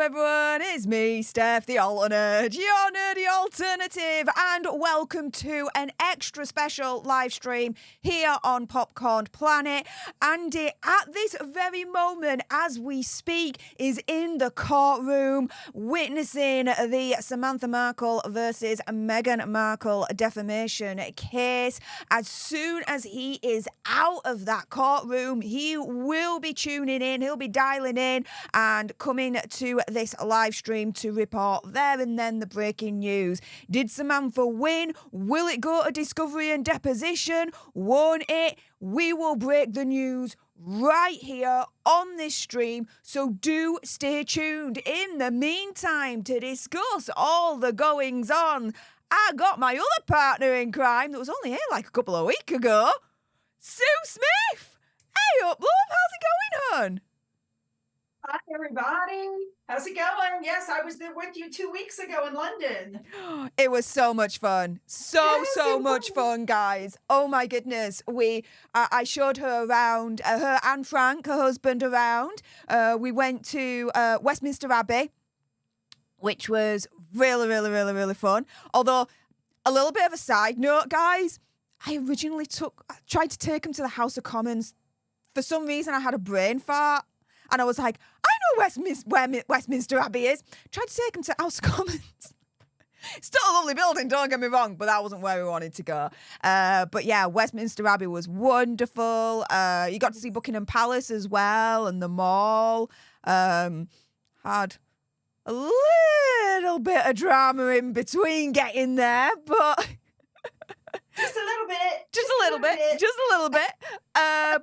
everyone, it's me, Steph, the alternate, your nerdy alternative, and welcome to an extra special live stream here on Popcorn Planet. Andy, at this very moment, as we speak, is in the courtroom witnessing the Samantha Markle versus Meghan Markle defamation case. As soon as he is out of that courtroom, he will be tuning in, he'll be dialing in and coming to this live stream to report there and then the breaking news. Did Samantha win? Will it go to discovery and deposition? Won't it? We will break the news right here on this stream, so do stay tuned. In the meantime, to discuss all the goings on, I got my other partner in crime that was only here like a couple of weeks ago, Sue Smith. Hey up, love, how's it going, hon? Hi, everybody. How's it going? Yes, I was there with you 2 weeks ago in London. It was so much fun. So much fun, guys. Oh, my goodness. I showed her around, her and Frank, her husband, around. We went to Westminster Abbey, which was really fun. Although, a little bit of a side note, guys, I originally tried to take him to the House of Commons. For some reason, I had a brain fart. And I was like, I know where Westminster Abbey is. Tried to take him to House of Commons. Still a lovely building, don't get me wrong, but that wasn't where we wanted to go. But yeah, Westminster Abbey was wonderful. You got to see Buckingham Palace as well and the mall. Had a little bit of drama in between getting there, but... Just a little bit. Just a little bit.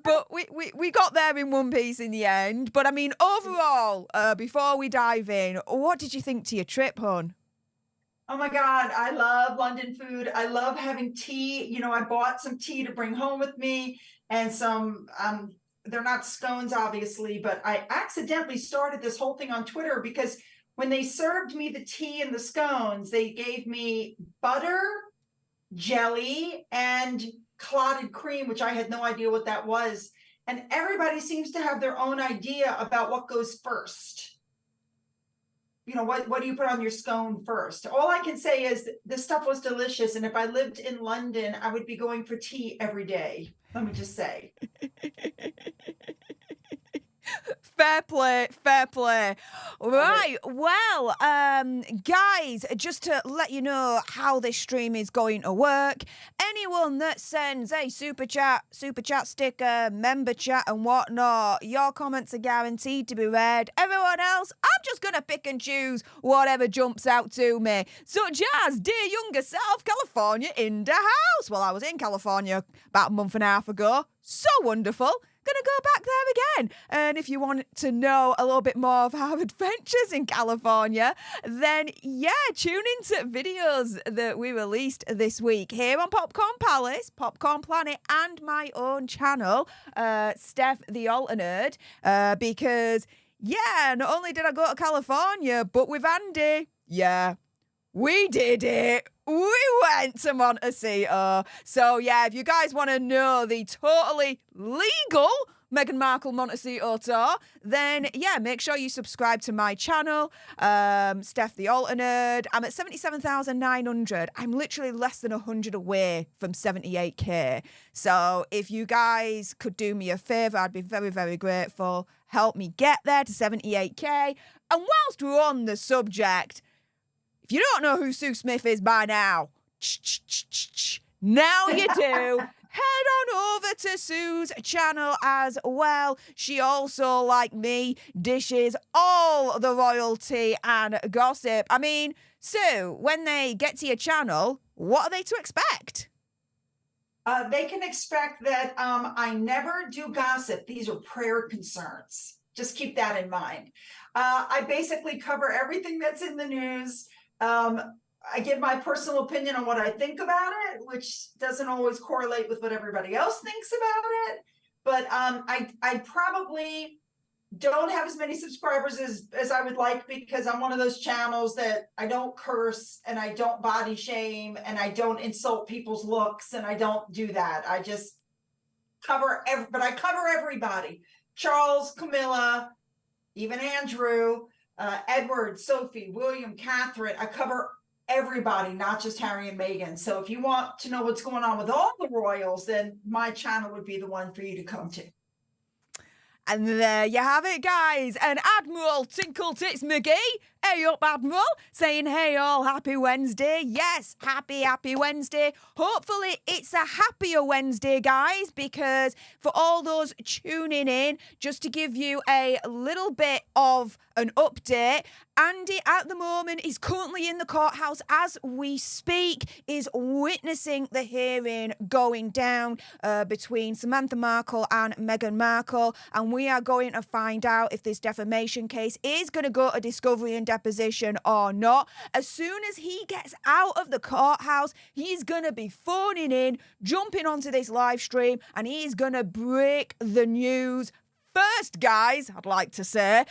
But we got there in one piece in the end. But I mean, overall, before we dive in, what did you think to your trip, hon? Oh my God, I love London food. I love having tea. You know, I bought some tea to bring home with me and some, they're not scones, obviously, but I accidentally started this whole thing on Twitter because when they served me the tea and the scones, they gave me butter, jelly, and clotted cream, which I had no idea what that was. And everybody seems to have their own idea about what goes first. You know, what do you put on your scone first? All I can say is this stuff was delicious. And if I lived in London, I would be going for tea every day. Let me just say. Fair play. Right, well, guys, just to let you know how this stream is going to work, anyone that sends a super chat sticker, member chat and whatnot, your comments are guaranteed to be read. Everyone else, I'm just going to pick and choose whatever jumps out to me, such as Dear Younger Self, California in the house. Well, I was in California about a month and a half ago. So wonderful. Gonna go back there again. And if you want to know a little bit more of our adventures in California, then yeah, tune into videos that we released this week here on Popcorn Palace, Popcorn Planet, and my own channel, Steph the Alternate, because yeah, not only did I go to California, but with Andy, yeah, we did it. We went to Montecito. So, yeah, if you guys want to know the totally legal Meghan Markle Montecito tour, then, yeah, make sure you subscribe to my channel, Steph the Alternate. I'm at 77,900. I'm literally less than 100 away from 78K. So, if you guys could do me a favor, I'd be very grateful. Help me get there to 78K. And whilst we're on the subject... if you don't know who Sue Smith is by now, now you do. Head on over to Sue's channel as well. She also, like me, dishes all the royalty and gossip. I mean, Sue, when they get to your channel, what are they to expect? They can expect that I never do gossip. These are prayer concerns. Just keep that in mind. I basically cover everything that's in the news. I give my personal opinion on what I think about it, which doesn't always correlate with what everybody else thinks about it. But I probably don't have as many subscribers as I would like, because I'm one of those channels that I don't curse and I don't body shame and I don't insult people's looks, and I don't do that. I just cover but I cover everybody. Charles, Camilla, even Andrew. Edward, Sophie, William, Catherine. I cover everybody, not just Harry and Meghan. So if you want to know what's going on with all the royals, then my channel would be the one for you to come to. And there you have it, guys. And Admiral Tinkle Tits McGee, hey up, Admiral, saying, hey all, happy Wednesday. Yes, happy Wednesday. Hopefully it's a happier Wednesday, guys, because for all those tuning in, just to give you a little bit of an update, Andy at the moment is currently in the courthouse as we speak, is witnessing the hearing going down between Samantha Markle and Meghan Markle, and we are going to find out if this defamation case is going to go to discovery and deposition or not. As soon as he gets out of the courthouse, he's going to be phoning in, jumping onto this live stream, and he's going to break the news. First, guys, I'd like to say,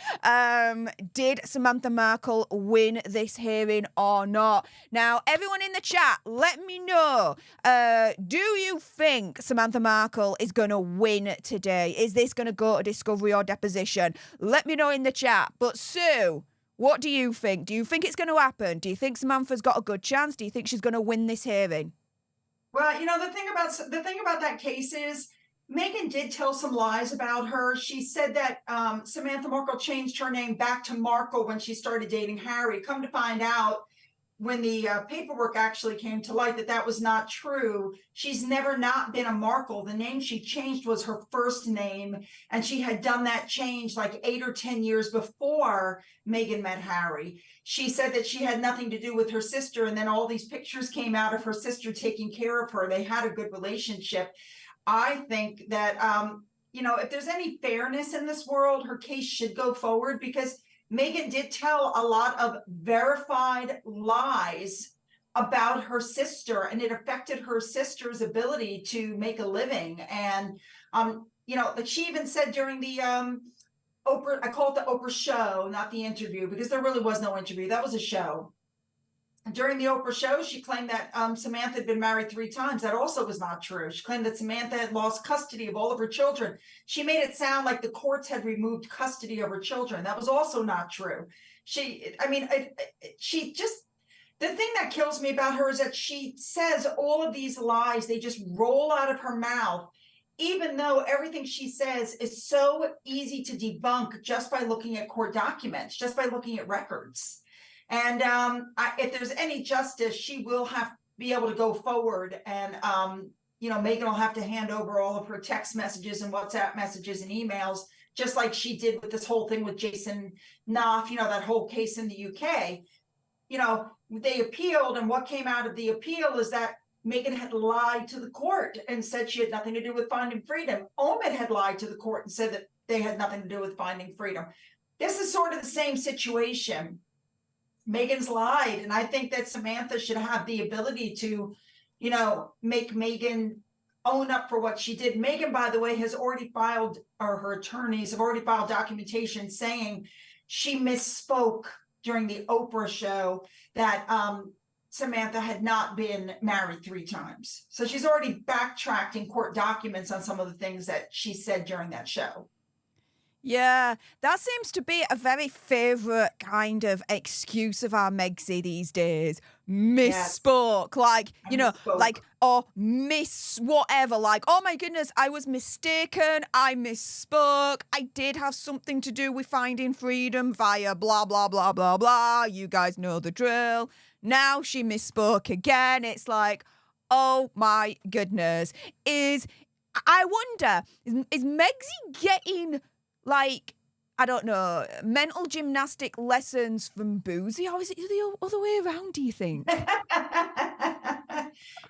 did Samantha Markle win this hearing or not? Now, everyone in the chat, let me know, do you think Samantha Markle is going to win today? Is this going to go to discovery or deposition? Let me know in the chat. But Sue, what do you think? Do you think it's going to happen? Do you think Samantha's got a good chance? Do you think she's going to win this hearing? Well, you know, the thing about that case is, Meghan did tell some lies about her. She said that Samantha Markle changed her name back to Markle when she started dating Harry. Come to find out, when the paperwork actually came to light, that was not true. She's never not been a Markle. The name she changed was her first name, and she had done that change like 8 or 10 years before Meghan met Harry. She said that she had nothing to do with her sister, and then all these pictures came out of her sister taking care of her. They had a good relationship. I think that, you know, if there's any fairness in this world, her case should go forward, because Meghan did tell a lot of verified lies about her sister, and it affected her sister's ability to make a living. And, you know, like she even said during the Oprah, I call it the Oprah show, not the interview, because there really was no interview. That was a show. During the Oprah show, she claimed that Samantha had been married 3 times. That also was not true. She claimed that Samantha had lost custody of all of her children. She made it sound like the courts had removed custody of her children. That was also not true. The thing that kills me about her is that she says all of these lies. They just roll out of her mouth, even though everything she says is so easy to debunk just by looking at court documents, just by looking at records. And if there's any justice, she will be able to go forward. And, you know, Meghan will have to hand over all of her text messages and WhatsApp messages and emails, just like she did with this whole thing with Jason Knopf, you know, that whole case in the UK. You know, they appealed, and what came out of the appeal is that Meghan had lied to the court and said she had nothing to do with finding freedom. Omid had lied to the court and said that they had nothing to do with finding freedom. This is sort of the same situation. Meghan's lied, and I think that Samantha should have the ability to, you know, make Meghan own up for what she did. Meghan, by the way, has already filed, or her attorneys have already filed documentation saying she misspoke during the Oprah show, that Samantha had not been married 3 times. So she's already backtracked in court documents on some of the things that she said during that show. Yeah, that seems to be a very favourite kind of excuse of our Megsy these days. Misspoke, like, you know, like, or miss whatever, like, oh my goodness, I was mistaken, I misspoke, I did have something to do with finding freedom via blah, blah, blah, blah, blah, you guys know the drill. Now she misspoke again. It's like, oh my goodness. I wonder, is Megsy getting, like, I don't know, mental gymnastic lessons from Boozy, or is it the other way around, do you think? I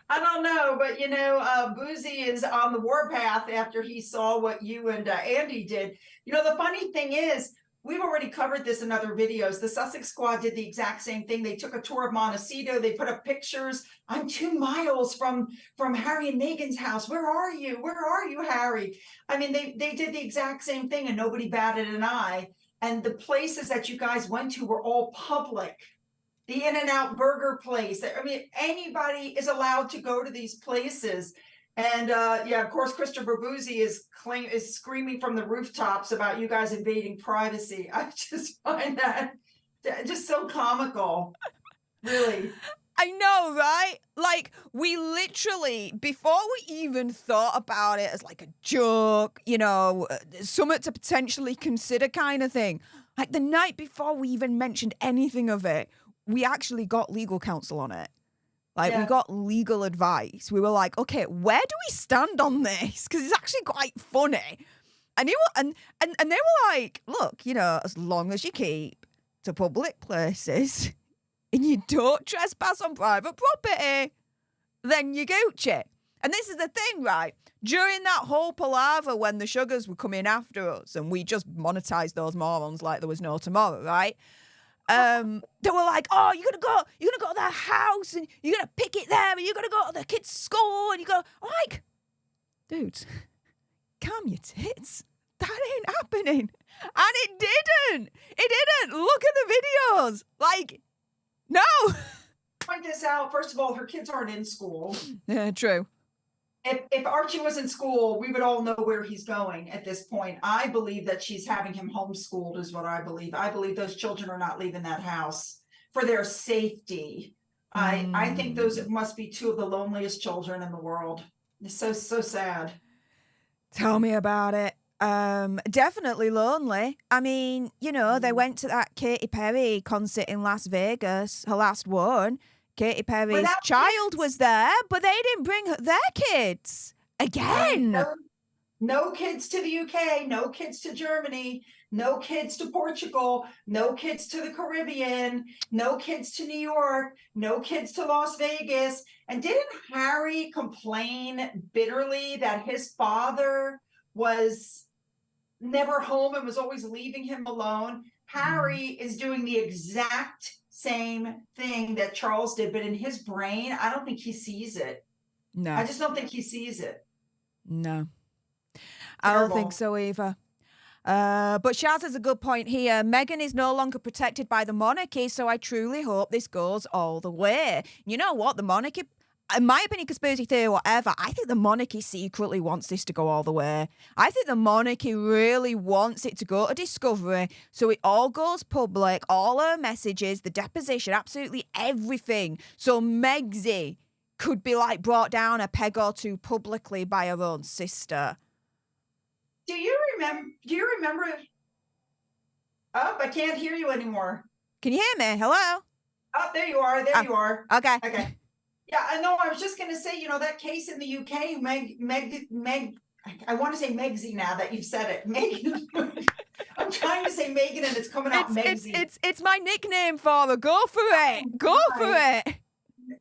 don't know, but you know, Boozy is on the warpath after he saw what you and Andy did. You know, the funny thing is, we've already covered this in other videos. The Sussex Squad did the exact same thing. They took a tour of Montecito. They put up pictures. I'm 2 miles from Harry and Meghan's house. Where are you? Where are you, Harry? I mean, they did the exact same thing, and nobody batted an eye. And the places that you guys went to were all public. The In-N-Out burger place. I mean, anybody is allowed to go to these places. And yeah, of course, Christopher Boozy is screaming from the rooftops about you guys invading privacy. I just find that Just so comical. Really. I know, right? Like, we literally, before we even thought about it as like a joke, something to potentially consider kind of thing, like the night before we even mentioned anything of it, we actually got legal counsel on it. Like, we got legal advice. We were like, okay, where do we stand on this? Because it's actually quite funny. And they were like, look, as long as you keep to public places and you don't trespass on private property, then you Gucci. And this is the thing, right? During that whole palaver when the sugars were coming after us and we just monetized those morons like there was no tomorrow, right? They were like, oh, you're gonna go to their house and you're gonna pick it there and you're gonna go to the kids' school and I'm like, dudes, calm your tits. That ain't happening. And it didn't. Look at the videos. Like, no. Point this out. First of all, her kids aren't in school. Yeah, true. If Archie was in school, we would all know where he's going at this point. I believe that she's having him homeschooled is what I believe. I believe those children are not leaving that house for their safety. I think those must be two of the loneliest children in the world. It's so sad. Tell me about it. Definitely lonely. I mean, they went to that Katy Perry concert in Las Vegas, her last one. Katy Perry's child was there, but they didn't bring their kids again. No kids to the UK, no kids to Germany, no kids to Portugal, no kids to the Caribbean, no kids to New York, no kids to Las Vegas. And didn't Harry complain bitterly that his father was never home and was always leaving him alone? Harry is doing the exact same thing that Charles did, but in his brain, I don't think he sees it. No. I just don't think he sees it. No. I don't think so either. But Shaz has a good point here. Meghan is no longer protected by the monarchy, so I truly hope this goes all the way. You know what? The monarchy, in my opinion, conspiracy theory, whatever, I think the monarchy secretly wants this to go all the way. I think the monarchy really wants it to go to Discovery, so it all goes public, all her messages, the deposition, absolutely everything. So Megsy could be like brought down a peg or two publicly by her own sister. Do you remember? Oh, I can't hear you anymore. Can you hear me? Hello? Oh, there you are. You are. Okay. Yeah, I know. I was just going to say, that case in the UK, Meg, I want to say Megsy now that you've said it. Megan. I'm trying to say Megan and it's coming out Megsy. It's my nickname for her. Go for it. Go for it.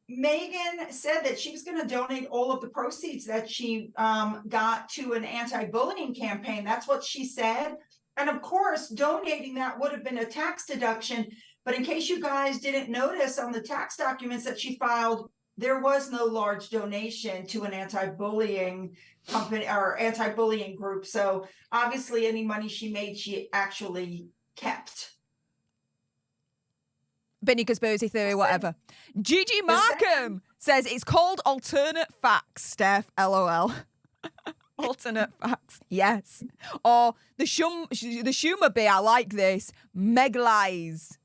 Megan said that she was going to donate all of the proceeds that she got to an anti-bullying campaign. That's what she said. And of course, donating that would have been a tax deduction. But in case you guys didn't notice on the tax documents that she filed, there was no large donation to an anti-bullying company or anti-bullying group. So obviously any money she made, she actually kept. Benny conspiracy theory, whatever. Gigi Markham says it's called alternate facts, Steph, LOL. Alternate facts, yes. Or the Schumer bit, I like this. Meg lies.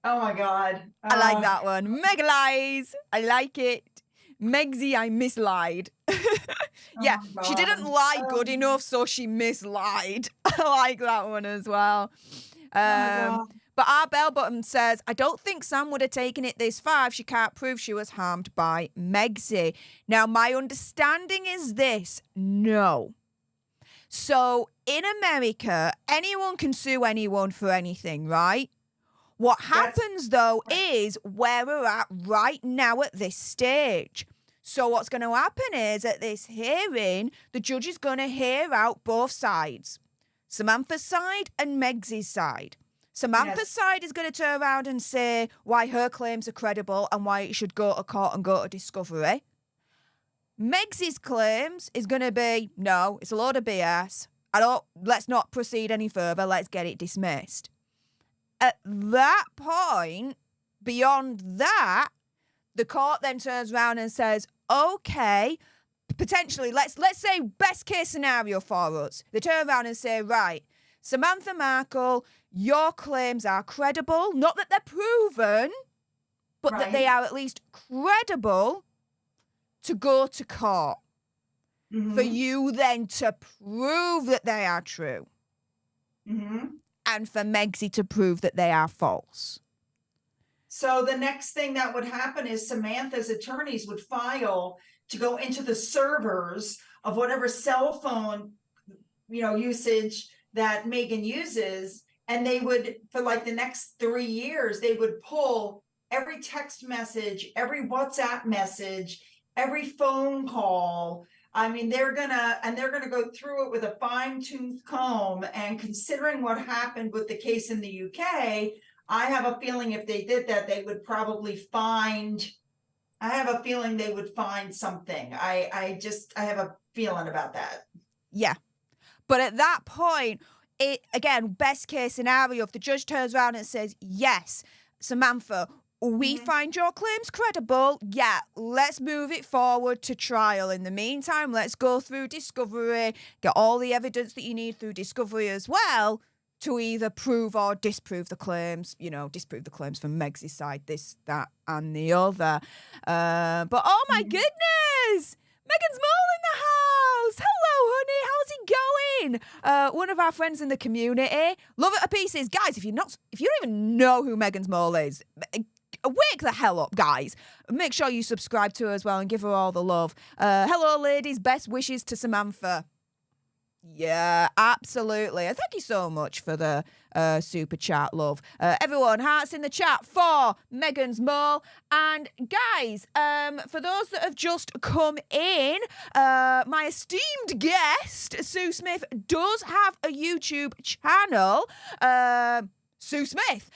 Oh my God. I like that one. Meg lies. I like it. Megsy, I mislied. Yeah, she didn't lie good enough, so she mislied. I like that one as well. But our bell button says, I don't think Sam would have taken it this far if she can't prove she was harmed by Megsy. Now, my understanding is this. No. So, in America, anyone can sue anyone for anything, right? What happens, though, is where we're at right now at this stage. So what's going to happen is at this hearing, the judge is going to hear out both sides. Samantha's side and Megsy's side. Samantha's side is going to turn around and say why her claims are credible and why it should go to court and go to Discovery. Megsy's claims is going to be, no, it's a load of BS. Let's not proceed any further. Let's get it dismissed. At that point, beyond that, the court then turns around and says, okay, potentially, let's say best case scenario for us. They turn around and say, right, Samantha Markle, your claims are credible, not that they're proven, but that they are at least credible to go to court. For you then to prove that they are true. And for Megsy to prove that they are false. So the next thing that would happen is Samantha's attorneys would file to go into the servers of whatever cell phone, usage that Meghan uses. And they would, for like the next 3 years, they would pull every text message, every WhatsApp message, every phone call. I mean, they're gonna go through it with a fine-tooth comb. And considering what happened with the case in the UK, I have a feeling if they did that, they would probably find. I have a feeling they would find something. I have a feeling about that. Yeah, but at that point, best case scenario, if the judge turns around and says, "Yes, Samantha, we find your claims credible. Yeah, let's move it forward to trial. In the meantime, let's go through discovery, get all the evidence that you need through discovery as well to either prove or disprove the claims, disprove the claims from Meg's side, this, that, and the other. But oh my goodness, Meghan's Mole in the house. Hello, honey. How's it going? One of our friends in the community. Love it to pieces. Guys, if you don't even know who Meghan's Mole is, wake the hell up, guys. Make sure you subscribe to her as well and give her all the love. Hello, ladies. Best wishes to Samantha. Yeah, absolutely. Thank you so much for the super chat, love. Everyone, hearts in the chat for Meghan's Mole. And guys, for those that have just come in, my esteemed guest, Sue Smith, does have a YouTube channel. Sue Smith.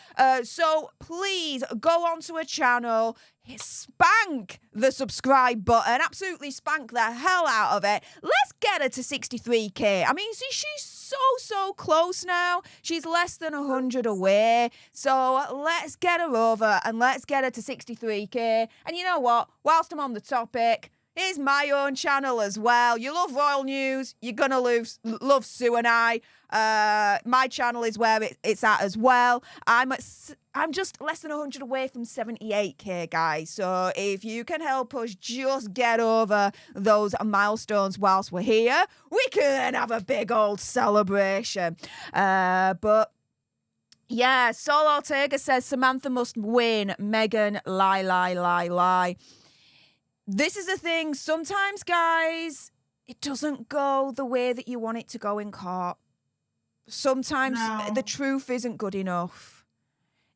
So please go onto her channel, spank the subscribe button, absolutely spank the hell out of it. Let's get her to 63k. I mean, see, she's so close now. She's less than 100 away. So let's get her over and let's get her to 63k. And you know what? Whilst I'm on the topic, here's my own channel as well. You love royal news, you're gonna love Sue and I. My channel is where it's at as well. I'm just less than 100 away from 78k, guys. So if you can help us just get over those milestones whilst we're here, we can have a big old celebration. But yeah, Sol Ortega says Samantha must win. Meghan, lie. This is the thing. Sometimes, guys, it doesn't go the way that you want it to go in court. Sometimes the truth isn't good enough.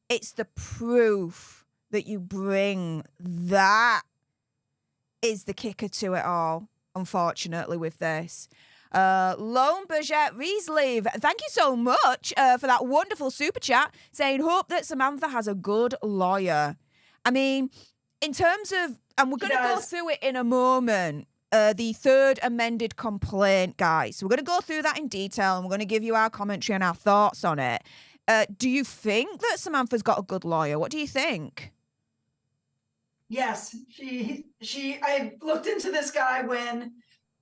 It's the proof that you bring that is the kicker to it all, unfortunately, with this. Lone Bergette Rieslev, thank you so much for that wonderful super chat, saying, hope that Samantha has a good lawyer. I mean, in terms of, and we're going to go through it in a moment, the third amended complaint, guys. So we're going to go through that in detail and we're going to give you our commentary and our thoughts on it. Do you think that Samantha's got a good lawyer? What do you think? Yes, I looked into this guy when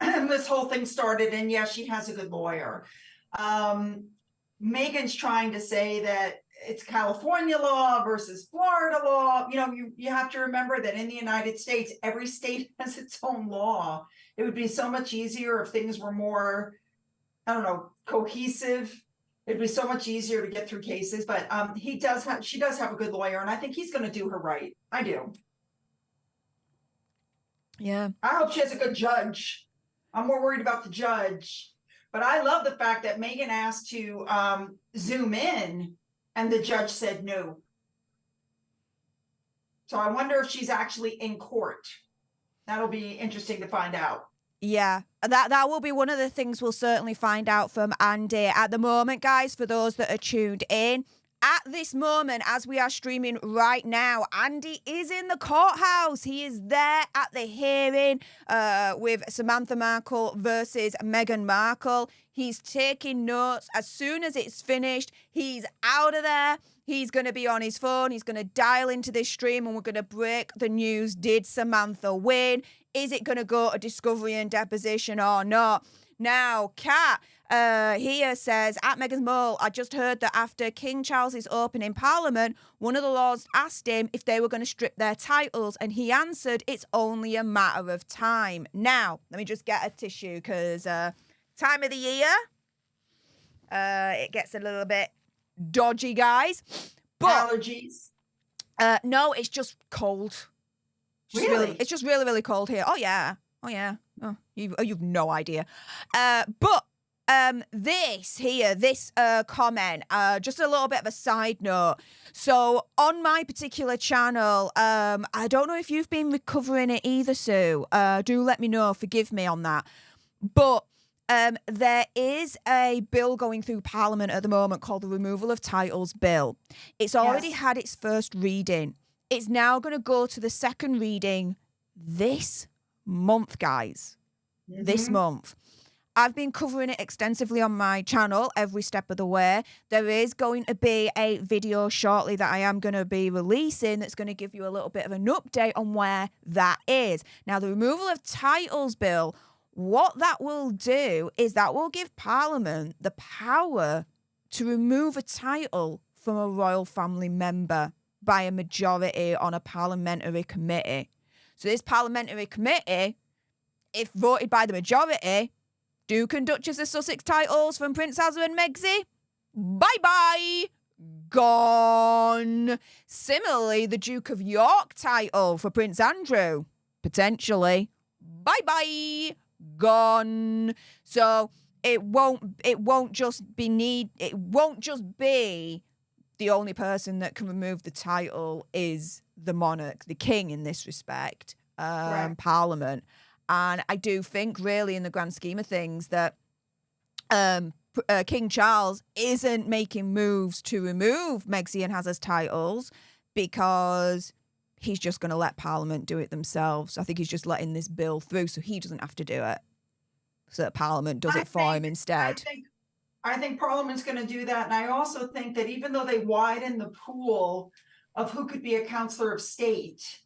this whole thing started, and yes, she has a good lawyer. Meghan's trying to say that it's California law versus Florida law. You have to remember that in the United States, every state has its own law. It would be so much easier if things were more, cohesive. It'd be so much easier to get through cases. But she does have a good lawyer, and I think he's going to do her right. I do. Yeah. I hope she has a good judge. I'm more worried about the judge. But I love the fact that Meghan asked to zoom in, and the judge said no. So I wonder if she's actually in court. That'll be interesting to find out. Yeah, that will be one of the things we'll certainly find out from Andy. At the moment, guys, for those that are tuned in, at this moment, as we are streaming right now, Andy is in the courthouse. He is there at the hearing with Samantha Markle versus Meghan Markle. He's taking notes. As soon as it's finished, he's out of there. He's going to be on his phone. He's going to dial into this stream and we're going to break the news. Did Samantha win? Is it going to go to discovery and deposition or not? Now, Kat here says, at Meghan's Mole, I just heard that after King Charles's open in Parliament, one of the lords asked him if they were going to strip their titles, and he answered, it's only a matter of time. Now, let me just get a tissue, because time of the year, it gets a little bit dodgy, guys. But allergies? No, it's just cold. Really? It's just really, really cold here. Oh, yeah. Oh, you've no idea. But this comment, just a little bit of a side note. So on my particular channel, I don't know if you've been recovering it either, Sue. Do let me know. Forgive me on that. But there is a bill going through Parliament at the moment called the Removal of Titles Bill. It's already had its first reading. It's now going to go to the second reading this month, guys. This month. I've been covering it extensively on my channel every step of the way. There is going to be a video shortly that I am going to be releasing that's going to give you a little bit of an update on where that is. Now, the Removal of Titles Bill, what that will do is that will give Parliament the power to remove a title from a royal family member by a majority on a parliamentary committee. So this parliamentary committee, if voted by the majority, Duke and Duchess of Sussex titles from Prince Hazard and Megxie, bye-bye, gone. Similarly, the Duke of York title for Prince Andrew, potentially, bye-bye, gone. So it won't just be the only person that can remove the title is the monarch, the king in this respect, right. Parliament. And I do think really in the grand scheme of things that King Charles isn't making moves to remove Megxie and Hazard's titles because he's just going to let Parliament do it themselves. I think he's just letting this bill through so he doesn't have to do it, so that Parliament does it for him instead. I think Parliament's going to do that. And I also think that even though they widen the pool of who could be a counselor of state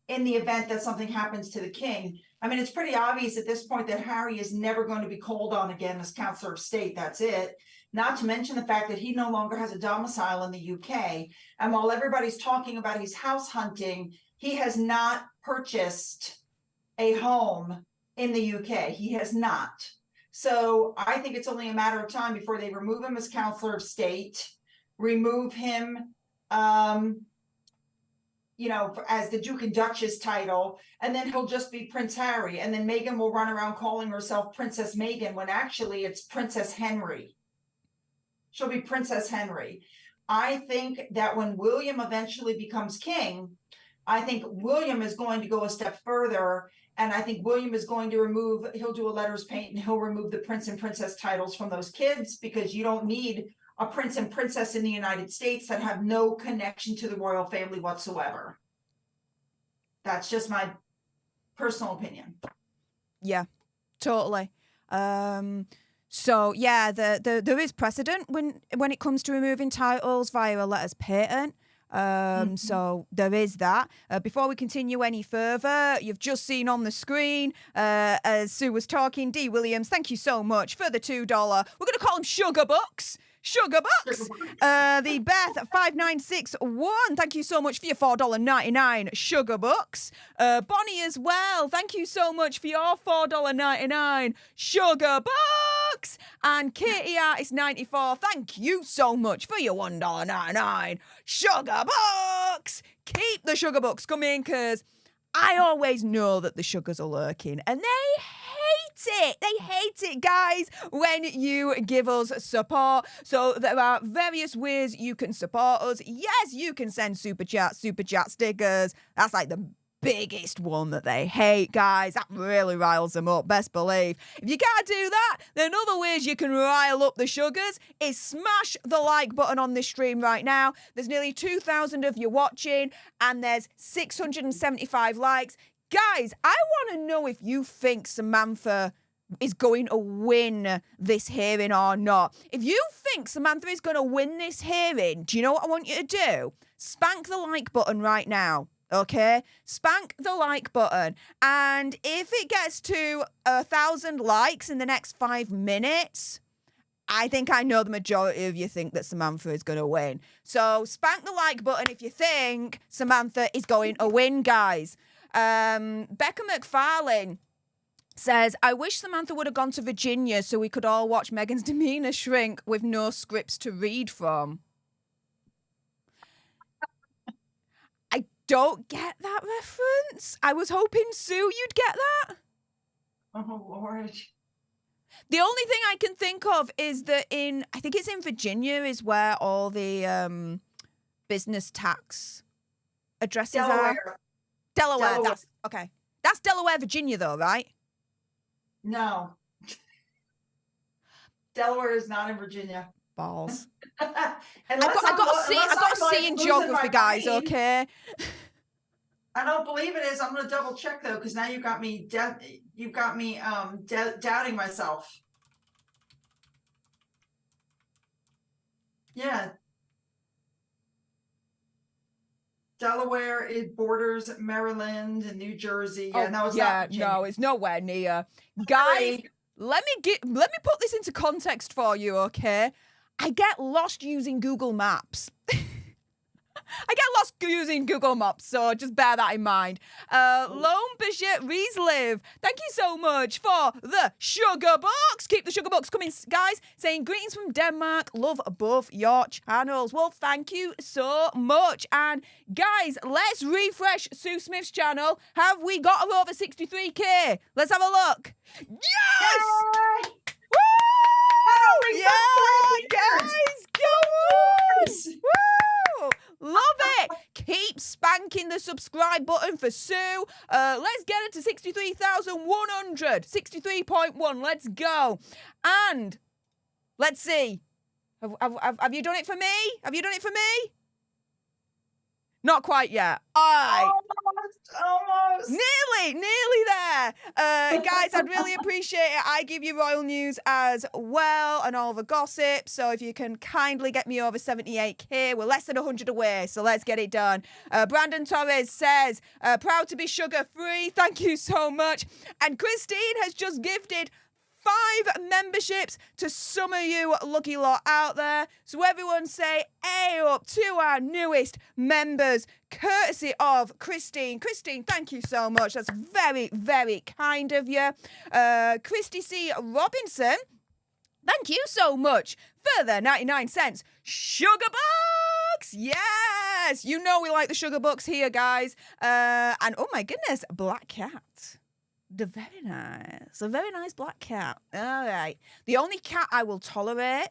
in the event that something happens to the king, I mean, it's pretty obvious at this point that Harry is never going to be called on again as counselor of state. That's it. Not to mention the fact that he no longer has a domicile in the UK. And while everybody's talking about his house hunting, he has not purchased a home in the UK. He has not. So I think it's only a matter of time before they remove him as counselor of state, remove him, as the Duke and Duchess title, and then he'll just be Prince Harry. And then Meghan will run around calling herself Princess Meghan when actually it's Princess Henry. She'll be Princess Henry. I think that when William eventually becomes king, I think William is going to go a step further. And I think William is going to he'll do a letters paint and he'll remove the prince and princess titles from those kids, because you don't need a prince and princess in the United States that have no connection to the royal family whatsoever. That's just my personal opinion. Yeah, totally. So yeah, there is precedent when it comes to removing titles via a letters patent. So there is that. Before we continue any further, you've just seen on the screen, as Sue was talking, D. Williams, thank you so much for the $2. We're going to call him Sugar Bucks. Sugar Bucks. The Beth at 5961. Thank you so much for your $4.99 Sugar Bucks. Bonnie as well. Thank you so much for your $4.99 Sugar Bucks. And Katie Artist 94. Thank you so much for your $1.99 Sugar Bucks. Keep the Sugar Bucks coming, because I always know that the sugars are lurking and they hate it. They hate it, guys, when you give us support. So there are various ways you can support us. Yes, you can send super chat stickers. That's like the biggest one that they hate, guys. That really riles them up, best believe. If you can't do that, then other ways you can rile up the sugars is smash the like button on this stream right now. There's nearly 2,000 of you watching and there's 675 likes. Guys, I want to know if you think Samantha is going to win this hearing or not. If you think Samantha is going to win this hearing, do you know what I want you to do? Spank the like button right now. Okay, spank the like button. And if it gets to 1,000 likes in the next 5 minutes, I think I know the majority of you think that Samantha is going to win. So spank the like button if you think Samantha is going to win, guys. Becca McFarlane says, I wish Samantha would have gone to Virginia so we could all watch Meghan's demeanor shrink with no scripts to read from. I don't get that reference. I was hoping, Sue, you'd get that. Oh, Lord. The only thing I can think of is that I think it's in Virginia is where all the business tax addresses are. Delaware. That's Delaware, Virginia, though, right? No. Delaware is not in Virginia. Balls. I got to see in geography, guys. Okay. I don't believe it is. I'm going to double check though, because now you got me. Doubting myself. Yeah. Delaware, it borders Maryland and New Jersey. Yeah, no, it's not Virginia. No, it's nowhere near. Guys, let me put this into context for you, okay? I get lost using Google Maps. So just bear that in mind. Lone Bishop Riesliv, thank you so much for the sugar bucks. Keep the sugar bucks coming, guys. Saying greetings from Denmark. Love both your channels. Well, thank you so much. And guys, let's refresh Sue Smith's channel. Have we got her over 63k? Let's have a look. Yes! Yay! Woo! Yeah, guys, go on! Woo! Love it. Keep spanking the subscribe button for Sue. Let's get it to 63,100. 63.1. Let's go. And let's see. Have you done it for me? Have you done it for me? Not quite yet. Almost. Nearly there. Guys, I'd really appreciate it. I give you royal news as well and all the gossip. So if you can kindly get me over 78k, we're less than 100 away. So let's get it done. Brandon Torres says, proud to be sugar-free. Thank you so much. And Christine has just gifted 5 memberships to some of you lucky lot out there. So everyone say, hey up to our newest members, courtesy of Christine. Christine, thank you so much. That's very, very kind of you. Christy C. Robinson, thank you so much for the 99 cents. Sugar bucks! Yes! You know we like the sugar bucks here, guys. And oh my goodness, Black Cat. A very nice black cat. All right. The only cat I will tolerate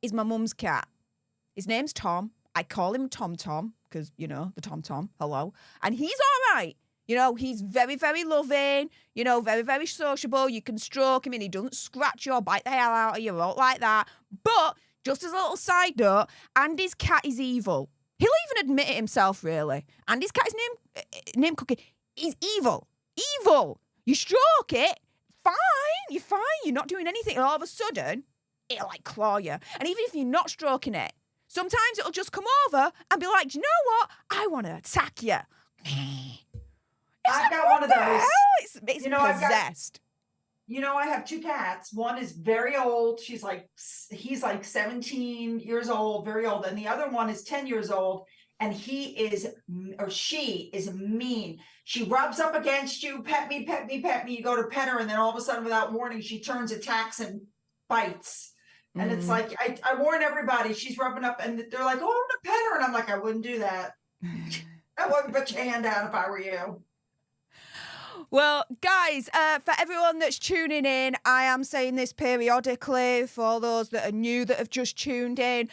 is my mum's cat. His name's Tom. I call him Tom Tom because, you know, the Tom Tom. Hello. And he's all right. You know, he's very, very loving, you know, very, very sociable. You can stroke him and he doesn't scratch you or bite the hell out of you or like that. But just as a little side note, Andy's cat is evil. He'll even admit it himself, really. Andy's cat is named Cookie. He's evil. Evil. You stroke it, fine, you're fine, you're not doing anything, and all of a sudden, it'll like claw you. And even if you're not stroking it, sometimes it'll just come over and be like, do you know what? I want to attack you. I've got one of those. It's possessed. I have 2 cats. One is very old. He's like 17 years old, very old. And the other one is 10 years old. And she is mean. She rubs up against you, pet me, pet me, pet me. You go to pet her, and then all of a sudden, without warning, she turns, attacks, and bites. And it's like, I warn everybody, she's rubbing up, and they're like, oh, I'm gonna pet her. And I'm like, I wouldn't do that. I wouldn't put your hand out if I were you. Well, guys, for everyone that's tuning in, I am saying this periodically for those that are new that have just tuned in.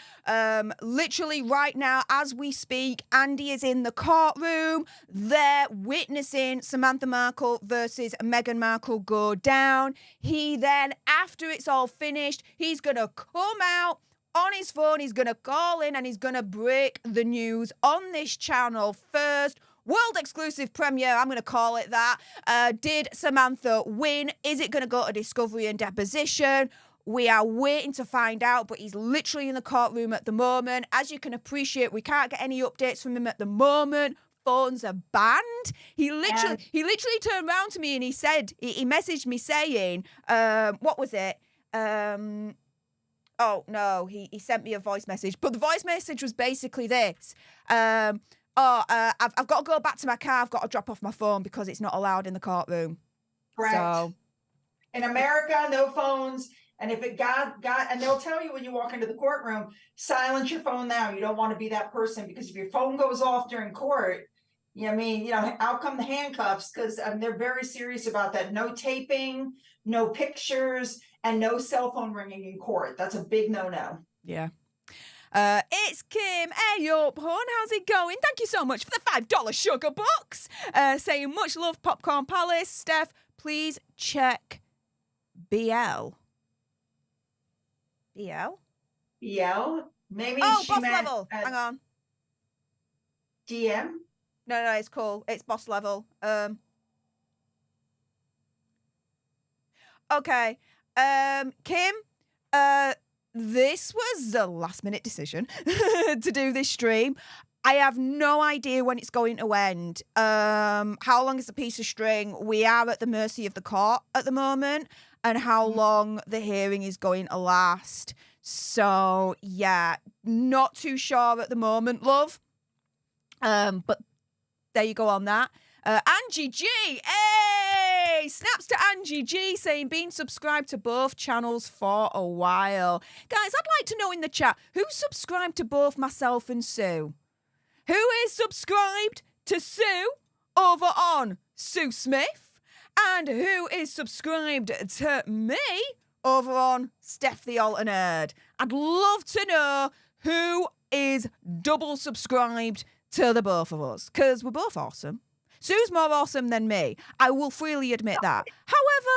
Literally right now, as we speak, Andy is in the courtroom. They're witnessing Samantha Markle versus Meghan Markle go down. He then, after it's all finished, he's going to come out on his phone. He's going to call in and he's going to break the news on this channel first. World exclusive premiere, I'm going to call it that. Did Samantha win? Is it going to go to discovery and deposition? We are waiting to find out, but he's literally in the courtroom at the moment. As you can appreciate, we can't get any updates from him at the moment phones are banned. He literally turned around to me and he said, he messaged me saying, what was it? Oh no, he sent me a voice message, but the voice message was basically this. I've got to go back to my car. I've got to drop off my phone because it's not allowed in the courtroom. Correct. So, in America, no phones. And if it got, and they'll tell you when you walk into the courtroom, silence your phone now. You don't want to be that person, because if your phone goes off during court, out come the handcuffs, because they're very serious about that. No taping, no pictures, and no cell phone ringing in court. That's a big no-no. Yeah. It's Kim. Hey up, hon. How's it going? Thank you so much for the $5 sugar bucks. Saying much love, Popcorn Palace. Steph, please check BL. BL? BL? Maybe she boss meant level. Hang on. DM? No, it's cool. It's boss level. Okay. Kim, this was a last minute decision to do this stream. I have no idea when it's going to end. How long is a piece of string? We are at the mercy of the court at the moment, and how long the hearing is going to last. So yeah, not too sure at the moment, love. But there you go on that. Angie G, hey! Snaps to Angie G saying been subscribed to both channels for a while. Guys, I'd like to know in the chat, who's subscribed to both myself and Sue? Who is subscribed to Sue over on Sue Smith? And who is subscribed to me over on Steph the Alternate? I'd love to know who is double subscribed to the both of us, because we're both awesome. Sue's more awesome than me. I will freely admit that. However,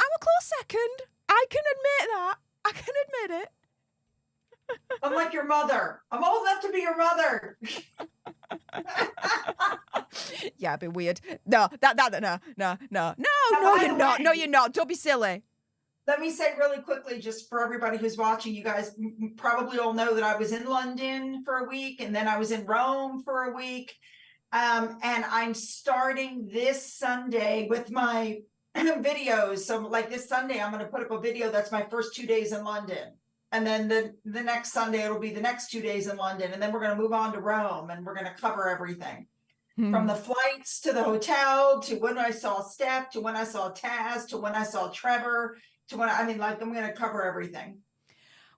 I'm a close second. I can admit that. I can admit it. I'm like your mother. I'm old enough to be your mother. Yeah, it'd be weird. No, you're not. No, you're not. Don't be silly. Let me say really quickly, just for everybody who's watching, you guys probably all know that I was in London for a week, and then I was in Rome for a week. And I'm starting this Sunday with my videos. So like this Sunday, I'm going to put up a video that's my first 2 days in London. And then the next Sunday, it'll be the next 2 days in London. And then we're going to move on to Rome, and we're going to cover everything. From the flights to the hotel, to when I saw Steph, to when I saw Taz, to when I saw Trevor, to when, I'm going to cover everything.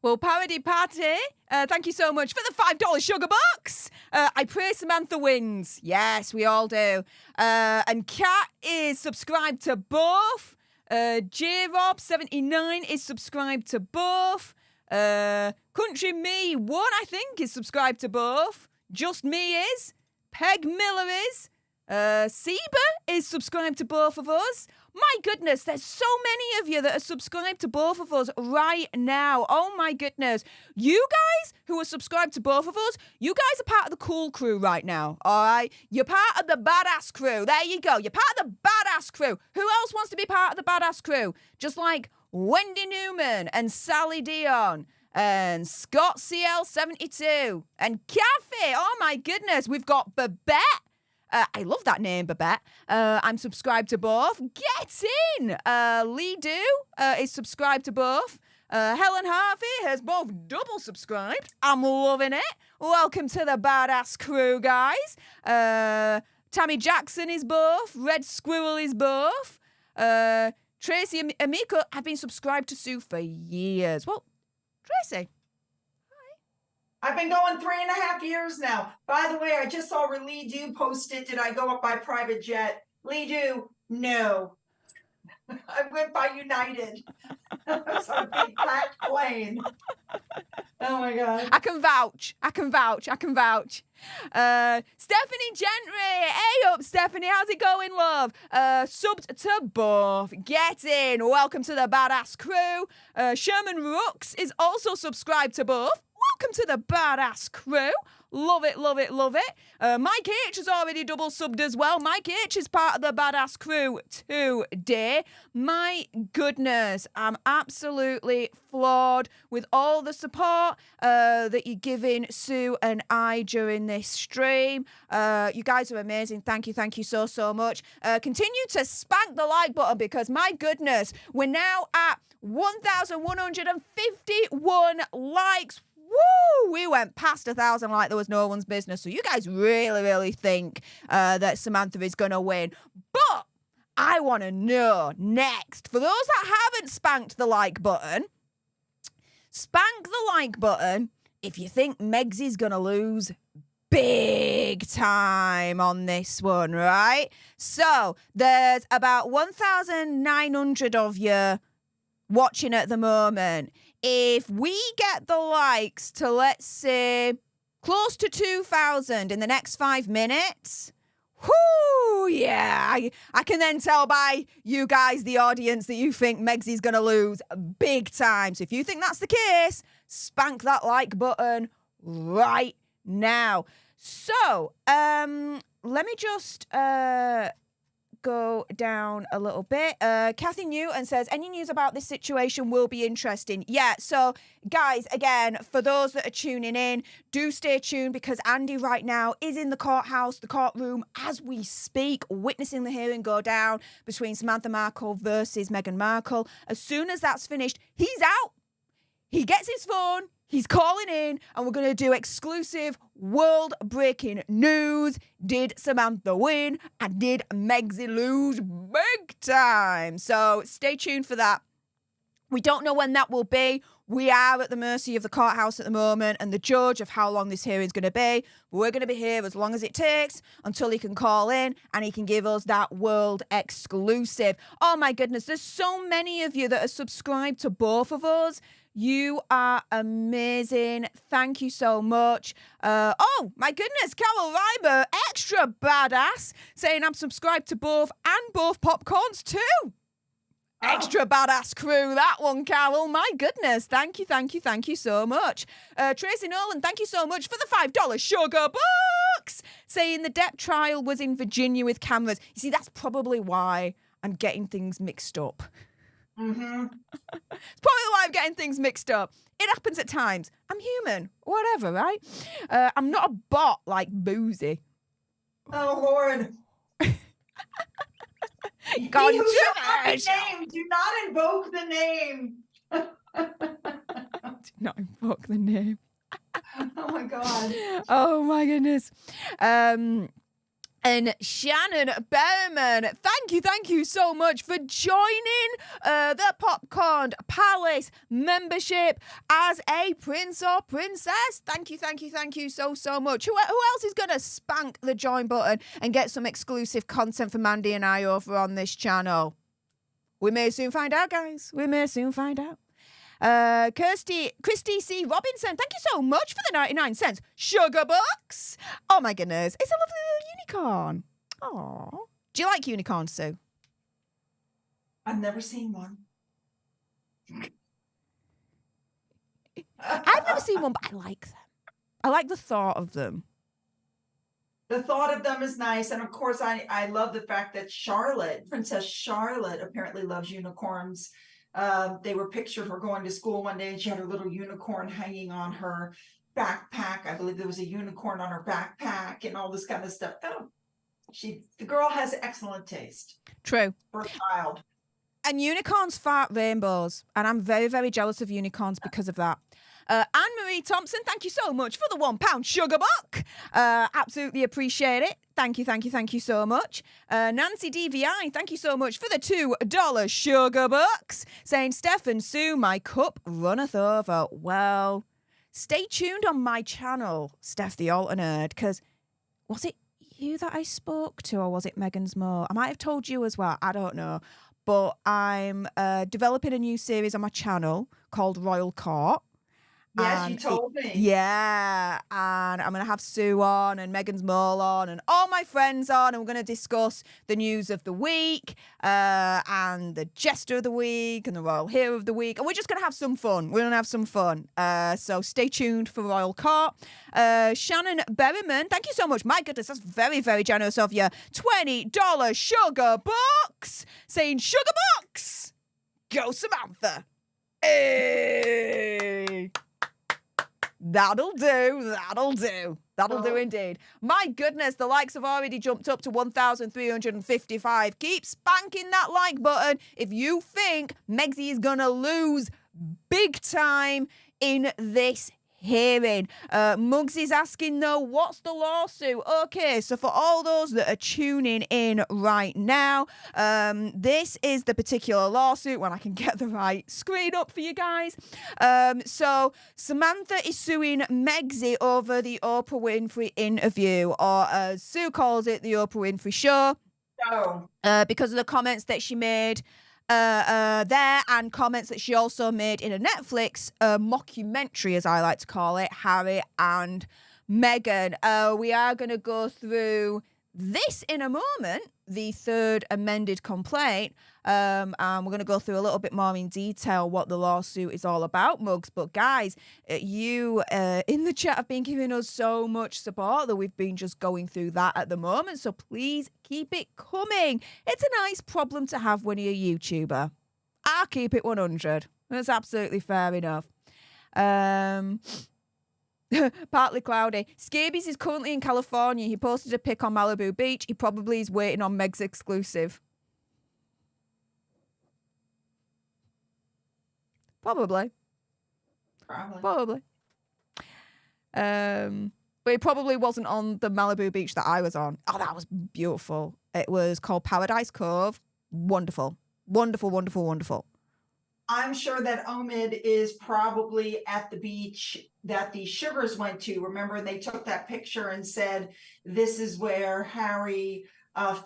Well, Parody Party, thank you so much for the $5 sugar bucks. I pray Samantha wins. Yes, we all do. And Kat is subscribed to both. J-Rob79 is subscribed to both. Country Me 1, I think, is subscribed to both. Just Me is. Peg Miller is. Seba is subscribed to both of us. My goodness, there's so many of you that are subscribed to both of us right now. Oh my goodness. You guys who are subscribed to both of us, you guys are part of the cool crew right now, all right? You're part of the badass crew. There you go. You're part of the badass crew. Who else wants to be part of the badass crew? Just like Wendy Newman and Sally Dion and Scott CL72 and Kathy. Oh my goodness, we've got Babette. I love that name, Babette. I'm subscribed to both. Get in! Lee Do is subscribed to both. Helen Harvey has both double subscribed. I'm loving it. Welcome to the badass crew, guys. Tammy Jackson is both. Red Squirrel is both. Tracy Amico, I've been subscribed to Sue for years. Well, Tracy. I've been going 3.5 years now. By the way, I just saw where Lee Do posted, did I go up by private jet? Lee Do, no. I went by United. I was on a big black plane. Oh my God. I can vouch. Stephanie Gentry. Hey up, Stephanie. How's it going, love? Subbed to both. Get in. Welcome to the badass crew. Sherman Rooks is also subscribed to both. Welcome to the badass crew. Love it, love it, love it. Mike H has already double subbed as well. Mike H is part of the badass crew today. My goodness, I'm absolutely floored with all the support that you're giving Sue and I during this stream. You guys are amazing. Thank you so much. Continue to spank the like button because my goodness, we're now at 1,151 likes. Woo! We went past 1,000 like there was no one's business. So you guys really think that Samantha is going to win. But I want to know next, for those that haven't spanked the like button, spank the like button if you think Megs is going to lose big time on this one, right? So there's about 1,900 of you watching at the moment. If we get the likes to, let's say, close to 2,000 in the next 5 minutes, whoo, yeah, I can then tell by you guys, the audience, that you think Megsy's going to lose big time. So if you think that's the case, spank that like button right now. So, let me just go down a little bit. Kathy Newton says, any news about this situation will be interesting. Yeah, so guys, again, for those that are tuning in, do stay tuned because Andy right now is in the courthouse, the courtroom, as we speak, witnessing the hearing go down between Samantha Markle versus Meghan Markle. As soon as that's finished, he's out. He gets his phone. He's calling in, and we're going to do exclusive world-breaking news. Did Samantha win, and did Megsy lose big time? So stay tuned for that. We don't know when that will be. We are at the mercy of the courthouse at the moment and the judge of how long this hearing is going to be. We're going to be here as long as it takes until he can call in and he can give us that world exclusive. Oh, my goodness. There's so many of you that are subscribed to both of us. You are amazing. Thank you so much. Oh, my goodness. Carol Reimer, extra badass, saying I'm subscribed to both and both popcorns too. Extra badass crew, that one, Carol. My goodness. Thank you so much. Tracy Nolan, thank you so much for the $5 sugar bucks. Saying the Depp trial was in Virginia with cameras. You see, that's probably why I'm getting things mixed up. Mm-hmm. It's probably why I'm getting things mixed up. It happens at times. I'm human. Whatever, right? I'm not a bot like Boozy. Oh, Lord. God, He who shall not be named, do not invoke the name. Do not invoke the name. Oh, my God. Oh, my goodness. And Shannon Berman, thank you so much for joining the Popcorn Palace membership as a prince or princess. Thank you so much. Who else is going to spank the join button and get some exclusive content from Mandy and I over on this channel? We may soon find out, guys. We may soon find out. Christy C. Robinson, thank you so much for the 99 cents. Sugar bucks. Oh my goodness. It's a lovely little unicorn. Oh. Do you like unicorns, Sue? I've never seen one. I've never seen one, but I like them. I like the thought of them. The thought of them is nice. And of course, I love the fact that Princess Charlotte apparently loves unicorns. They were pictured her going to school one day and she had her little unicorn hanging on her backpack. I believe there was a unicorn on her backpack and all this kind of stuff. Oh, the girl has excellent taste. True. For a child. And unicorns fart rainbows. And I'm very jealous of unicorns because of that. Anne-Marie Thompson, thank you so much for the £1 sugar buck. Absolutely appreciate it. Thank you so much. Nancy DVI, thank you so much for the $2 sugar bucks. Saying, Steph and Sue, my cup runneth over. Well, stay tuned on my channel, Steph the Alternate, because was it you that I spoke to or was it Meghan's Mo? I might have told you as well. I don't know. But I'm developing a new series on my channel called Royal Court. Yes, you told me. Yeah, and I'm going to have Sue on and Meghan's Mole on and all my friends on, and we're going to discuss the news of the week and the jester of the week and the royal hero of the week, and we're just going to have some fun. We're going to have some fun. So stay tuned for Royal Court. Shannon Berryman, thank you so much. My goodness, that's very, very generous of you. $20 sugar bucks, saying sugar bucks. Go Samantha. Hey. That'll do. That'll do. That'll do indeed. My goodness, the likes have already jumped up to 1,355. Keep spanking that like button if you think Megsy is going to lose big time in this hearing. Mugsy's asking though, what's the lawsuit? Okay, so for all those that are tuning in right now, this is the particular lawsuit when I can get the right screen up for you guys. So Samantha is suing Megsy over the Oprah Winfrey interview, or as Sue calls it, the Oprah Winfrey show. Oh. Because of the comments that she made there, and comments that she also made in a Netflix mockumentary, as I like to call it, Harry and Meghan. We are going to go through this in a moment, the third amended complaint, and we're going to go through a little bit more in detail what the lawsuit is all about, Mugs. But guys, you in the chat have been giving us so much support that we've been just going through that at the moment, so please keep it coming. It's a nice problem to have when you're a YouTuber. I'll keep it 100. That's absolutely fair enough. Partly cloudy. Scabies is currently in California. He posted a pic on Malibu Beach. He probably is waiting on Meg's exclusive. Probably. But it probably wasn't on the Malibu Beach that I was on. Oh, that was beautiful. It was called Paradise Cove. Wonderful. Wonderful, wonderful, wonderful. I'm sure that Omid is probably at the beach that the Sugars went to. Remember, they took that picture and said, this is where Harry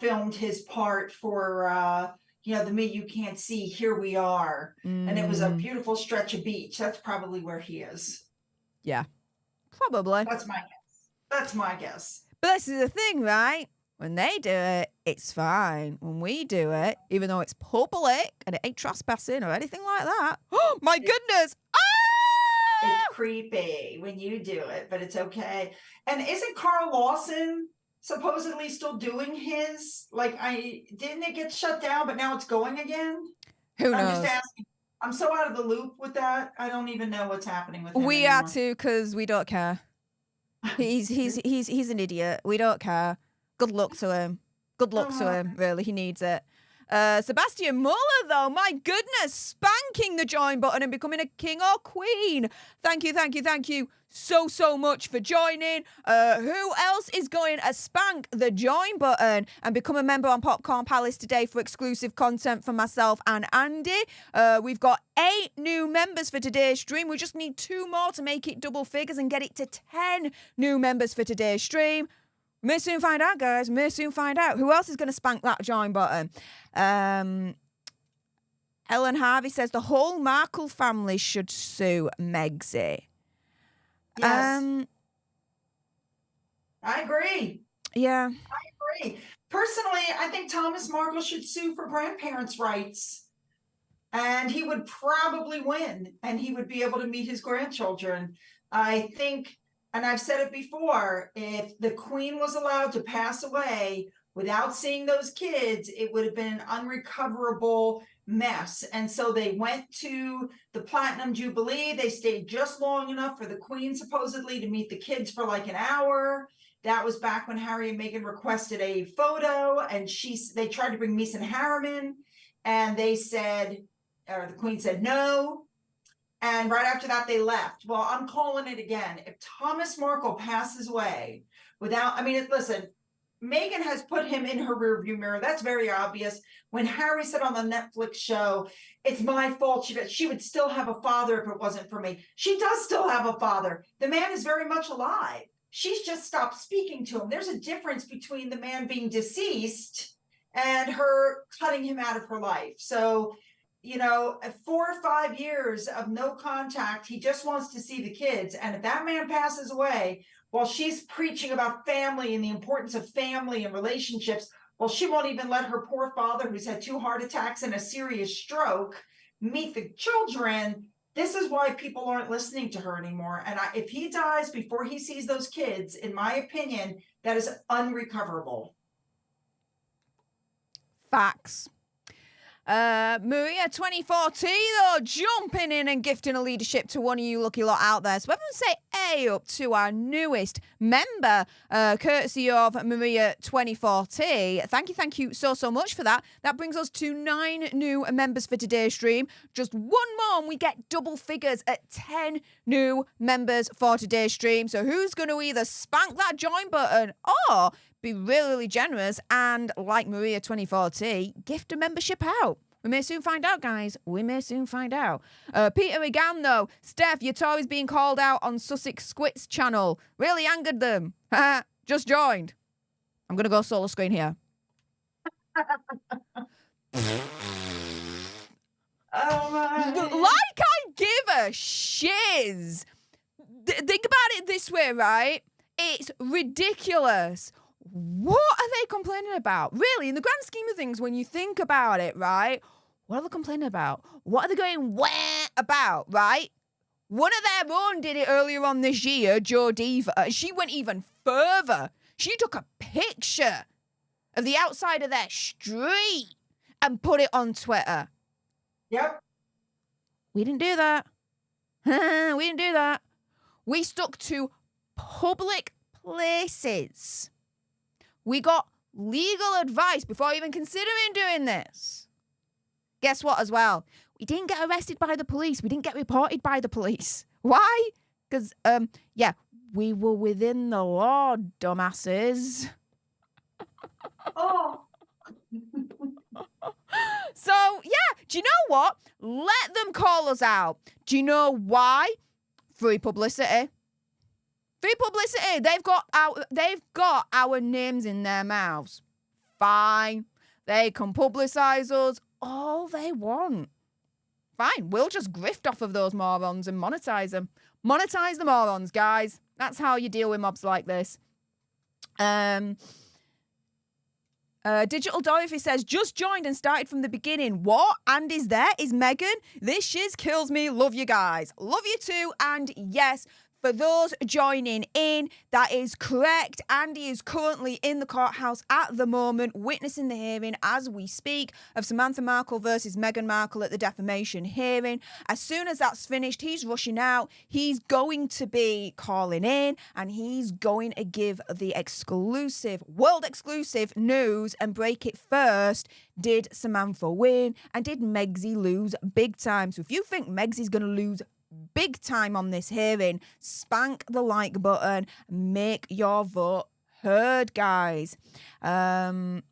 filmed his part for, the Me You Can't See, Here We Are. And it was a beautiful stretch of beach. That's probably where he is. Yeah, probably. That's my guess. That's my guess. But this is the thing, right? When they do it, it's fine. When we do it, even though it's public and it ain't trespassing or anything like that. Oh, my goodness. Ah! It's creepy when you do it, but it's okay. And isn't Carl Lawson supposedly still doing his? Didn't it get shut down, but now it's going again? Who knows? I'm just asking. I'm so out of the loop with that. I don't even know what's happening with him We anymore. are too, because we don't care. He's an idiot. We don't care. Good luck to him. Good luck to him, really. He needs it. Sebastian Muller, though, my goodness, spanking the join button and becoming a king or queen. Thank you, thank you, thank you so much for joining. Who else is going to spank the join button and become a member on Popcorn Palace today for exclusive content from myself and Andy? We've got 8 new members for today's stream. We just need 2 more to make it double figures and get it to 10 new members for today's stream. May soon find out, guys. May soon find out. Who else is going to spank that join button? Ellen Harvey says the whole Markle family should sue Megsy. Yes. I agree. Yeah. I agree. Personally, I think Thomas Markle should sue for grandparents' rights. And he would probably win. And he would be able to meet his grandchildren. I think... And I've said it before, if the Queen was allowed to pass away without seeing those kids, it would have been an unrecoverable mess. And so they went to the Platinum Jubilee. They stayed just long enough for the Queen supposedly to meet the kids for like an hour. That was back when Harry and Meghan requested a photo, and they tried to bring Mason Harriman, and they said, or the Queen said no. And right after that, they left. Well, I'm calling it again. If Thomas Markle passes away without, listen, Meghan has put him in her rearview mirror. That's very obvious. When Harry said on the Netflix show, it's my fault, she would still have a father if it wasn't for me. She does still have a father. The man is very much alive. She's just stopped speaking to him. There's a difference between the man being deceased and her cutting him out of her life. So 4 or 5 years of no contact. He just wants to see the kids. And if that man passes away while she's preaching about family and the importance of family and relationships, well, she won't even let her poor father, who's had 2 heart attacks and a serious stroke, meet the children. This is why people aren't listening to her anymore. And if he dies before he sees those kids, in my opinion, that is unrecoverable. Facts. Maria 2014 though, jumping in and gifting a leadership to one of you lucky lot out there. So everyone say A up to our newest member, courtesy of Maria 2014. Thank you so much for that. That brings us to 9 new members for today's stream. Just one more and we get double figures at 10 new members for today's stream. So who's going to either spank that join button or be really generous and, like Maria 2014, gift a membership out? We may soon find out, guys. We may soon find out. Peter again, though. Steph, your Tory's being called out on Sussex Squits channel. Really angered them. Just joined. I'm going to go solo screen here. Oh my. Like I give a shiz. Think about it this way, right? It's ridiculous. What are they complaining about? Really, in the grand scheme of things, when you think about it, right? What are they complaining about? What are they going wah about, right? One of their own did it earlier on this year, Joe Diva. She went even further. She took a picture of the outside of their street and put it on Twitter. Yep. We didn't do that. We didn't do that. We stuck to public places. We got legal advice before even considering doing this. Guess what as well? We didn't get arrested by the police. We didn't get reported by the police. Why? Because, we were within the law, dumbasses. Oh. So, yeah, do you know what? Let them call us out. Do you know why? Free publicity. Free publicity. They've got our names in their mouths. Fine. They can publicise us all they want. Fine. We'll just grift off of those morons and monetize them. Monetize the morons, guys. That's how you deal with mobs like this. Digital Dorothy says, just joined and started from the beginning. What? Andy's there? Is Meghan? This shiz kills me. Love you guys. Love you too. And yes, for those joining in, that is correct. Andy is currently in the courthouse at the moment, witnessing the hearing as we speak of Samantha Markle versus Meghan Markle at the defamation hearing. As soon as that's finished, he's rushing out. He's going to be calling in and he's going to give the exclusive, world exclusive news and break it first. Did Samantha win? And did Megsy lose big time? So if you think Megsy's going to lose big time on this hearing, spank the like button, make your vote heard, guys. Gina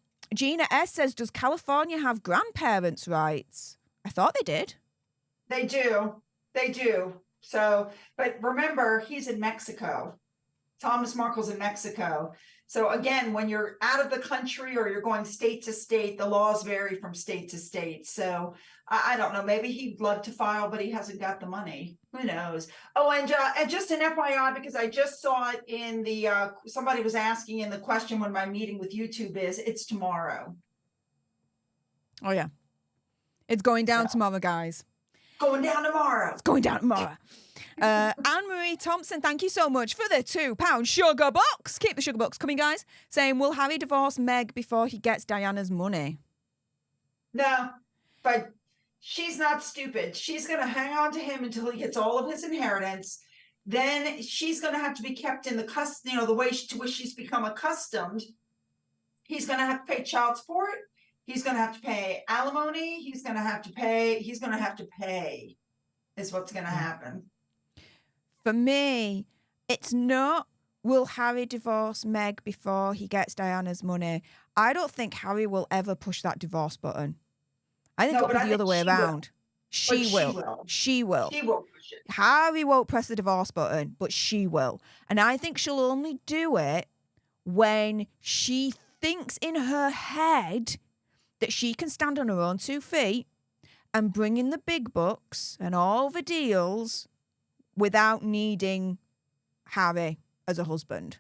S says, does California have grandparents' rights? I thought they did. They do. So, but remember, he's in Mexico. Thomas Markle's in Mexico. So again, when you're out of the country or you're going state to state, the laws vary from state to state. So I don't know, maybe he'd love to file, but he hasn't got the money. Who knows? Oh, and just an FYI, because I just saw it in the, somebody was asking in the question when my meeting with YouTube is, it's tomorrow. Oh yeah. It's going down tomorrow, guys. Going down tomorrow. It's going down tomorrow. Anne-Marie Thompson, thank you so much for the £2 sugar box. Keep the sugar box coming, guys. Saying, will Harry divorce Meg before he gets Diana's money? No, but she's not stupid. She's going to hang on to him until he gets all of his inheritance. Then she's going to have to be kept in the custody, the way to which she's become accustomed. He's going to have to pay child support. He's going to have to pay alimony. He's going to have to pay is what's going to happen. For me, it's not, will Harry divorce Meg before he gets Diana's money? I don't think Harry will ever push that divorce button. I think it'll be the other way around. She will. She will push it. Harry won't press the divorce button, but she will. And I think she'll only do it when she thinks in her head that she can stand on her own 2 feet and bringing the big bucks and all the deals without needing Harry as a husband.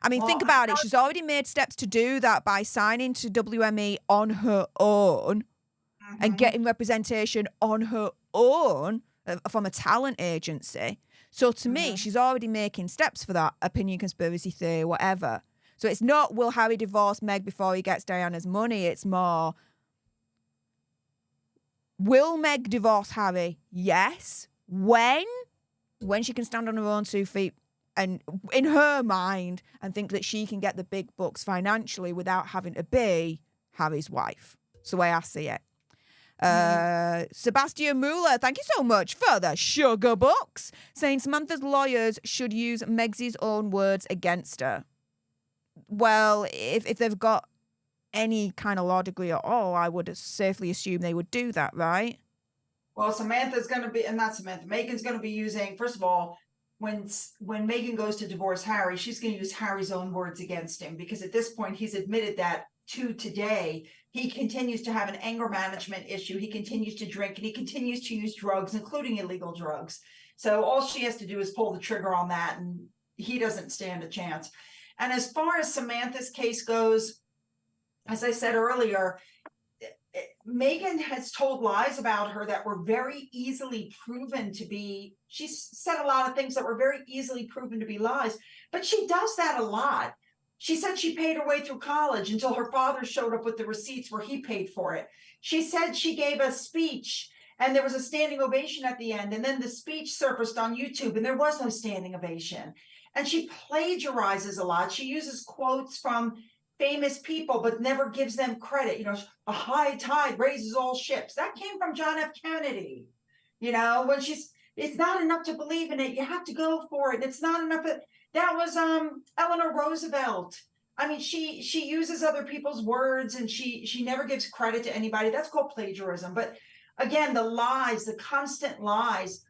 I mean, think about it. She's already made steps to do that by signing to WME on her own and getting representation on her own from a talent agency. So to me, she's already making steps for that. Opinion, conspiracy theory, whatever. So it's not, will Harry divorce Meg before he gets Diana's money? It's more, will Meg divorce Harry? Yes. When? When she can stand on her own 2 feet and in her mind and think that she can get the big bucks financially without having to be Harry's wife. It's the way I see it. Sebastian Muller, thank you so much for the sugar bucks, saying Samantha's lawyers should use Meg's own words against her. Well, if they've got any kind of law degree at all, I would safely assume they would do that, right? Well, Samantha's going to be, and not Samantha, Meghan's going to be using, first of all, when Meghan goes to divorce Harry, she's going to use Harry's own words against him, because at this point he's admitted that to today. He continues to have an anger management issue. He continues to drink and he continues to use drugs, including illegal drugs. So all she has to do is pull the trigger on that, and he doesn't stand a chance. And as far as Samantha's case goes, as I said earlier, Meghan has told lies about her that were very easily proven to be, she said a lot of things that were very easily proven to be lies, but she does that a lot. She said she paid her way through college until her father showed up with the receipts where he paid for it. She said she gave a speech and there was a standing ovation at the end, and then the speech surfaced on YouTube and there was no standing ovation. And she plagiarizes a lot. She uses quotes from famous people, but never gives them credit. You know, a high tide raises all ships. That came from John F. Kennedy. You know, when it's not enough to believe in it. You have to go for it. It's not enough. That was Eleanor Roosevelt. I mean, she uses other people's words and she never gives credit to anybody. That's called plagiarism. But again, the lies, the constant lies.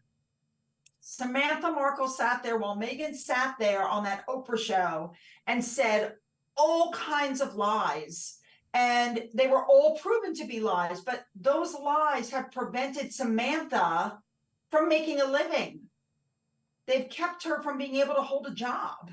Samantha Markle sat there while Meghan sat there on that Oprah show and said all kinds of lies, and they were all proven to be lies, but those lies have prevented Samantha from making a living. They've kept her from being able to hold a job.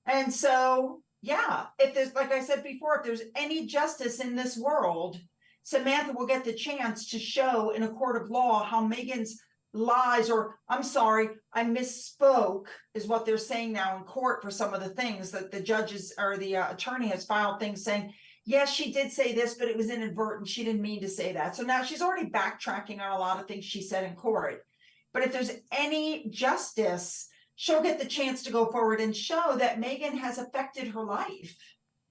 And so, yeah, if there's, like I said before, if there's any justice in this world, Samantha will get the chance to show in a court of law how Meghan's lies, or I'm sorry, I misspoke, is what they're saying now in court for some of the things that the judges or the attorney has filed things saying, yes, she did say this, but it was inadvertent. She didn't mean to say that. So now she's already backtracking on a lot of things she said in court. But if there's any justice, she'll get the chance to go forward and show that Meghan has affected her life,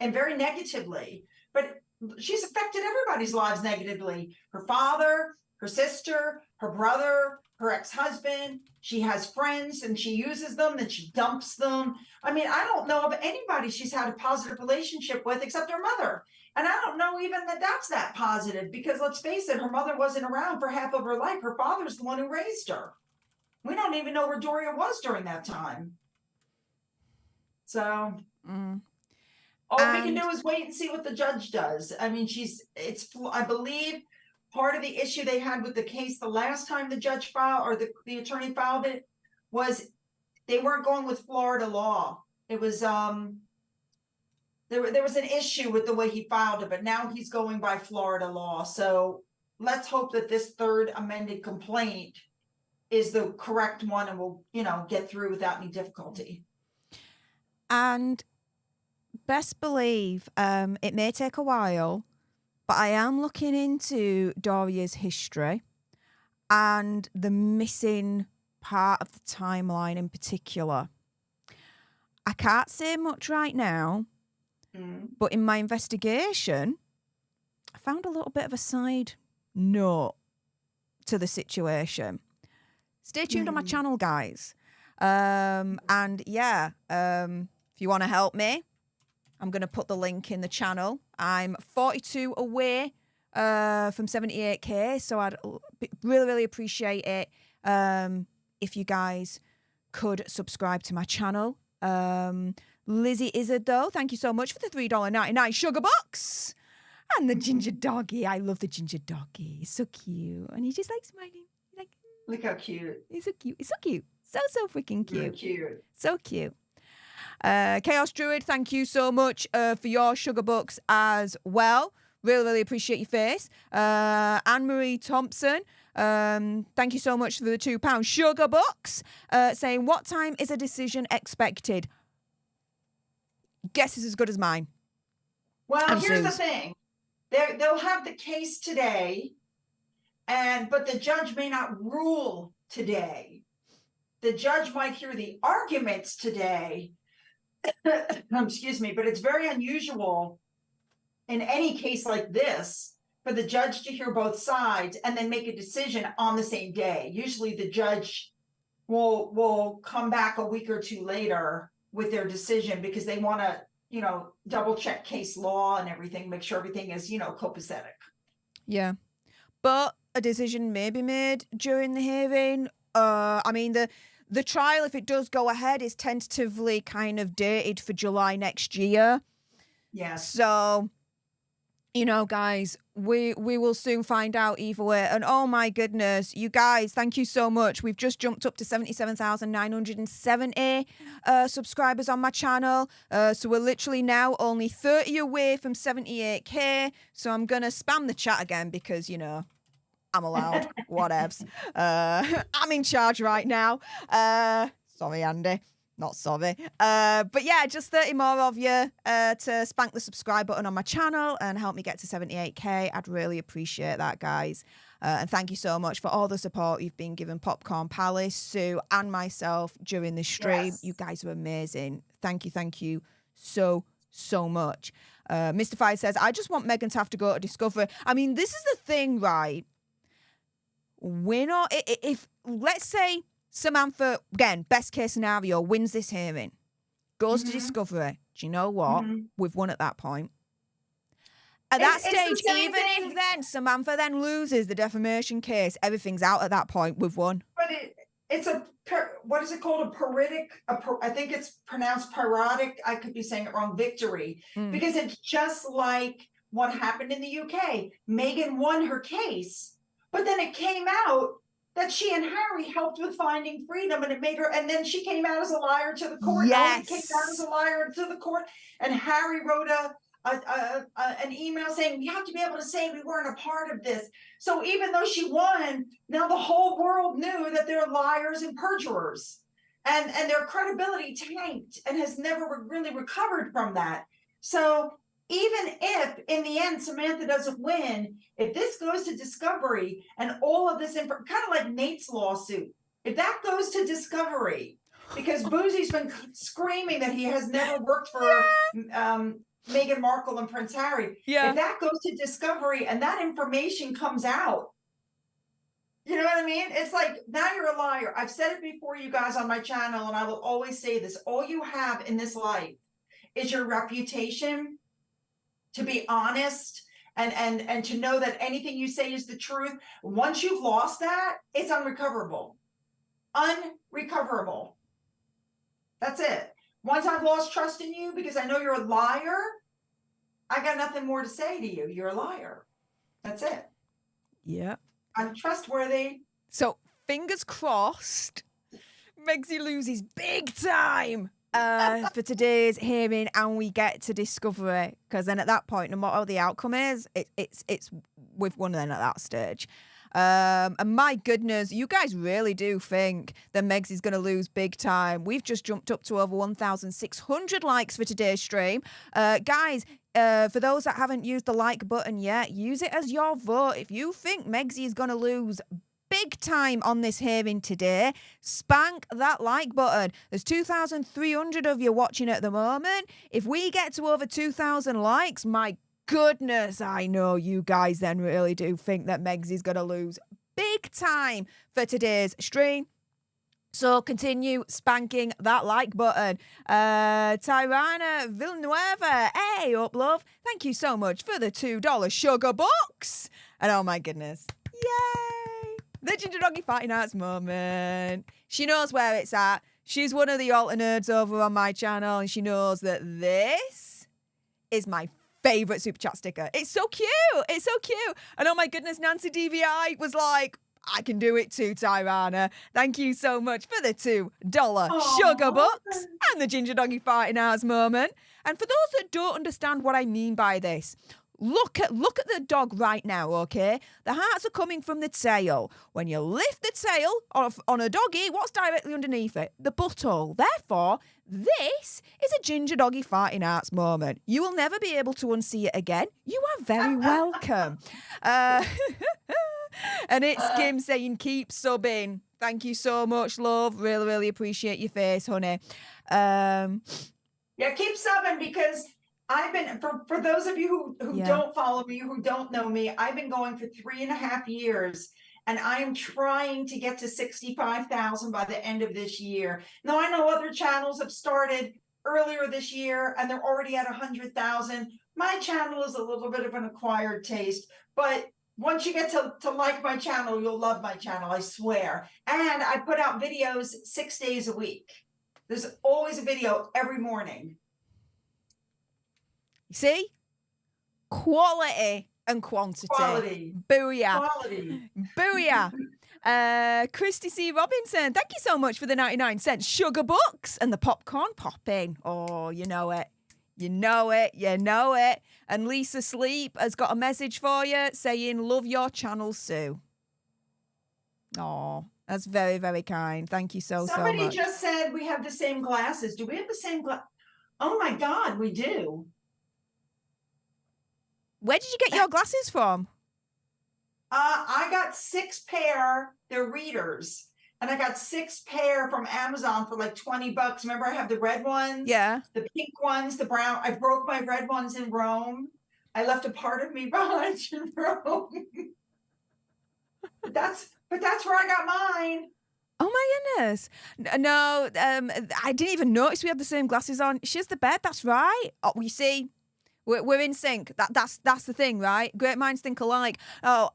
and very negatively. But she's affected everybody's lives negatively. Her father, her sister, her brother, her ex-husband. She has friends and she uses them and she dumps them. I mean, I don't know of anybody she's had a positive relationship with except her mother. And I don't know even that that's that positive, because let's face it, her mother wasn't around for half of her life. Her father's the one who raised her. We don't even know where Doria was during that time. So all we can do is wait and see what the judge does. I mean, I believe part of the issue they had with the case the last time the judge filed, or the attorney filed it, was they weren't going with Florida law. It was there was an issue with the way he filed it, but now he's going by Florida law. So let's hope that this third amended complaint is the correct one and will, get through without any difficulty. And best believe it may take a while, but I am looking into Doria's history and the missing part of the timeline in particular. I can't say much right now, but in my investigation, I found a little bit of a side note to the situation. Stay tuned on my channel, guys. And yeah, if you want to help me, I'm going to put the link in the channel. I'm 42 away from 78k, so I'd really, really appreciate it if you guys could subscribe to my channel. Lizzie Izzard, though, thank you so much for the $3.99 sugar box. And the ginger doggy. I love the ginger doggy. He's so cute. And he's just like smiling. Like, Look how cute. he's so cute. He's so cute. So freaking cute. Really cute. So cute. Chaos Druid, thank you so much for your sugar bucks as well. Really appreciate your face. Anne-Marie Thompson, thank you so much for the £2 sugar bucks. Saying, what time is a decision expected? Guess is as good as mine. Well, here's the thing. They'll have the case today, but the judge may not rule today. The judge might hear the arguments today. Excuse me, but it's very unusual in any case like this for the judge to hear both sides and then make a decision on the same day. Usually the judge will come back a week or two later with their decision because they want to, double check case law and everything, make sure everything is, copacetic. Yeah. But a decision may be made during the hearing. I mean, the trial, if it does go ahead, is tentatively kind of dated for July next year. Yeah. So, guys, we will soon find out either way. And oh my goodness, you guys, thank you so much. We've just jumped up to 77,970 subscribers on my channel. So we're literally now only 30 away from 78K. So I'm going to spam the chat again because, I'm allowed. Whatevs. I'm in charge right now. Sorry, Andy. Not sorry. But yeah, just 30 more of you to spank the subscribe button on my channel and help me get to 78K. I'd really appreciate that, guys. And thank you so much for all the support you've been giving Popcorn Palace, Sue, and myself during this stream. Yes. You guys are amazing. Thank you so much. Mystified says, I just want Meghan to have to go to Discovery. I mean, this is the thing, right? We're not, if let's say Samantha, again, best case scenario, wins this hearing, goes to Discovery. Do you know what? We've won at that point. At that stage, even if then Samantha then loses the defamation case, everything's out at that point. We've won. But it's what is it called? A parodic, I think it's pronounced parodic. I could be saying it wrong. Victory. Because it's just like what happened in the UK. Meghan won her case. But then it came out that she and Harry helped with finding freedom, and it made her. And then she came out as a liar to the court. Yes, came out as a liar to the court. And Harry wrote an email saying we have to be able to say we weren't a part of this. So even though she won, now the whole world knew that they're liars and perjurers, and their credibility tanked and has never really recovered from that. So even if in the end Samantha doesn't win, if this goes to Discovery and all of this, kind of like Nate's lawsuit, if that goes to Discovery, because Boosie's been screaming that he has never worked for Meghan Markle and Prince Harry. If that goes to Discovery and that information comes out, you know what I mean? It's like, now you're a liar. I've said it before, you guys, on my channel, and I will always say this. All you have in this life is your reputation to be honest and to know that anything you say is the truth. Once you've lost that, it's unrecoverable. Unrecoverable. That's it. Once I've lost trust in you because I know you're a liar, I got nothing more to say to you. You're a liar. That's it. Yeah. Untrustworthy. So fingers crossed, Megxie loses big time for today's hearing, and we get to Discovery, because then at that point, no matter what the outcome is, it's we've won then at that stage. And my goodness, you guys really do think that Megxie's going to lose big time. We've just jumped up to over 1,600 likes for today's stream. Guys, for those that haven't used the like button yet, use it as your vote. If you think Megxie is going to lose big time on this hearing today, spank that like button. There's 2,300 of you watching at the moment. If we get to over 2,000 likes, my goodness, I know you guys then really do think that Megxie's going to lose big time for today's stream. So continue spanking that like button. Tyrana Villanueva, hey up love, thank you so much for the $2 sugar bucks. And oh my goodness, yay, the Ginger Doggy Fighting Arts moment. She knows where it's at. She's one of the alter nerds over on my channel, and she knows that this is my favorite super chat sticker. It's so cute. It's so cute. And oh my goodness, Nancy DVI was like, I can do it too, Tyrana. Thank you so much for the $2 sugar bucks and the ginger doggy farting hours moment. And for those that don't understand what I mean by this, look at the dog right now, okay? The hearts are coming from the tail. When you lift the tail on a doggy, what's directly underneath it? The butthole. Therefore, this is a ginger doggy farting hearts moment. You will never be able to unsee it again. You are very welcome. And it's Kim saying, keep subbing. Thank you so much, love. Really, really appreciate your face, honey. Yeah, keep subbing because I've been, for those of you who don't follow me, who don't know me, I've been going for 3.5 years, and I am trying to get to 65,000 by the end of this year. Now, I know other channels have started earlier this year, and they're already at 100,000. My channel is a little bit of an acquired taste, but once you get to like my channel, you'll love my channel, I swear. And I put out videos 6 days a week. There's always a video every morning. See? Quality and quantity. Quality. Booyah. Quality. Booyah. Christy C. Robinson, thank you so much for the 99 cents sugar bucks and the popcorn popping. Oh, you know it. You know it. You know it. And Lisa Sleep has got a message for you saying, love your channel, Sue. Oh, that's very, very kind. Thank you so much. Somebody just said we have the same glasses. Do we have the same glass? Oh my God, we do. Where did you get your glasses from? I got 6 pair. They're readers. And I got 6 pair from Amazon for like 20 bucks. Remember, I have the red ones? Yeah. The pink ones, the brown. I broke my red ones in Rome. I left a part of me behind in Rome. But that's where I got mine. Oh my goodness. No, I didn't even notice we had the same glasses on. She's the bed, that's right. Oh, you see, we're in sync. That's the thing, right? Great minds think alike. Oh,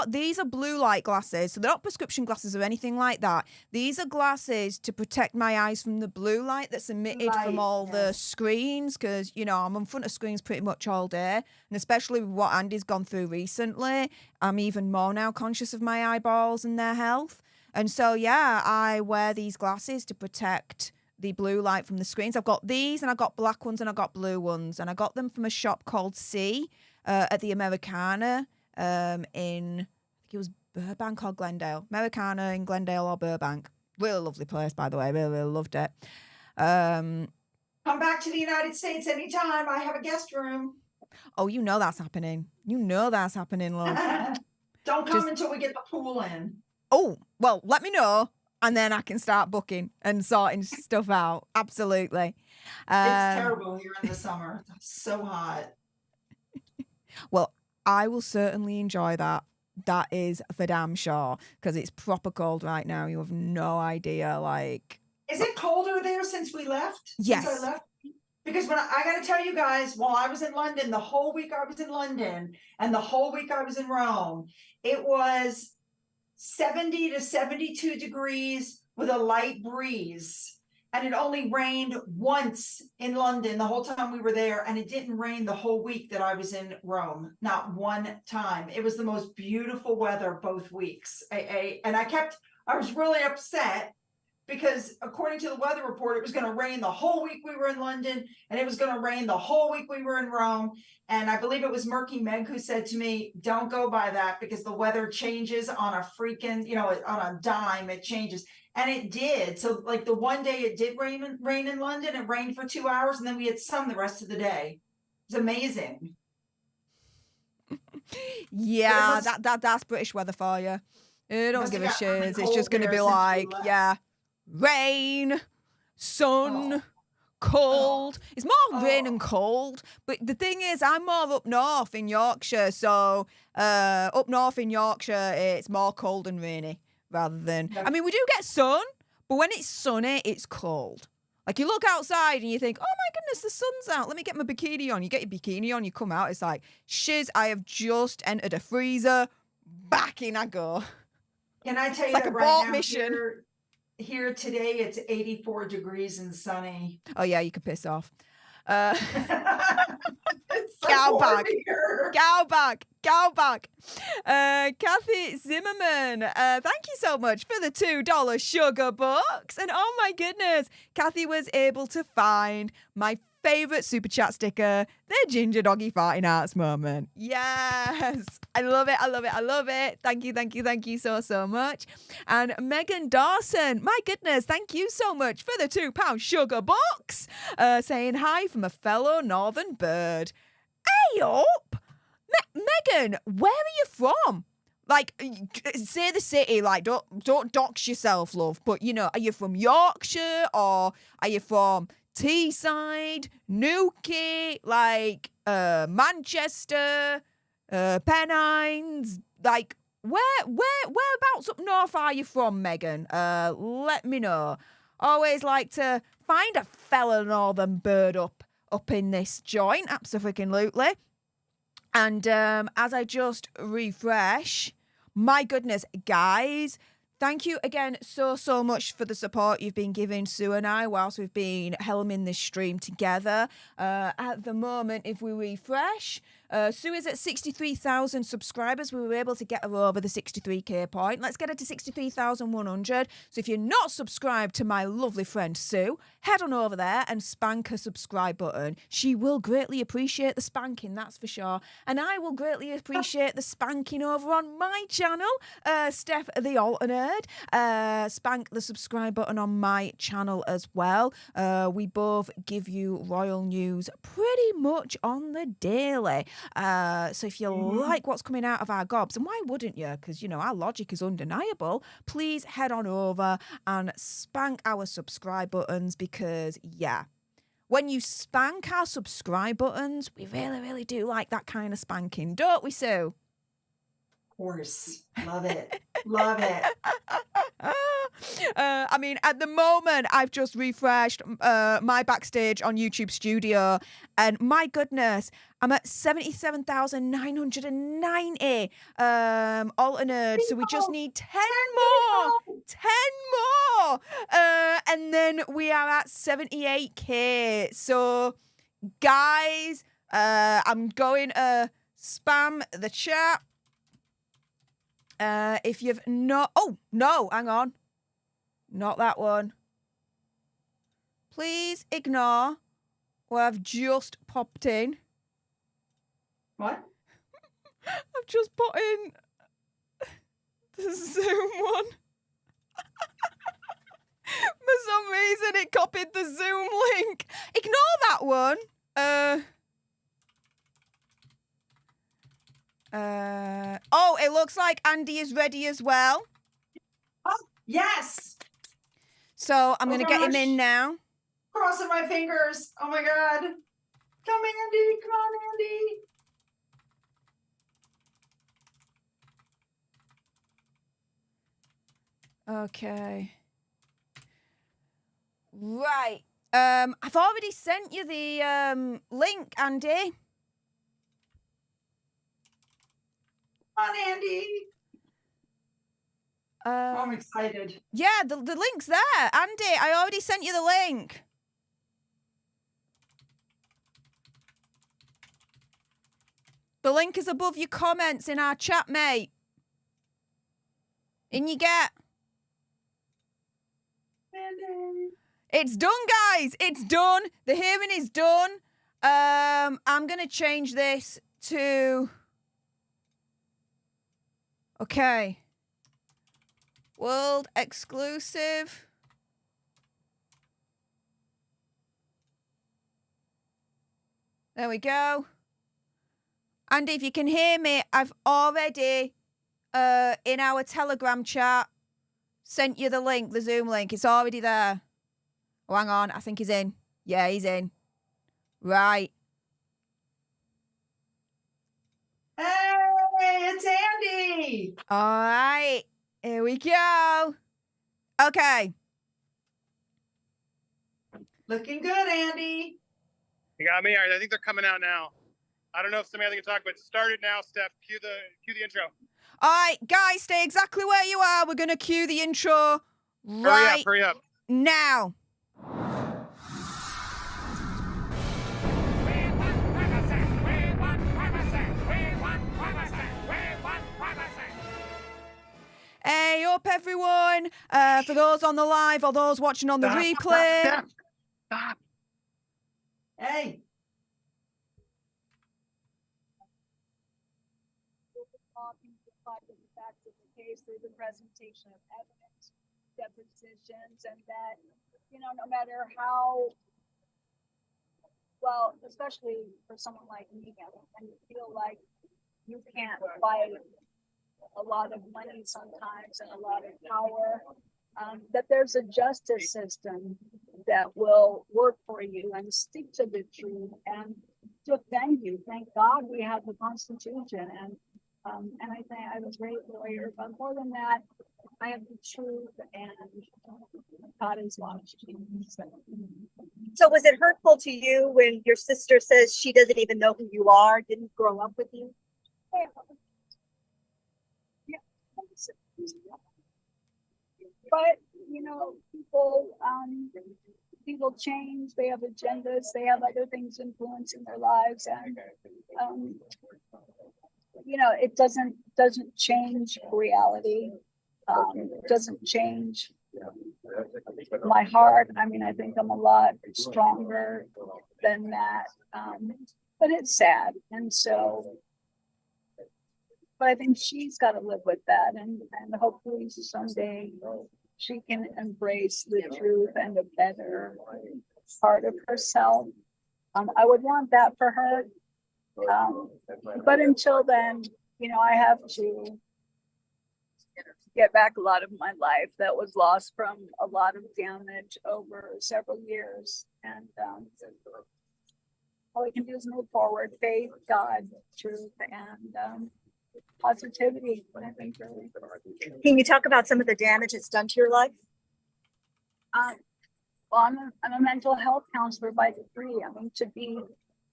these are blue light glasses. So they're not prescription glasses or anything like that. These are glasses to protect my eyes from the blue light that's emitted from all the screens. Because, you know, I'm in front of screens pretty much all day. And especially with what Andy's gone through recently, I'm even more now conscious of my eyeballs and their health. And so, yeah, I wear these glasses to protect the blue light from the screens. I've got these, and I've got black ones, and I've got blue ones. And I got them from a shop called C at the Americana in, I think it was Burbank or Glendale. Americana in Glendale or Burbank. Really lovely place, by the way. Really, really loved it. Come back to the United States anytime. I have a guest room. Oh, you know that's happening. You know that's happening, love. Don't come until we get the pool in. Oh, well, let me know. And then I can start booking and sorting stuff out. Absolutely. It's terrible here in the summer. It's so hot. Well, I will certainly enjoy that. That is for damn sure. Because it's proper cold right now. You have no idea. Like, is it colder there since we left? Yes. Since I left? Because when I got to tell you guys, while I was in London, the whole week I was in London and the whole week I was in Rome, it was 70 to 72 degrees with a light breeze. And it only rained once in London the whole time we were there. And it didn't rain the whole week that I was in Rome. Not one time. It was the most beautiful weather both weeks. I was really upset because according to the weather report, it was going to rain the whole week we were in London, and it was going to rain the whole week we were in Rome. And I believe it was Murky Meg who said to me, don't go by that because the weather changes on a freaking, on a dime, it changes. And it did. So like the one day it did rain in London, it rained for 2 hours, and then we had sun the rest of the day. It's amazing. Yeah, that's British weather for you. I don't give a shit. It's just going to be like, rain, sun, cold. It's more rain and cold. But the thing is, I'm more up north in Yorkshire. So up north in Yorkshire, it's more cold and rainy rather than... I mean, we do get sun, but when it's sunny, it's cold. Like you look outside and you think, oh my goodness, the sun's out. Let me get my bikini on. You get your bikini on, you come out. It's like, shiz, I have just entered a freezer. Back in I go. Can I tell you like that a right boat now, mission. Here today, it's 84 degrees and sunny. Oh, yeah, you could piss off. It's Cow back. Here. Cow back. Cow back. Kathy Zimmerman, thank you so much for the $2 sugar bucks. And oh my goodness, Kathy was able to find my favorite super chat sticker, the ginger doggy farting arts moment. Yes, I love it. I love it. I love it. Thank you. Thank you. Thank you so much. And Megan Dawson, my goodness, thank you so much for the £2 sugar box. Saying hi from a fellow northern bird. Hey up, Megan, where are you from? Like, say the city, like, don't dox yourself, love. But, you know, are you from Yorkshire or are you from Teesside, Newquay, like, Manchester, Pennines? Like, whereabouts up north are you from, Megan? Let me know. Always like to find a fellow northern bird up in this joint, absolutely. And as I just refresh, my goodness, guys, thank you again so much for the support you've been giving Sue and I whilst we've been helming this stream together. At the moment, if we refresh, Sue is at 63,000 subscribers. We were able to get her over the 63k point. Let's get her to 63,100. So if you're not subscribed to my lovely friend Sue, head on over there and spank her subscribe button. She will greatly appreciate the spanking, that's for sure. And I will greatly appreciate the spanking over on my channel, Steph the Alternate. Spank the subscribe button on my channel as well. We both give you royal news pretty much on the daily. So if you like what's coming out of our gobs, and why wouldn't you? Because, you know, our logic is undeniable. Please head on over and spank our subscribe buttons because, yeah, when you spank our subscribe buttons, we really do like that kind of spanking, don't we, Sue? Of course. Love it. Love it. I mean, at the moment, I've just refreshed my backstage on YouTube Studio, and my goodness, I'm at 77,990 alternate. So we just need 10 more, 10 more, and then we are at 78k. So, guys, I'm going to spam the chat. If you've not... Oh, no, hang on. Not that one. Please ignore what I've just popped in. What? I've just put in the Zoom one. For some reason, it copied the Zoom link. Ignore that one. Oh, it looks like Andy is ready as well. Oh, yes. So I'm going to get him in now. Crossing my fingers. Oh my God. Come, Andy. Come on, Andy. Okay. Right. I've already sent you the link, Andy. Come on, Andy. I'm excited. Yeah, the link's there. Andy, I already sent you the link. The link is above your comments in our chat, mate. In you get. Andy. It's done, guys. It's done. The hearing is done. I'm going to change this to... Okay. World exclusive. There we go. Andy, if you can hear me, I've already, in our Telegram chat, sent you the link, the Zoom link. It's already there. Oh, hang on. I think he's in. Yeah, he's in. Right. Hey, it's Andy. All right. Here we go. Okay. Looking good, Andy. You got me. All right, I think they're coming out now. I don't know if Samantha can talk, but start it now, Steph. Cue the intro. All right, guys, stay exactly where you are. We're going to cue the intro right Hurry up. now. For those on the live or those watching on the replay. Stop. Hey. The facts of the case through the presentation of evidence, depositions, and that, you know, no matter how well, especially for someone like Meghan, and you feel like you can't fight a lot of money sometimes and a lot of power, that there's a justice system that will work for you and stick to the truth and defend you. Thank God we have the Constitution, and I think I was a great lawyer, but more than that, I have the truth, and God is watching. So was it hurtful to you when your sister says she doesn't even know who you are, didn't grow up with you? Yeah. But you know, people change, they have agendas, they have other things influencing their lives, and you know, it doesn't change reality. It doesn't change my heart. I mean, I think I'm a lot stronger than that. But it's sad. And so, but I think she's got to live with that. And hopefully someday she can embrace the truth and a better part of herself. I would want that for her. But until then, you know, I have to get back a lot of my life that was lost from a lot of damage over several years. And all we can do is move forward, faith, God, truth, and positivity. I think really. Can you talk about some of the damage it's done to your life? Well, I'm a mental health counselor by degree. I mean,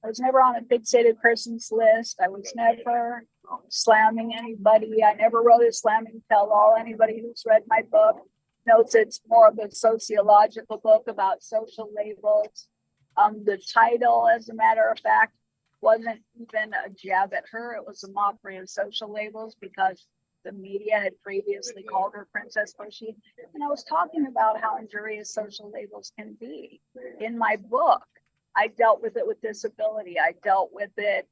I was never on a fixated person's list. I was never slamming anybody. I never wrote a slamming tell-all. Anybody who's read my book knows it's more of a sociological book about social labels. The title, as a matter of fact, wasn't even a jab at her. It was a mockery of social labels because the media had previously called her Princess Bushy. And I was talking about how injurious social labels can be. In my book, I dealt with it with disability. I dealt with it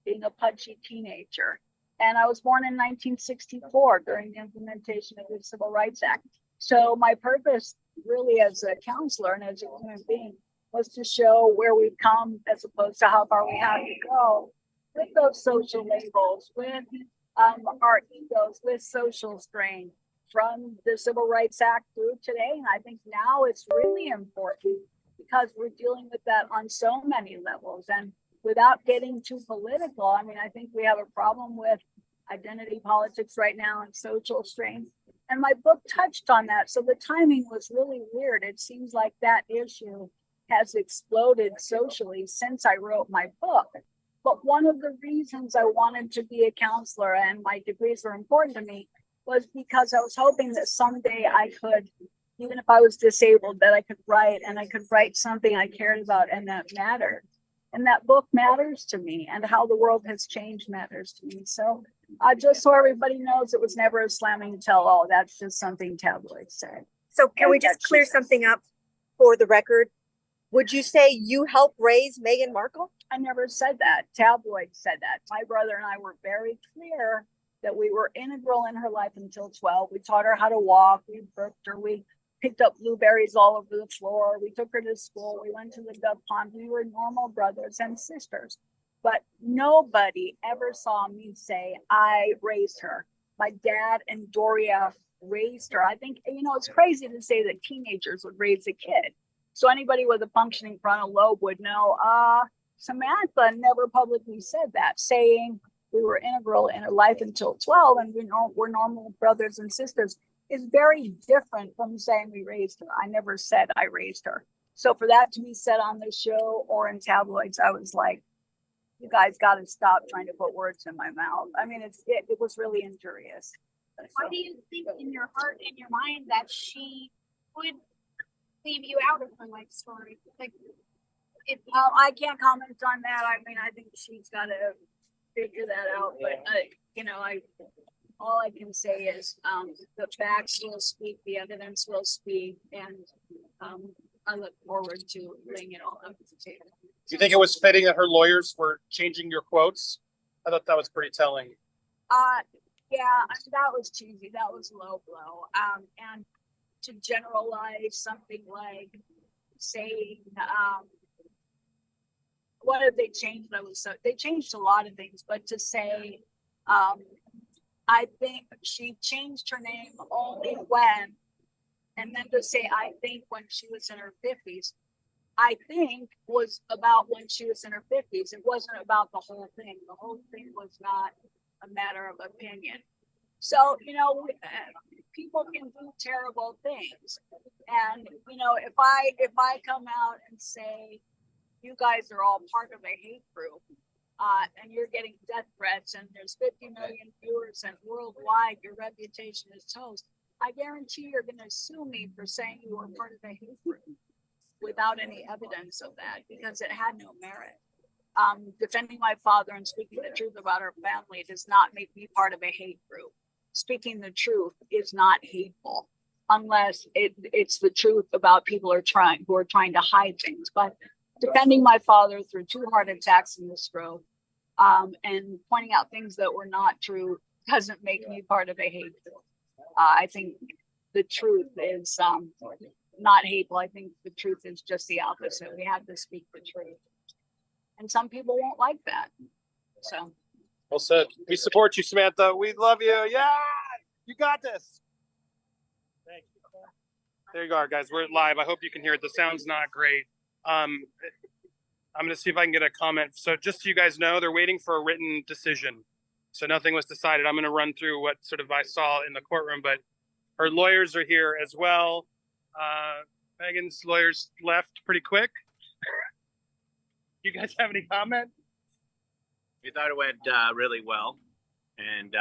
being a pudgy teenager. And I was born in 1964 during the implementation of the Civil Rights Act. So my purpose really as a counselor and as a human being was to show where we've come as opposed to how far we have to go with those social labels, with our egos, with social strain from the Civil Rights Act through today. And I think now it's really important because we're dealing with that on so many levels. And without getting too political, I mean, I think we have a problem with identity politics right now and social strain. And my book touched on that. So the timing was really weird. It seems like that issue has exploded socially since I wrote my book. But one of the reasons I wanted to be a counselor and my degrees were important to me was because I was hoping that someday I could, even if I was disabled, that I could write and I could write something I cared about and that mattered. And that book matters to me, and how the world has changed matters to me. So just so everybody knows, it was never a slamming tell-all. That's just something tabloids said. So can we just clear something up for the record? Would you say you helped raise Meghan Markle? I never said that. Tabloids said that. My brother and I were very clear that we were integral in her life until 12. We taught her how to walk. We birthed her. We picked up blueberries all over the floor. We took her to school. We went to the duck pond. We were normal brothers and sisters. But nobody ever saw me say, I raised her. My dad and Doria raised her. I think, you know, it's crazy to say that teenagers would raise a kid. So anybody with a functioning frontal lobe would know, Samantha never publicly said that, saying we were integral in her life until 12 and we're normal brothers and sisters is very different from saying we raised her. I never said I raised her. So for that to be said on the show or in tabloids, I was like, you guys got to stop trying to put words in my mouth. I mean, it was really injurious. Why do you think in your heart and your mind that she would leave you out of her life story? Like, I can't comment on that. I mean, I think she's got to figure that out. But you know, all I can say is, the facts will speak, the evidence will speak, and, I look forward to laying it all out at the table. Do you think it was fitting that her lawyers were changing your quotes? I thought that was pretty telling. Yeah, that was cheesy. That was low blow. And to generalize something like saying, what have they changed? They changed a lot of things, but to say, I think she changed her name only when, and then to say, I think when she was in her 50s, I think was about when she was in her 50s. It wasn't about the whole thing. The whole thing was not a matter of opinion. So, people can do terrible things. And, if I come out and say, you guys are all part of a hate group, and you're getting death threats, and there's 50 million viewers, and worldwide your reputation is toast, I guarantee you're going to sue me for saying you were part of a hate group without any evidence of that, because it had no merit. Defending my father and speaking the truth about our family does not make me part of a hate group. Speaking the truth is not hateful, unless it's the truth about people who are trying to hide things. But defending my father through 2 heart attacks in the stroke, and pointing out things that were not true doesn't make me part of a hate group. I think the truth is not hateful. I think the truth is just the opposite. We have to speak the truth. And some people won't like that. So. Well said. We support you, Samantha. We love you. Yeah, you got this. Thank you. There you are, guys. We're live. I hope you can hear it. The sound's not great. I'm going to see if I can get a comment. So just so you guys know, they're waiting for a written decision. So nothing was decided. I'm going to run through what sort of I saw in the courtroom, but her lawyers are here as well. Meghan's lawyers left pretty quick. You guys have any comment? We thought it went really well. And,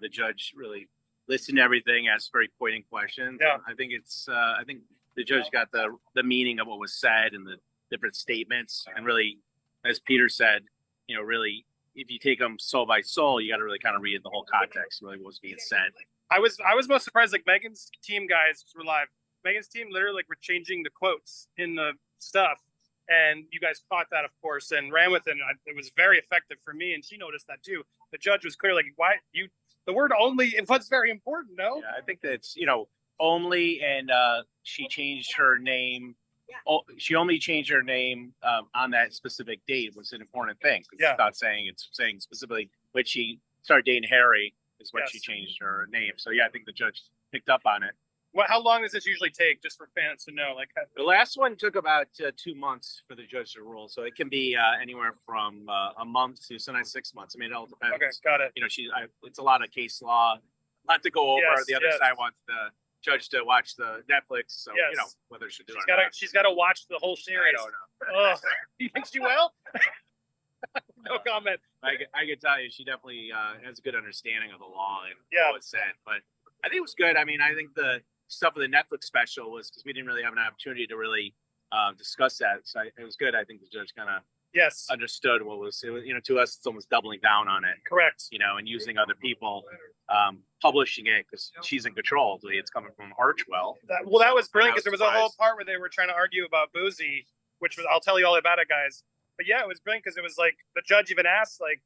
the judge really listened to everything, asked very poignant questions. Yeah. I think I think the judge got the meaning of what was said and the different statements. And really, as Peter said, really, if you take them soul by soul, you got to really kind of read the whole context, really what was being said. I was most surprised, like Meghan's team guys were live. Meghan's team literally were changing the quotes in the stuff. And you guys caught that, of course, and ran with it. And it was very effective for me. And she noticed that too. The judge was clear, like, the word only, it was very important, no? Yeah, I think that's, only, and she changed her name. Oh, she only changed her name on that specific date was an important thing. Yeah. It's saying specifically when she started dating Harry is when Yes. she changed her name. So yeah, I think the judge picked up on it. How long does this usually take, just for fans to know? Like, The last one took about 2 months for the judge to rule. So it can be anywhere from a month to sometimes 6 months. I mean, it all depends. okay, got it. It's a lot of case law, a lot to go over. Yes, the other yes. side wants the judge to watch the Netflix. So, Yes. whether she do She's it or not. she's got to watch the whole I series. don't know. Oh, you think she will? No comment. I can tell you, she definitely has a good understanding of the law and Yeah. what's said. But I think it was good. I mean, I think the stuff with the Netflix special was because we didn't really have an opportunity to really discuss that. So it was good. I think the judge kind of Yes, understood what was, to us, it's almost doubling down on it, correct. and using other people, publishing it because she's in control. It's coming from Archwell. That was brilliant because I there was was a whole surprised. part where they were trying to argue about Boozy, which was, I'll tell you all about it, guys. But yeah, it was brilliant because it was like the judge even asked, like,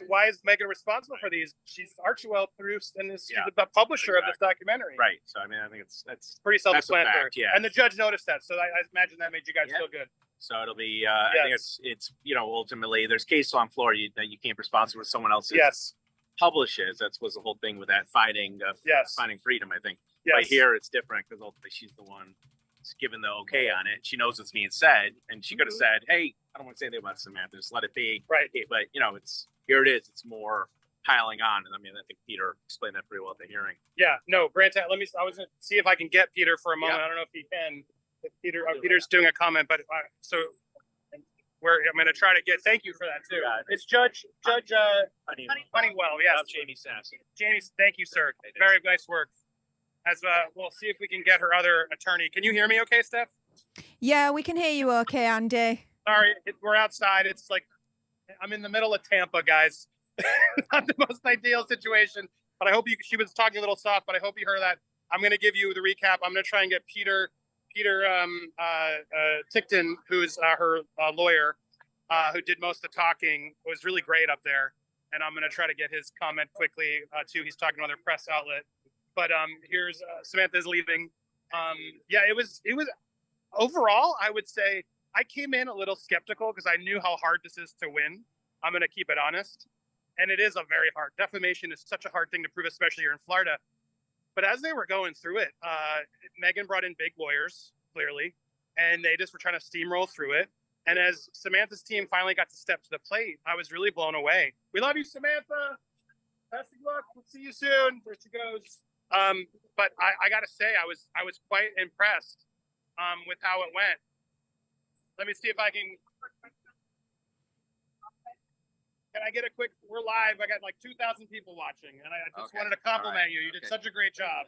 why is Meghan responsible for these? She's Archwell produced and she's the publisher of this documentary. Right. So I mean, I think that's Pretty self-explanatory. fact, yeah. And the judge noticed that, so I imagine that made you guys Yeah. feel good. so it'll be. I think it's ultimately there's case law in Florida that you can't be responsible for someone else's Yes. publishes. That was the whole thing with that finding Yes. finding freedom. I think. Yes. But here it's different because ultimately she's the one who's given the okay on it. She knows what's being said, and she could have said, "Hey, I don't want to say anything about Samantha. Just let it be." Right. But it's here. It is. It's more piling on, and I mean, I think Peter explained that pretty well at the hearing. Yeah. No, Grant. I was going to see if I can get Peter for a moment. Yeah. I don't know if he can. If Peter's doing a comment, but I'm going to try to get. Thank you for that too. Yeah. It's Judge Honeywell. Honeywell. Yes. Jamie Sassy. Jamie, thank you, sir. Very nice work. As we'll see if we can get her other attorney. Can you hear me okay, Steph? Yeah, we can hear you okay, Andy. Sorry, we're outside. It's like I'm in the middle of Tampa, guys. Not the most ideal situation. but I hope she was talking a little soft, but I hope you heard that. I'm going to give you the recap. I'm going to try and get Peter Tickton, who's her lawyer, who did most of the talking. It was really great up there. And I'm going to try to get his comment quickly, too. He's talking to another press outlet. But here's Samantha's leaving. Yeah, it was overall, I would say I came in a little skeptical because I knew how hard this is to win. I'm going to keep it honest. And it is a very hard. Defamation is such a hard thing to prove, especially here in Florida. But as they were going through it, Meghan brought in big lawyers, clearly, and they just were trying to steamroll through it. And as Samantha's team finally got to step to the plate, I was really blown away. We love you, Samantha. Best of luck. We'll see you soon. There she goes. But I got to say, I was quite impressed with how it went. Let me see if I can I get a quick, we're live. I got like 2,000 people watching, and I just wanted to compliment you. You did such a great job.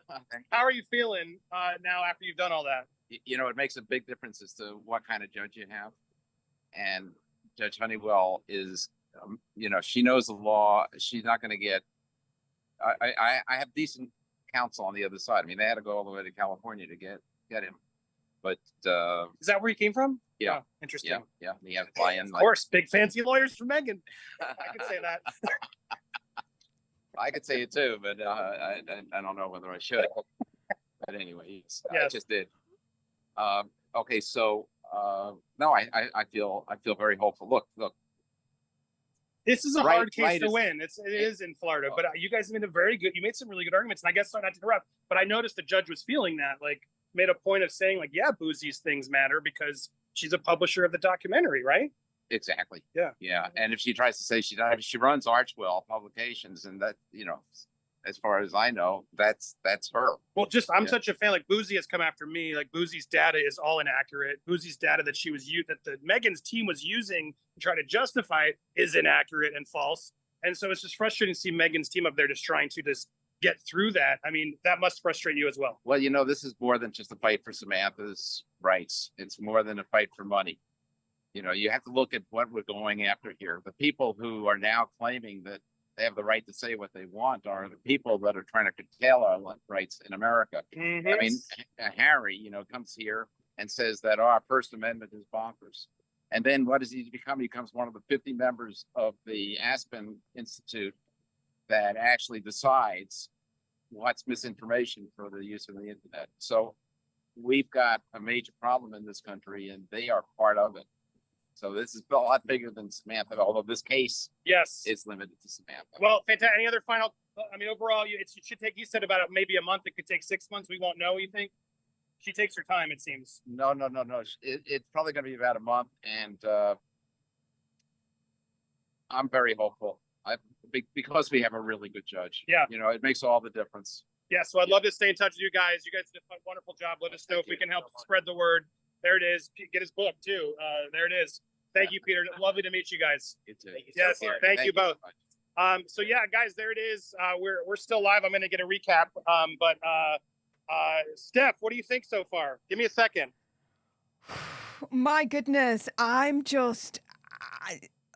How are you feeling now after you've done all that? You know, it makes a big difference as to what kind of judge you have. And Judge Honeywell is, you know, she knows the law. She's not going to get, I have decent counsel on the other side. I mean, they had to go all the way to California to get him. But is that where you came from? Yeah. Oh, interesting. Yeah. He had to fly in. Of course, big fancy lawyers for Meghan. I could say that. I could say it too, but I don't know whether I should. But anyway, I just did. Okay, so no, I feel very hopeful. Look. This is a hard case to win. It is in Florida, but you guys made you made some really good arguments, and I guess not to interrupt, but I noticed the judge was feeling that, like, made a point of saying, like, yeah, Boosie's things matter because she's a publisher of the documentary, right? Exactly. Yeah. And if she tries to say she runs Archwell Publications, and that, you know, as far as I know, that's her. Well, I'm such a fan. Like, Boosie has come after me. Like, Boosie's data is all inaccurate. Boosie's data that the Meghan's team was using to try to justify it is inaccurate and false. And so it's just frustrating to see Meghan's team up there just trying to just get through that. I mean, that must frustrate you as well. Well, you know, this is more than just a fight for Samantha's rights. It's more than a fight for money. You know, you have to look at what we're going after here. The people who are now claiming that they have the right to say what they want are the people that are trying to curtail our rights in America. Mm-hmm. I mean, Harry, you know, comes here and says that our First Amendment is bonkers. And then what does he become? He becomes one of the 50 members of the Aspen Institute that actually decides what's misinformation for the use of the internet. So we've got a major problem in this country, and they are part of it. So this is a lot bigger than Samantha, although this case is limited to Samantha. Well, fantastic. Any other final, I mean, overall, it should take, you said about maybe a month. It could take 6 months. We won't know, you think? She takes her time, it seems. No. It's probably going to be about a month, and I'm very hopeful. Because we have a really good judge. Yeah. You know, it makes all the difference. Yeah, so I'd love to stay in touch with you guys. You guys did a wonderful job. Let us know if we can help spread the word. There it is. Get his book, too. There it is. Thank you, Peter. Lovely to meet you guys. Yes, thank you both. So yeah, guys, there it is. We're still live. I'm going to get a recap. But Steph, what do you think so far? Give me a second. My goodness, I'm just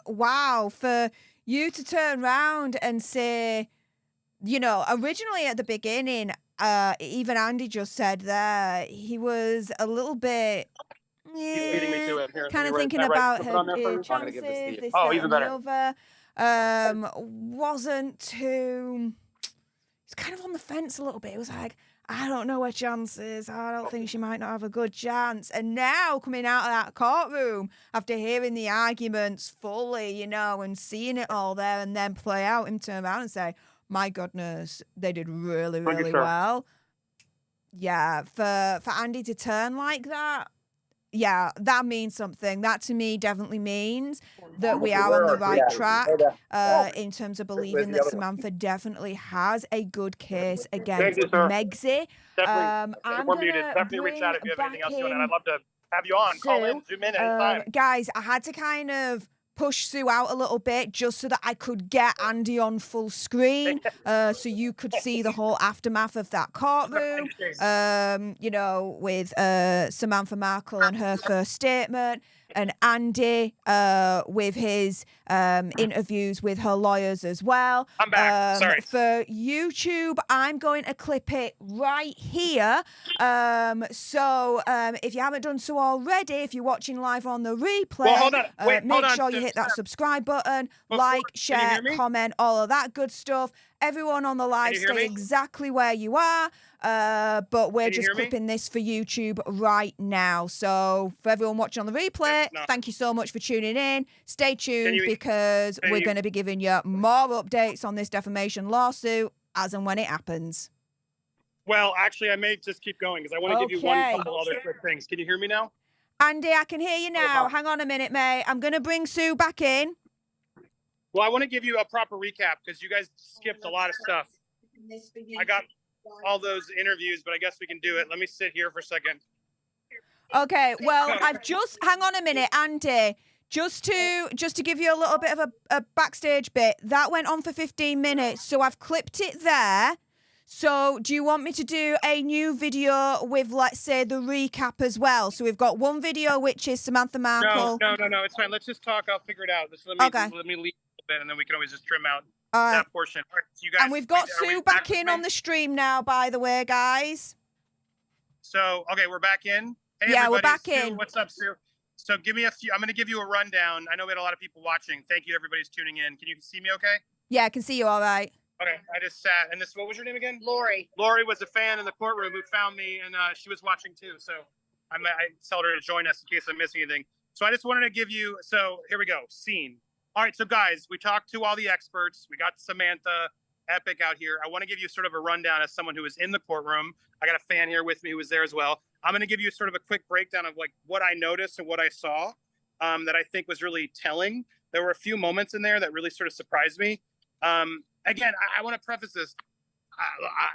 wow, for you to turn around and say, you know, originally at the beginning, even Andy just said there, he was a little bit kind of thinking about her chances, this, that, even better. and the other. Wasn't too, he's kind of on the fence a little bit. It was like, I don't know her chances. I don't think she might not have a good chance. And now coming out of that courtroom after hearing the arguments fully, you know, and seeing it all there and then play out and turn around and say, my goodness, they did really, really well. Yeah, for Andy to turn like that, yeah, that means something. That to me definitely means that we are on the right track in terms of believing that Samantha definitely has a good case against Megxie. I'm definitely reach out if you have anything else going on. I'd love to have you on. Call in, zoom in anytime. Guys, I had to kind of push Sue out a little bit just so that I could get Andy on full screen so you could see the whole aftermath of that courtroom, you know, with Samantha Markle and her first statement. and Andy with his interviews with her lawyers as well. I'm back. Sorry. For YouTube, I'm going to clip it right here. So if you haven't done so already, if you're watching live on the replay, Well, hold on. Wait, make hold on. sure you hit that subscribe button, Before- like, can you share, hear me? comment, all of that good stuff. Everyone on the live, you hear stay me? exactly where you are. But we're Can you just hear me? clipping this for YouTube right now. So for everyone watching on the replay, No. thank you so much for tuning in. Stay tuned you- because can we're you- going to be giving you more updates on this defamation lawsuit as and when it happens. Well, actually, I may just keep going because I want to give you one Okay. couple other quick things. Can you hear me now? Andy, I can hear you now. Hang on a minute, mate. I'm going to bring Sue back in. Well, I want to give you a proper recap because you guys skipped a lot of stuff. I got all those interviews, but I guess we can do it. Let me sit here for a second. Okay, well, I've just hang on a minute, Andy. Just to give you a little bit of a backstage bit, that went on for 15 minutes, so I've clipped it there. So do you want me to do a new video with, let's say, the recap as well? So we've got one video, which is Samantha Markle. No. It's fine. Let's just talk. I'll figure it out. Let me leave a bit, and then we can always just trim out All right. that portion. All right, so you guys, And we've got are we Sue back with in me? on the stream now, by the way, guys. So, okay, we're back in. Hey, Yeah, we're everybody. back Sue, in. What's up, Sue? So give me a few. I'm going to give you a rundown. I know we had a lot of people watching. Thank you, everybody's tuning in. Can you see me okay? Yeah, I can see you all right. Okay, I just sat. And what was your name again? Lori. Lori was a fan in the courtroom who found me, and she was watching too. So I told her to join us in case I'm missing anything. So I just wanted to give you. So here we go. Scene. All right, so guys, we talked to all the experts. We got Samantha Epic out here. I want to give you sort of a rundown as someone who was in the courtroom. I got a fan here with me who was there as well. I'm going to give you sort of a quick breakdown of like what I noticed and what I saw that I think was really telling. There were a few moments in there that really sort of surprised me. Again, I want to preface this.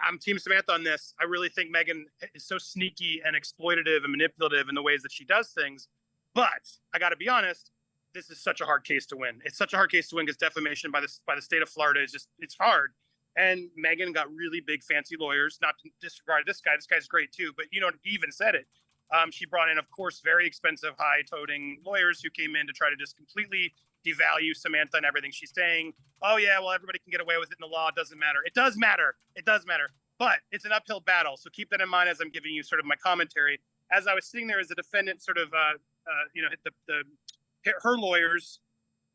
I'm Team Samantha on this. I really think Meghan is so sneaky and exploitative and manipulative in the ways that she does things. But I got to be honest, this is such a hard case to win. It's such a hard case to win because defamation by the state of Florida is it's hard. And Meghan got really big, fancy lawyers, not to disregard this guy. This guy's great too, but he even said it. She brought in, of course, very expensive, high-toting lawyers who came in to try to just completely devalue Samantha and everything she's saying. Oh, yeah, well, everybody can get away with it in the law. It doesn't matter. It does matter. It does matter. But it's an uphill battle. So keep that in mind as I'm giving you sort of my commentary. As I was sitting there as a defendant sort of, her lawyers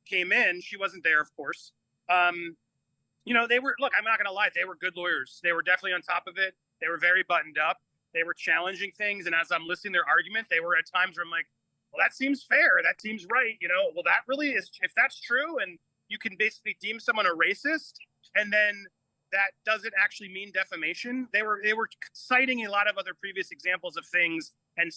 came in. She wasn't there, of course. They were, look, I'm not going to lie. They were good lawyers. They were definitely on top of it. They were very buttoned up. They were challenging things. And as I'm listening to their argument, they were at times where I'm like, well, that seems fair. That seems right. Well, that really is, if that's true, and you can basically deem someone a racist, and then that doesn't actually mean defamation. They were citing a lot of other previous examples of things and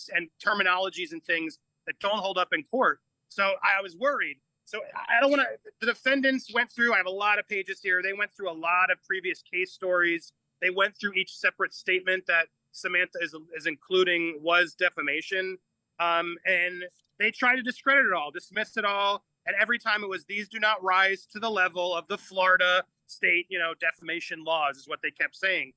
terminologies and things that don't hold up in court. So I was worried. So I don't want to, the defendants went through, I have a lot of pages here. They went through a lot of previous case stories. They went through each separate statement that Samantha is including was defamation. And they tried to discredit it all, dismiss it all. And every time it was, these do not rise to the level of the Florida state, defamation laws is what they kept saying.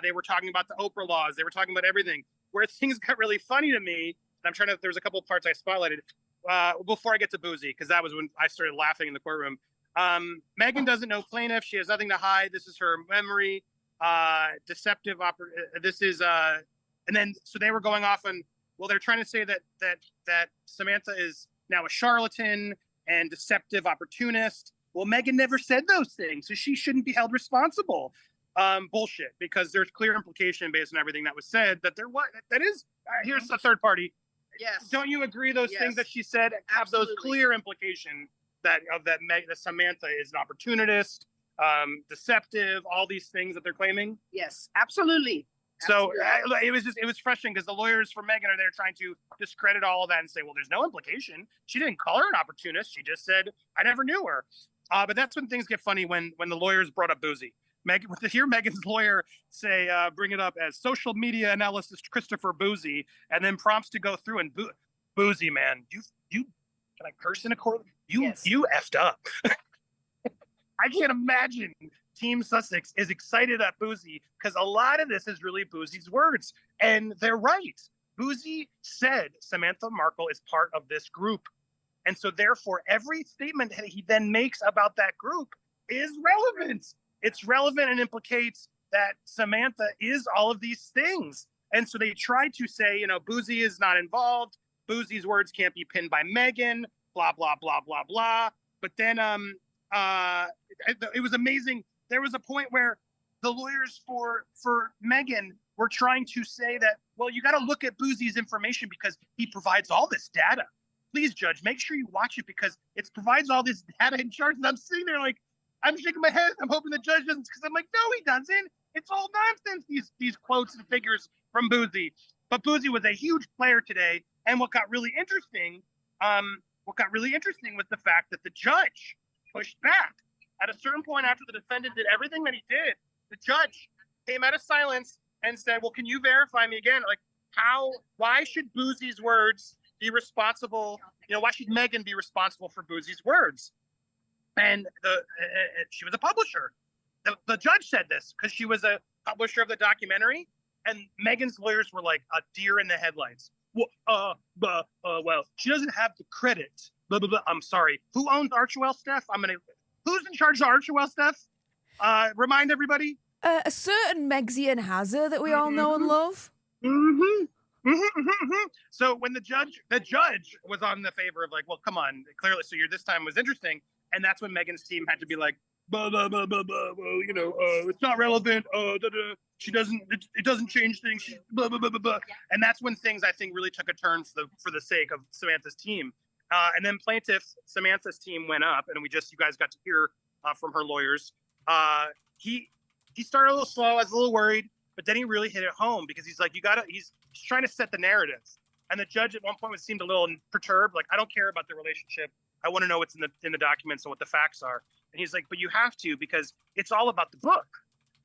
They were talking about the Oprah laws. They were talking about everything. Where things got really funny to me, and there's a couple of parts I spotlighted before I get to Boozy, because that was when I started laughing in the courtroom. Meghan doesn't know plaintiff. She has nothing to hide. This is her memory. Deceptive. This is, and then, so they were going off on, well, they're trying to say that Samantha is now a charlatan and deceptive opportunist. Well, Meghan never said those things, so she shouldn't be held responsible. Bullshit, because there's clear implication based on everything that was said that that is, here's the third party. Yes. Don't you agree those things that she said have Absolutely. those clear implication that Samantha is an opportunist, deceptive, all these things that they're claiming? Yes, absolutely. So it was frustrating because the lawyers for Meghan are there trying to discredit all of that and say, well, there's no implication. She didn't call her an opportunist. She just said, I never knew her. But that's when things get funny when the lawyers brought up Boozy. To hear Meghan's lawyer say, bring it up as social media analyst Christopher Boozy, and then prompts to go through and Boozy, man, you can I curse in a court? You effed up. I can't imagine Team Sussex is excited at Boozy because a lot of this is really Boozy's words, and they're right. Boozy said Samantha Markle is part of this group. And so therefore, every statement that he then makes about that group is relevant. It's relevant and implicates that Samantha is all of these things. And so they tried to say, you know, Boozy is not involved. Boozy's words can't be pinned by Meghan, blah, blah, blah, blah, blah. But then it was amazing. There was a point where the lawyers for Meghan were trying to say that, well, you got to look at Boozy's information because he provides all this data. Please, judge, make sure you watch it because it provides all this data and charts. And I'm sitting there like, I'm shaking my head. I'm hoping the judge doesn't, because I'm like, no, he doesn't. It's all nonsense, these quotes and figures from Boozy. But Boozy was a huge player today. And what got really interesting was the fact that the judge pushed back. At a certain point after the defendant did everything that he did, the judge came out of silence and said, well, can you verify me again? Like, why should Boozy's words be responsible? You know, why should Meghan be responsible for Boozy's words? And she was a publisher. The judge said this because she was a publisher of the documentary, and Meghan's lawyers were like a deer in the headlights. Well, she doesn't have the credit. Blah, blah, blah. I'm sorry. Who owns Archewell, Steph? Who's in charge of Archewell, Steph? Remind everybody. A certain Megxian Hazard that we all know and love. So when the judge was on the favor of like, well, come on, clearly, so this time was interesting, and that's when Meghan's team had to be like, blah, blah, blah, blah, blah, well, you know, it's not relevant. She doesn't. It doesn't change things. She, blah, blah, blah, blah, blah. And that's when things I think really took a turn for the sake of Samantha's team. And then plaintiff Samantha's team went up, and you guys got to hear from her lawyers. He started a little slow. I was a little worried, but then he really hit it home because he's like, he's trying to set the narrative. And the judge at one point seemed a little perturbed, like, I don't care about the relationship. I want to know what's in the documents and what the facts are. And he's like, but you have to, because it's all about the book.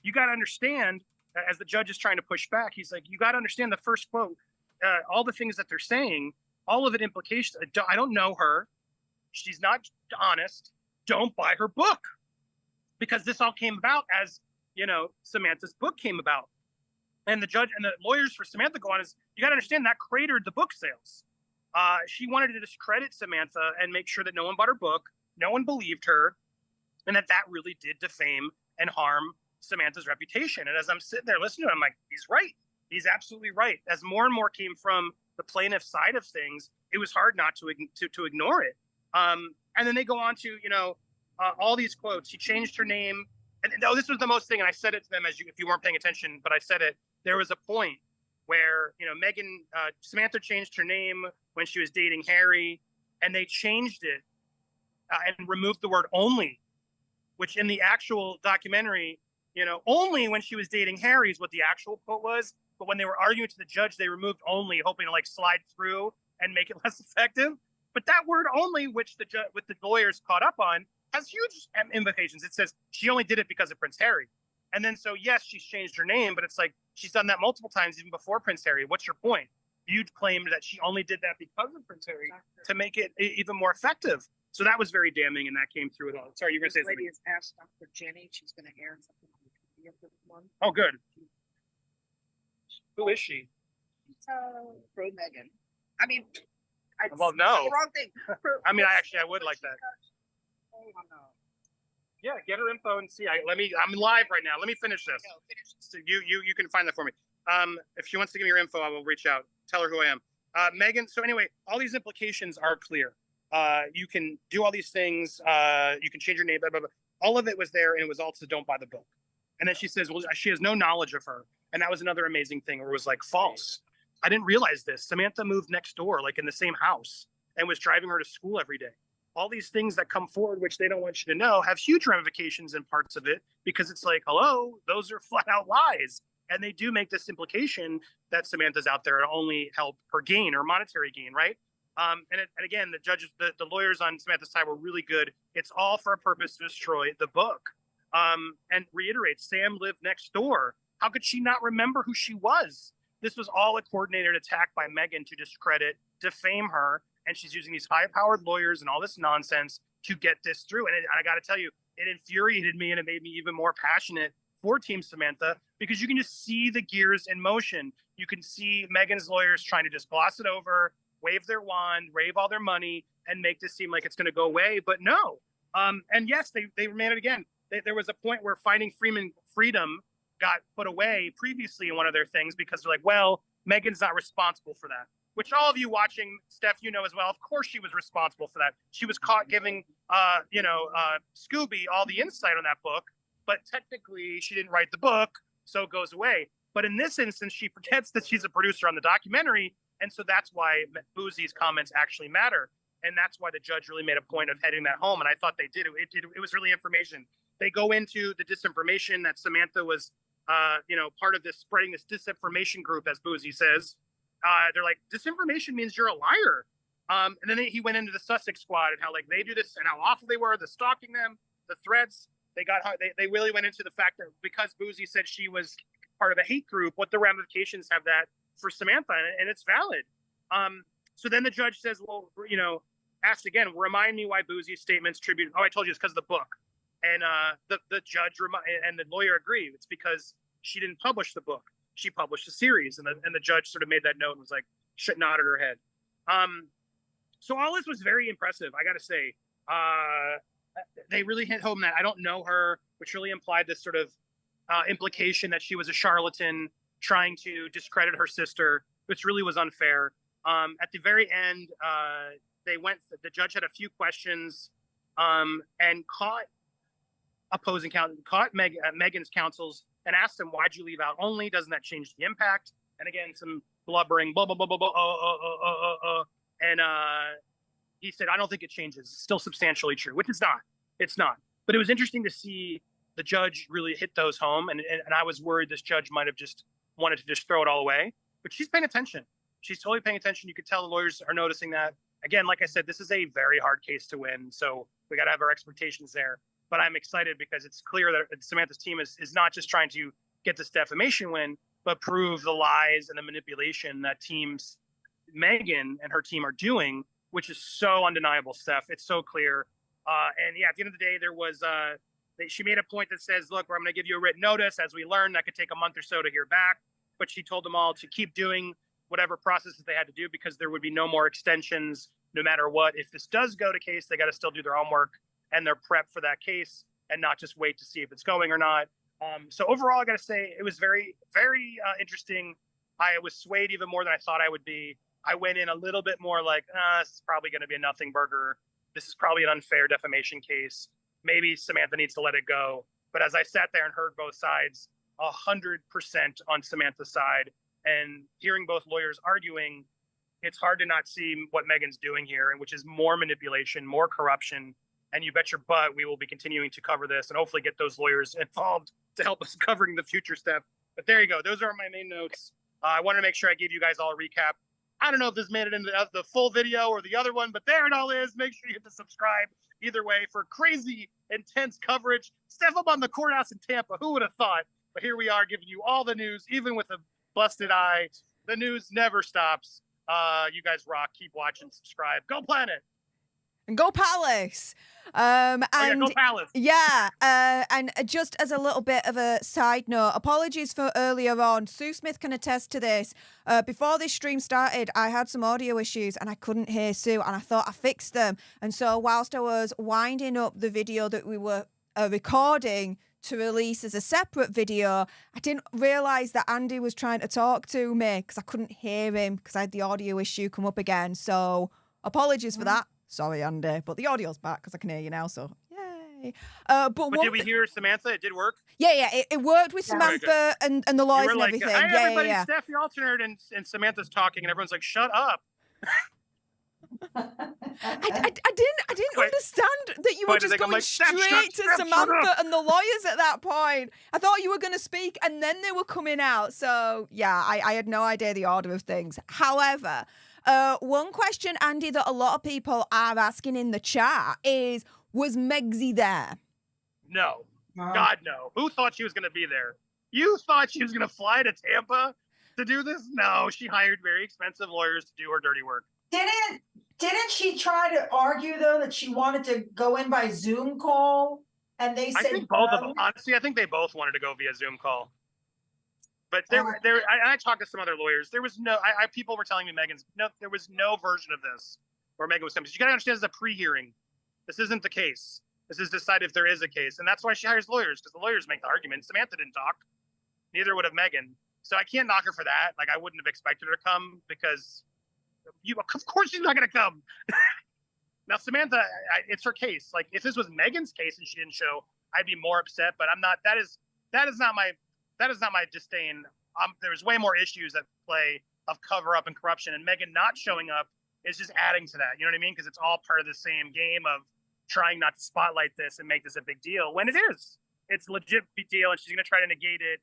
You got to understand, as the judge is trying to push back, he's like, you got to understand the first quote, all the things that they're saying, all of it implications. I don't know her. She's not honest. Don't buy her book. Because this all came about as, you know, Samantha's book came about. And the judge and the lawyers for Samantha go on is, you got to understand that cratered the book sales. She wanted to discredit Samantha and make sure that no one bought her book, no one believed her, and that really did defame and harm Samantha's reputation. And as I'm sitting there listening to him, I'm like, he's right. He's absolutely right. As more and more came from the plaintiff's side of things, it was hard not to ignore it. And then they go on to, you know, all these quotes. She changed her name. And this was the most thing, and I said it to them if you weren't paying attention, but I said it. There was a point where, you know, Samantha changed her name when she was dating Harry, and they changed it and removed the word only, which in the actual documentary, you know, only when she was dating Harry is what the actual quote was. But when they were arguing to the judge, they removed only, hoping to like slide through and make it less effective. But that word only, which the lawyers caught up on, has huge implications. It says she only did it because of Prince Harry. And then, so yes, she's changed her name, but it's like, she's done that multiple times, even before Prince Harry. What's your point? You claimed that she only did that because of Prince Harry to make it even more effective. So that was very damning, and that came through it all. Sorry, you were going to say something. This lady has asked Dr. Jenny. She's going to air something on the for this one. Oh, good. Who is she? Pro Meghan. I mean, well, no. the wrong thing. I mean, I would like that. Oh, no. Yeah, get her info and see. I'm live right now. Let me finish this. So you can find that for me. If she wants to give me your info, I will reach out. Tell her who I am. Meghan. So anyway, all these implications are clear. You can do all these things. You can change your name. Blah, blah, blah. All of it was there, and it was all to don't buy the book. And then she says, well, she has no knowledge of her. And that was another amazing thing where it was like false. I didn't realize this. Samantha moved next door, like in the same house, and was driving her to school every day. All these things that come forward, which they don't want you to know, have huge ramifications in parts of it, because it's like, hello, those are flat out lies. And they do make this implication that Samantha's out there to only help her gain or monetary gain, right? And again, the judges, the lawyers on Samantha's side were really good. It's all for a purpose to destroy the book. And reiterate, Sam lived next door. How could she not remember who she was? This was all a coordinated attack by Meghan to discredit, defame her. And she's using these high-powered lawyers and all this nonsense to get this through. And I got to tell you, it infuriated me, and it made me even more passionate for Team Samantha because you can just see the gears in motion. You can see Meghan's lawyers trying to just gloss it over, wave their wand, wave all their money, and make this seem like it's going to go away. But no. And yes, they made it again. There was a point where finding freedom got put away previously in one of their things because they're like, well, Meghan's not responsible for that. Which all of you watching, Steph, you know as well. Of course, she was responsible for that. She was caught giving, Scooby all the insight on that book, but technically she didn't write the book, so it goes away. But in this instance, she forgets that she's a producer on the documentary, and so that's why Boosie's comments actually matter, and that's why the judge really made a point of heading that home. And I thought they did. It was really information. They go into the disinformation that Samantha was, part of this spreading this disinformation group, as Boosie says. They're like, disinformation means you're a liar. And then he went into the Sussex squad and how like they do this and how awful they were, the stalking them, the threats. They really went into the fact that because Boosie said she was part of a hate group, what the ramifications have that for Samantha, and it's valid. So then the judge says, well, asked again, remind me why Boosie's statements tribute. Oh, I told you it's because of the book. And the judge and the lawyer agree. It's because she didn't publish the book. She published a series, and the judge sort of made that note and was like, nodded her head. So all this was very impressive, I got to say. They really hit home that I don't know her, which really implied this sort of implication that she was a charlatan trying to discredit her sister, which really was unfair. At the very end, the judge had a few questions and caught Meghan's counsels and asked him, why'd you leave out only? Doesn't that change the impact? And again, some blubbering, blah, blah, blah, blah, blah, and he said, I don't think it changes. It's still substantially true, which it's not. It's not. But it was interesting to see the judge really hit those home. And I was worried this judge might have just wanted to just throw it all away. But she's paying attention. She's totally paying attention. You could tell the lawyers are noticing that. Again, like I said, this is a very hard case to win. So we got to have our expectations there. But I'm excited because it's clear that Samantha's team is not just trying to get this defamation win, but prove the lies and the manipulation that teams Meghan and her team are doing, which is so undeniable, Steph. It's so clear. And yeah, at the end of the day, there was she made a point that says, look, I'm going to give you a written notice. As we learned, that could take a month or so to hear back. But she told them all to keep doing whatever processes they had to do because there would be no more extensions no matter what. If this does go to case, they got to still do their homework and their prep for that case and not just wait to see if it's going or not. So overall, I got to say it was very, very interesting. I was swayed even more than I thought I would be. I went in a little bit more like, this is probably going to be a nothing burger. This is probably an unfair defamation case. Maybe Samantha needs to let it go. But as I sat there and heard both sides, 100% on Samantha's side, and hearing both lawyers arguing, it's hard to not see what Meghan's doing here, and which is more manipulation, more corruption. And you bet your butt we will be continuing to cover this and hopefully get those lawyers involved to help us covering the future stuff. But there you go. Those are my main notes. I wanted to make sure I gave you guys all a recap. I don't know if this made it into the full video or the other one, but there it all is. Make sure you hit the subscribe either way for crazy, intense coverage. Steph up on the courthouse in Tampa. Who would have thought? But here we are giving you all the news, even with a busted eye. The news never stops. You guys rock. Keep watching. Subscribe. Go Planet. And go Palace. Go Palace. Yeah, and just as a little bit of a side note, apologies for earlier on. Sue Smith can attest to this. Before this stream started, I had some audio issues and I couldn't hear Sue, and I thought I fixed them. And so whilst I was winding up the video that we were recording to release as a separate video, I didn't realise that Andy was trying to talk to me because I couldn't hear him because I had the audio issue come up again. So apologies for that. Sorry, Andy, but the audio's back because I can hear you now, so yay. But did we hear Samantha? It did work? Yeah, it worked with Samantha and the lawyers and everything. Hey, everybody, yeah. Steph, the alternate, and Samantha's talking, and everyone's like, shut up. I didn't understand that you were just going straight to Samantha and the lawyers at that point. I thought you were going to speak and then they were coming out. So, yeah, I had no idea the order of things. However, one question, Andy, that a lot of people are asking in the chat is, was Megsy there? No. God, no. Who thought she was going to be there? You thought she was going to fly to Tampa to do this? No, she hired very expensive lawyers to do her dirty work. Didn't she try to argue though that she wanted to go in by Zoom call? And they I said, think both of no. them. Honestly, I think they both wanted to go via Zoom call. But I talked to some other lawyers. There was no, people were telling me there was no version of this where Meghan was coming. So you got to understand, this is a pre-hearing. This isn't the case. This is decide if there is a case, and that's why she hires lawyers, because the lawyers make the argument. Samantha didn't talk. Neither would have Meghan. So I can't knock her for that. Like, I wouldn't have expected her to come because of course she's not going to come. Now, Samantha, it's her case. Like, if this was Meghan's case and she didn't show, I'd be more upset. But I'm not. That is not my disdain. There's way more issues at play of cover up and corruption, and Meghan not showing up is just adding to that. You know what I mean? Because it's all part of the same game of trying not to spotlight this and make this a big deal when it is. It's a legit big deal, and she's going to try to negate it,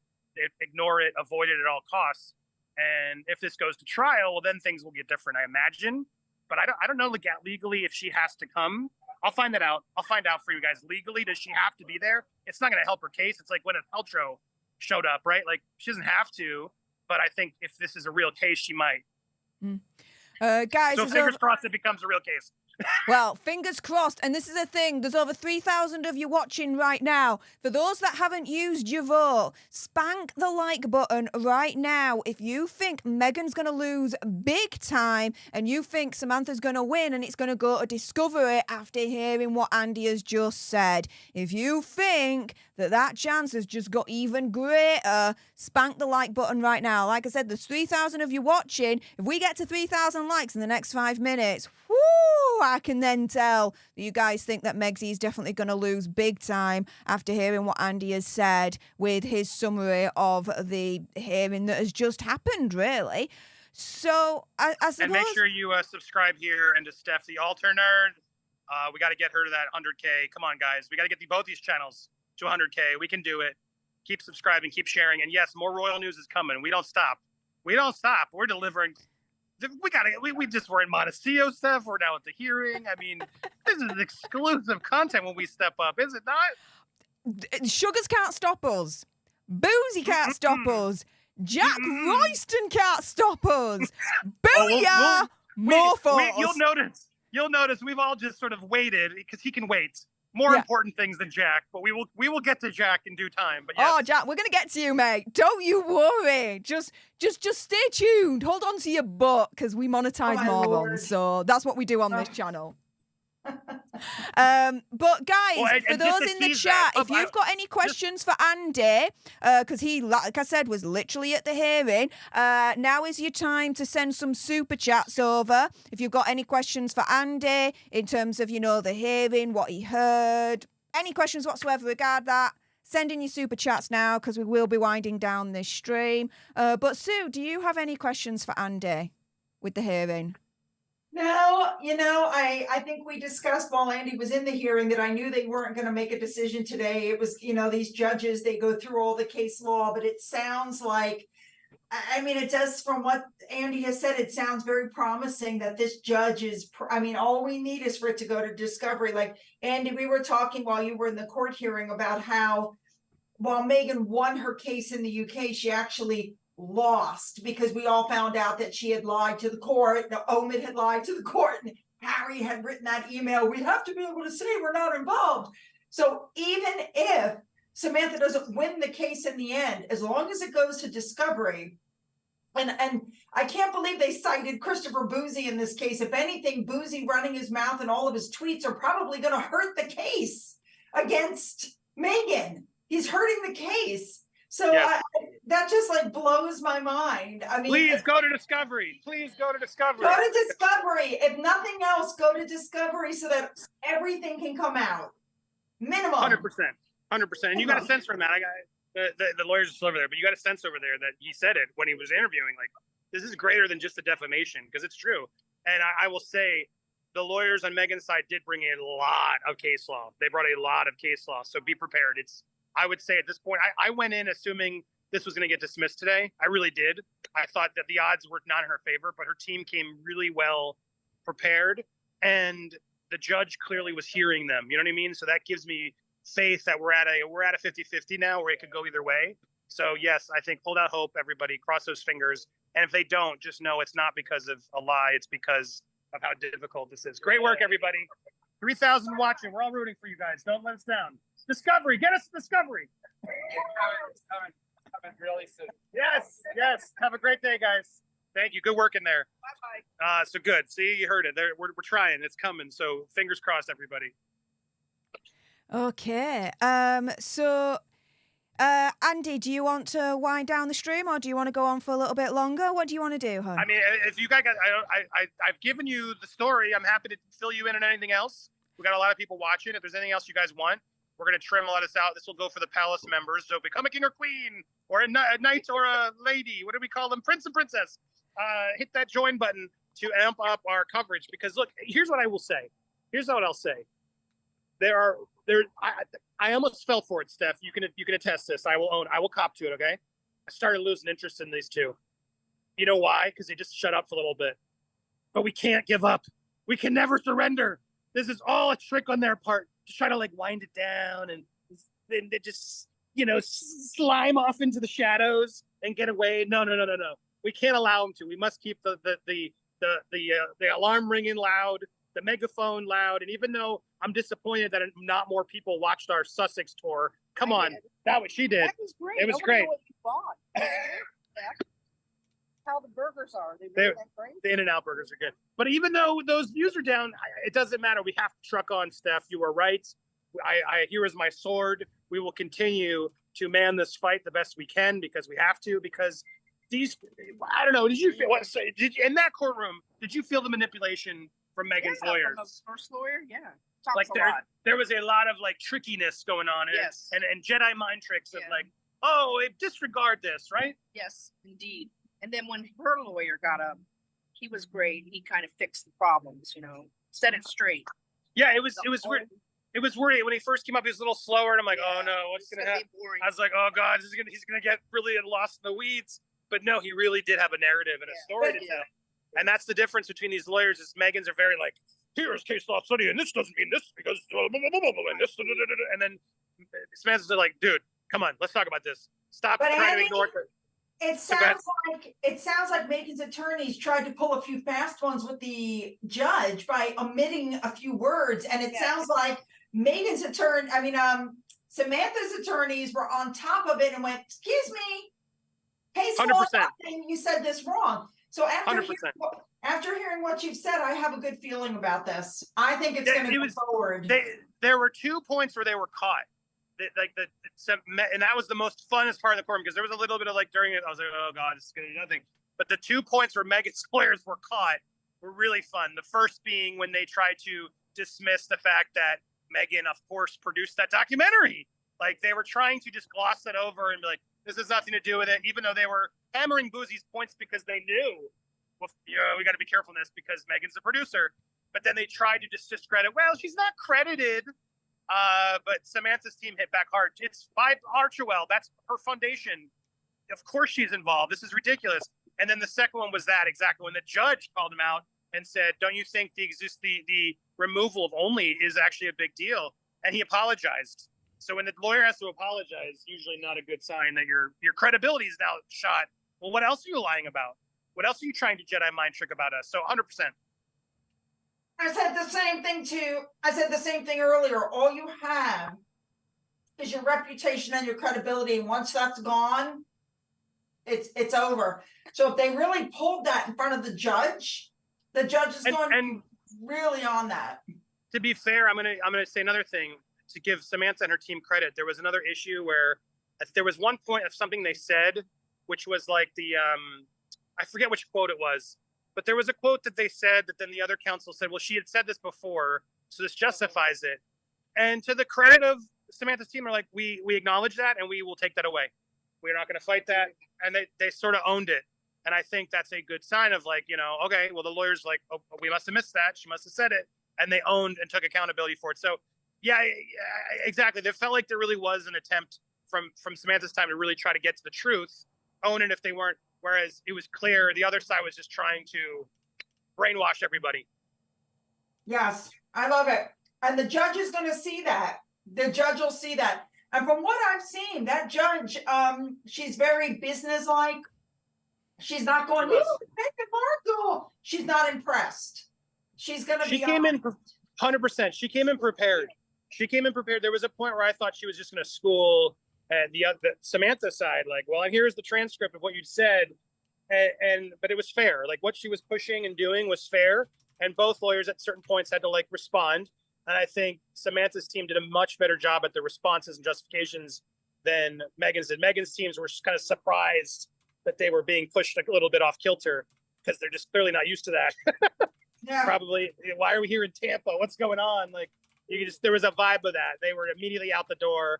ignore it, avoid it at all costs. And if this goes to trial, well, then things will get different, I imagine. But I don't know legally if she has to come. I'll find that out. I'll find out for you guys. Legally, does she have to be there? It's not going to help her case. It's like when Paltrow showed up, right? Like, she doesn't have to, but I think if this is a real case, she might. Guys, so fingers crossed it becomes a real case. Well, fingers crossed. And this is the thing. There's over 3,000 of you watching right now. For those that haven't used your vote, spank the like button right now. If you think Meghan's going to lose big time and you think Samantha's going to win and it's going to go to Discovery after hearing what Andy has just said. If you think that chance has just got even greater, spank the like button right now. Like I said, there's 3,000 of you watching. If we get to 3,000 likes in the next 5 minutes, whoo, I can then tell that you guys think that Megzy is definitely going to lose big time after hearing what Andy has said with his summary of the hearing that has just happened, really. So, I suppose... And make sure you subscribe here and to Steph, the Alter Nerd. We got to get her to that 100K. Come on, guys. We got to get both these channels to 100K. We can do it. Keep subscribing, keep sharing. And yes, more royal news is coming. We don't stop. We're delivering. We just were in Montecito stuff. We're now at the hearing. I mean, this is exclusive content when we step up, is it not? Sugars can't stop us. Boozy can't stop us. Jack Royston can't stop us. Booyah! More for us. You'll notice we've all just sort of waited because he can wait. More important things than Jack, but we will get to Jack in due time. But yes. Oh, Jack, we're gonna get to you, mate. Don't you worry. Just stay tuned. Hold on to your butt because we monetize morons. So that's what we do on this channel. But guys, for those in the chat, if you've got any questions for Andy, because he, like I said, was literally at the hearing, now is your time to send some super chats over. If you've got any questions for Andy in terms of, the hearing, what he heard, any questions whatsoever regard that, send in your super chats now because we will be winding down this stream. But Sue, do you have any questions for Andy with the hearing? No, I think we discussed while Andy was in the hearing that I knew they weren't going to make a decision today. It was, these judges, they go through all the case law, but it sounds like, it does, from what Andy has said, it sounds very promising that this judge is, all we need is for it to go to Discovery. Like, Andy, we were talking while you were in the court hearing about how while Meghan won her case in the UK, she actually lost because we all found out that she had lied to the court. Omid had lied to the court, and Harry had written that email. We have to be able to say we're not involved. So even if Samantha doesn't win the case in the end, as long as it goes to Discovery, and I can't believe they cited Christopher Boozy in this case. If anything, Boozy running his mouth and all of his tweets are probably going to hurt the case against Meghan. He's hurting the case. So yes. That just blows my mind. Please go to Discovery. Please go to Discovery. Go to Discovery. If nothing else, go to Discovery so that everything can come out. Minimum. 100%. And you got a sense from that. The lawyers are still over there, but you got a sense over there that he said it when he was interviewing. Like, this is greater than just the defamation, because it's true. And I will say, the lawyers on Meghan's side did bring a lot of case law. They brought a lot of case law. So be prepared. I would say at this point, I went in assuming this was going to get dismissed today. I really did. I thought that the odds were not in her favor, but her team came really well prepared, and the judge clearly was hearing them. You know what I mean? So that gives me faith that we're at a 50-50 now, where it could go either way. So yes, I think hold out hope, everybody. Cross those fingers. And if they don't, just know it's not because of a lie. It's because of how difficult this is. Great work, everybody. 3,000 watching. We're all rooting for you guys. Don't let us down. Discovery, get us Discovery. Coming really soon. Yes, yes. Have a great day, guys. Thank you. Good work in there. Bye-bye. So good. See, you heard it. We're trying. It's coming. So fingers crossed, everybody. Okay. So, Andy, do you want to wind down the stream, or do you want to go on for a little bit longer? What do you want to do, hon? I mean, if you guys, I've given you the story. I'm happy to fill you in on anything else. We got a lot of people watching. If there's anything else you guys want, we're going to trim a lot of this out. This will go for the palace members. So become a king or queen, or a knight or a lady. What do we call them? Prince and princess. Hit that join button to amp up our coverage. Because look, here's what I will say. Here's what I'll say. I almost fell for it, Steph. You can attest this. I will cop to it. Okay. I started losing interest in these two. You know why? Because they just shut up for a little bit. But we can't give up. We can never surrender. This is all a trick on their part to try to like wind it down, and then they just slime off into the shadows and get away. No. We can't allow them to. We must keep the alarm ringing loud, the megaphone loud. And even though I'm disappointed that not more people watched our Sussex tour, come on, that what she did. That was great. It was Nobody great. knew what you bought. How the burgers are. They really that great? The In-N-Out burgers are good. But even though those views are down, it doesn't matter. We have to truck on, Steph. You were right. I here is my sword. We will continue to man this fight the best we can, because we have to. Because these, I don't know. Did you feel in that courtroom? Did you feel the manipulation from Meghan's lawyers? From the first lawyer, yeah. Talks Like a lot. there was a lot of like trickiness going on, Yes. and Jedi mind tricks of Yeah. like, oh, disregard this, right? Yes, indeed. And then when her lawyer got up, he was great. He kind of fixed the problems, set it straight. Yeah, it was weird. It was weird when he first came up. He was a little slower, and I'm like, oh no, what's gonna happen? I was like, oh god, he's gonna get really lost in the weeds. But no, he really did have a narrative and a story to tell. And that's the difference between these lawyers. Is Meghan's are very like, here's case law study, and this doesn't mean this because blah, blah, blah, blah, blah, and this, and then Samantha's like, dude, come on, let's talk about this. Stop trying to ignore it. It sounds like Meghan's attorneys tried to pull a few fast ones with the judge by omitting a few words, and it sounds like Meghan's attorney, Samantha's attorneys were on top of it and went, "Excuse me, case law, you said this wrong." So after hearing what you've said, I have a good feeling about this. I think it's going to go forward. There were 2 points where they were caught. And that was the most funnest part of the courtroom, because there was a little bit of like during it, I was like, oh god, this is gonna do nothing. But the 2 points where Meghan's lawyers were caught were really fun. The first being when they tried to dismiss the fact that Meghan, of course, produced that documentary. Like they were trying to just gloss it over and be like, this has nothing to do with it, even though they were hammering Boosie's points because they knew, well, we got to be careful in this because Meghan's the producer. But then they tried to just discredit, well, she's not credited. But Samantha's team hit back hard. It's by Archewell. That's her foundation. Of course she's involved. This is ridiculous. And then the second one was that exactly when the judge called him out and said, don't you think the removal of only is actually a big deal? And he apologized. So when the lawyer has to apologize, usually not a good sign that your credibility is now shot. Well, what else are you lying about? What else are you trying to Jedi mind trick about us? So 100%. I said the same thing too. I said the same thing earlier. All you have is your reputation and your credibility. And once that's gone, it's over. So if they really pulled that in front of the judge is going really on that. To be fair, I'm gonna say another thing to give Samantha and her team credit. There was another issue where there was one point of something they said, which was like I forget which quote it was. But there was a quote that they said that then the other counsel said, well, she had said this before, so this justifies it. And to the credit of Samantha's team, are like, we acknowledge that and we will take that away. We're not going to fight that. And they sort of owned it. And I think that's a good sign of like, okay, well, the lawyer's like, oh, we must have missed that. She must have said it. And they owned and took accountability for it. So, yeah, exactly. There felt like there really was an attempt from Samantha's time to really try to get to the truth, own it if they weren't. Whereas it was clear the other side was just trying to brainwash everybody. Yes, I love it. And the judge is going to see that. The judge will see that. And from what I've seen, that judge, she's very businesslike. She's not going, Meghan Markle. She's not impressed. She's going to be. She came in 100%. She came in prepared. There was a point where I thought she was just going to school the Samantha side, like, well, here's the transcript of what you said, but it was fair. Like what she was pushing and doing was fair, and both lawyers at certain points had to like respond. And I think Samantha's team did a much better job at the responses and justifications than Meghan's did. Meghan's teams were kind of surprised that they were being pushed a little bit off kilter because they're just clearly not used to that. Yeah. Probably, why are we here in Tampa? What's going on? Like, there was a vibe of that. They were immediately out the door.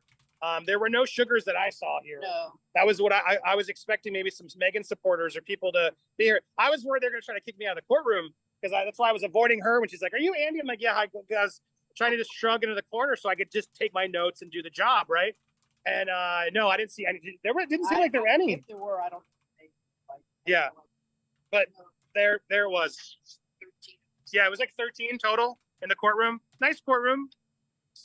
There were no sugars that I saw here. No. That was what I was expecting. Maybe some Meghan supporters or people to be here. I was worried they're going to try to kick me out of the courtroom because that's why I was avoiding her when she's like, "Are you Andy?" I'm like, "Yeah." I was trying to just shrug into the corner so I could just take my notes and do the job, right? And no, I didn't see any. Didn't seem like there were any. If there were, I don't think. Yeah, but there was. Yeah, it was like 13 total in the courtroom. Nice courtroom.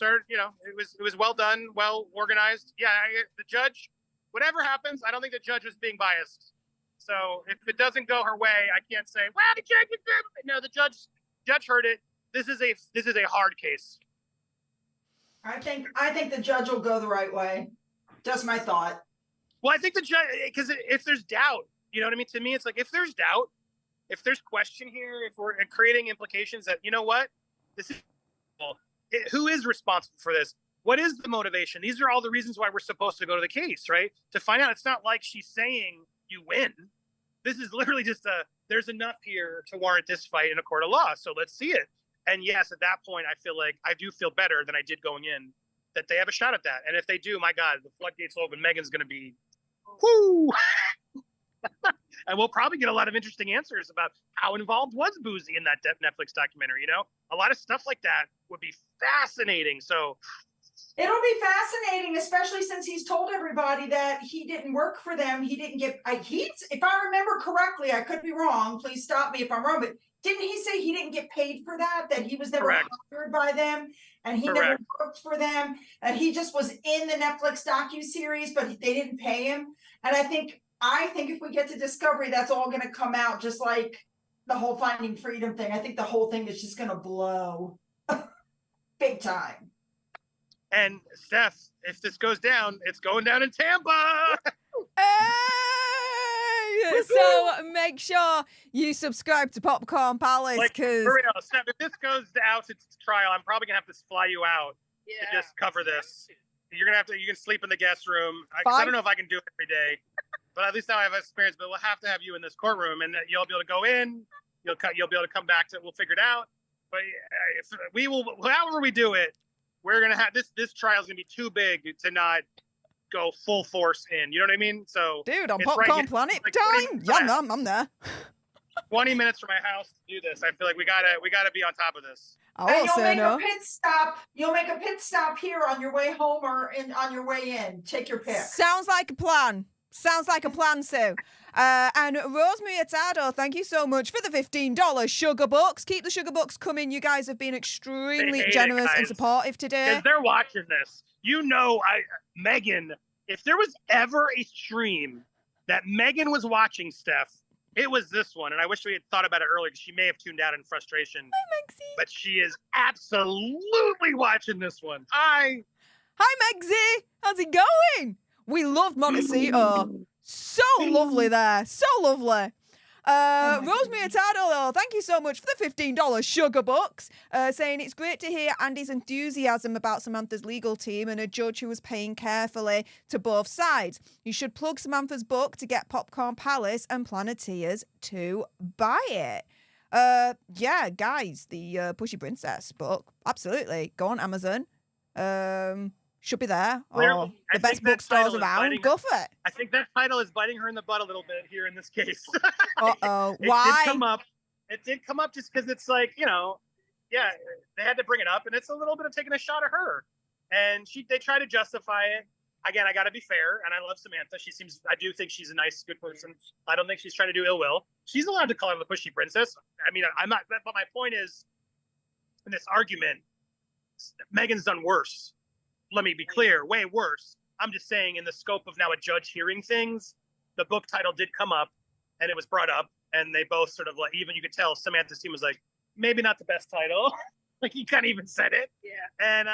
It was well done, well organized. Yeah, the judge, whatever happens, I don't think the judge was being biased. So if it doesn't go her way, I can't say, well, the judge is good. No, the judge heard it. This is a hard case. I think the judge will go the right way. Just my thought. Well, I think the judge, because if there's doubt, you know what I mean? To me, it's like, if there's doubt, if there's question here, if we're creating implications that, you know what, this is, who is responsible for this? What is the motivation? These are all the reasons why we're supposed to go to the case, right? To find out. It's not like she's saying you win. This is literally just there's enough here to warrant this fight in a court of law. So let's see it. And yes, at that point, I feel like I do feel better than I did going in, that they have a shot at that. And if they do, my God, the floodgates open. Meghan's going to be, whoo. And we'll probably get a lot of interesting answers about how involved was Boozy in that Netflix documentary. A lot of stuff like that would be fascinating. So it'll be fascinating, especially since he's told everybody that he didn't work for them. He didn't get, if I remember correctly, I could be wrong. Please stop me if I'm wrong, but didn't he say he didn't get paid for that? That he was never hired by them and he never worked for them, and he just was in the Netflix docuseries, but they didn't pay him. And I think if we get to discovery, that's all going to come out, just like the whole Finding Freedom thing. I think the whole thing is just going to blow big time. And Steph, if this goes down, it's going down in Tampa. Hey! So make sure you subscribe to Popcorn Palace, because for real, Steph, if this goes out to trial, I'm probably gonna have to fly you out to just cover this. You're gonna you can sleep in the guest room. I don't know if I can do it every day, but at least now I have experience. But we'll have to have you in this courtroom, and you'll be able to go in. You'll be able to come back to it. We'll figure it out. But we will, however we do it, we're gonna have this trial is gonna be too big to not go full force in. You know what I mean? So, dude, on Popcorn Planet time, yeah, I'm there. 20 minutes from my house to do this. I feel like we gotta be on top of this. And you'll make a pit stop. You'll make a pit stop here on your way home or on your way in. Take your pick. Sounds like a plan. Sounds like a plan, Sue. And Rosemary Atado, thank you so much for the $15 sugar bucks. Keep the sugar bucks coming. You guys have been extremely generous and supportive today. Because they're watching this. Meghan, if there was ever a stream that Meghan was watching, Steph, it was this one. And I wish we had thought about it earlier, because she may have tuned out in frustration. Hi, Megzy. But she is absolutely watching this one. Hi, Megzy. How's it going? We loved Montecito. So lovely there. So lovely. Rosemary Atado, thank you so much for the $15 sugar bucks, saying it's great to hear Andy's enthusiasm about Samantha's legal team and a judge who was paying carefully to both sides. You should plug Samantha's book to get Popcorn Palace and Planeteers to buy it. Yeah, guys, the Pushy Princess book, absolutely. Go on Amazon. Should be there. Or the best bookstores around. Go for it. I think that title is biting her in the butt a little bit here in this case. Uh-oh. Why? It did come up just because it's like, yeah, they had to bring it up, and it's a little bit of taking a shot at her. And they try to justify it. Again, I got to be fair, and I love Samantha. I do think she's a nice, good person. I don't think she's trying to do ill will. She's allowed to call her the Pushy Princess. I mean, I'm not, but my point is, in this argument, Meghan's done worse. Let me be clear, way worse. I'm just saying, in the scope of now a judge hearing things, the book title did come up, and it was brought up, and they both sort of like, even you could tell Samantha's team was like, maybe not the best title. Like he kind of even said it. Yeah. And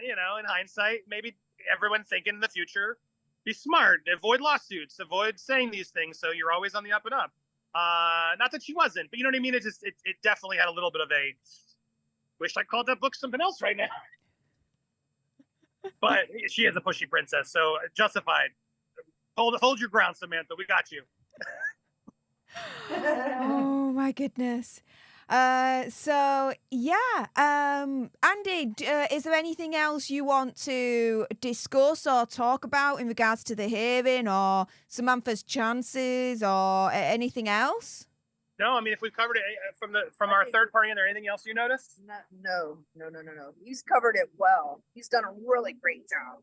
in hindsight, maybe everyone thinking in the future, be smart, avoid lawsuits, avoid saying these things, so you're always on the up and up. Not that she wasn't, but you know what I mean. It definitely had a little bit of a. Wish I called that book something else right now. But she is a pushy princess, so justified. Hold your ground, Samantha. We got you. Oh my goodness. So yeah, Andy, is there anything else you want to discuss or talk about in regards to the hearing or Samantha's chances or anything else? No, I mean, if we've covered it from our third party, is there anything else you noticed? No. He's covered it well. He's done a really great job.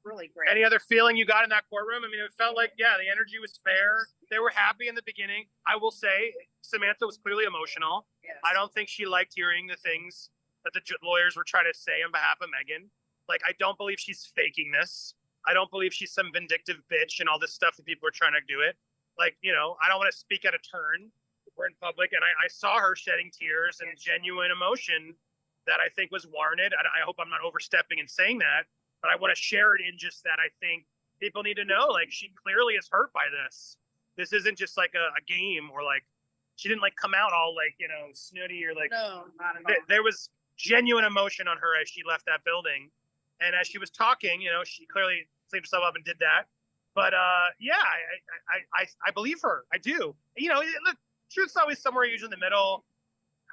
Really great. Any other feeling you got in that courtroom? I mean, it felt like, the energy was fair. They were happy in the beginning. I will say Samantha was clearly emotional. Yes. I don't think she liked hearing the things that the lawyers were trying to say on behalf of Meghan. Like, I don't believe she's faking this. I don't believe she's some vindictive bitch and all this stuff that people are trying to do it. Like, I don't want to speak out of turn. We're in public, and I saw her shedding tears and genuine emotion that I think was warranted. I hope I'm not overstepping in saying that, but I want to share it in just that I think people need to know, like, she clearly is hurt by this. This isn't just like a game, or like she didn't like come out all like, snooty or like. No, not at all. There was genuine emotion on her as she left that building, and as she was talking, she clearly cleaned herself up and did that. But I believe her. I do. Look, truth's always somewhere usually in the middle.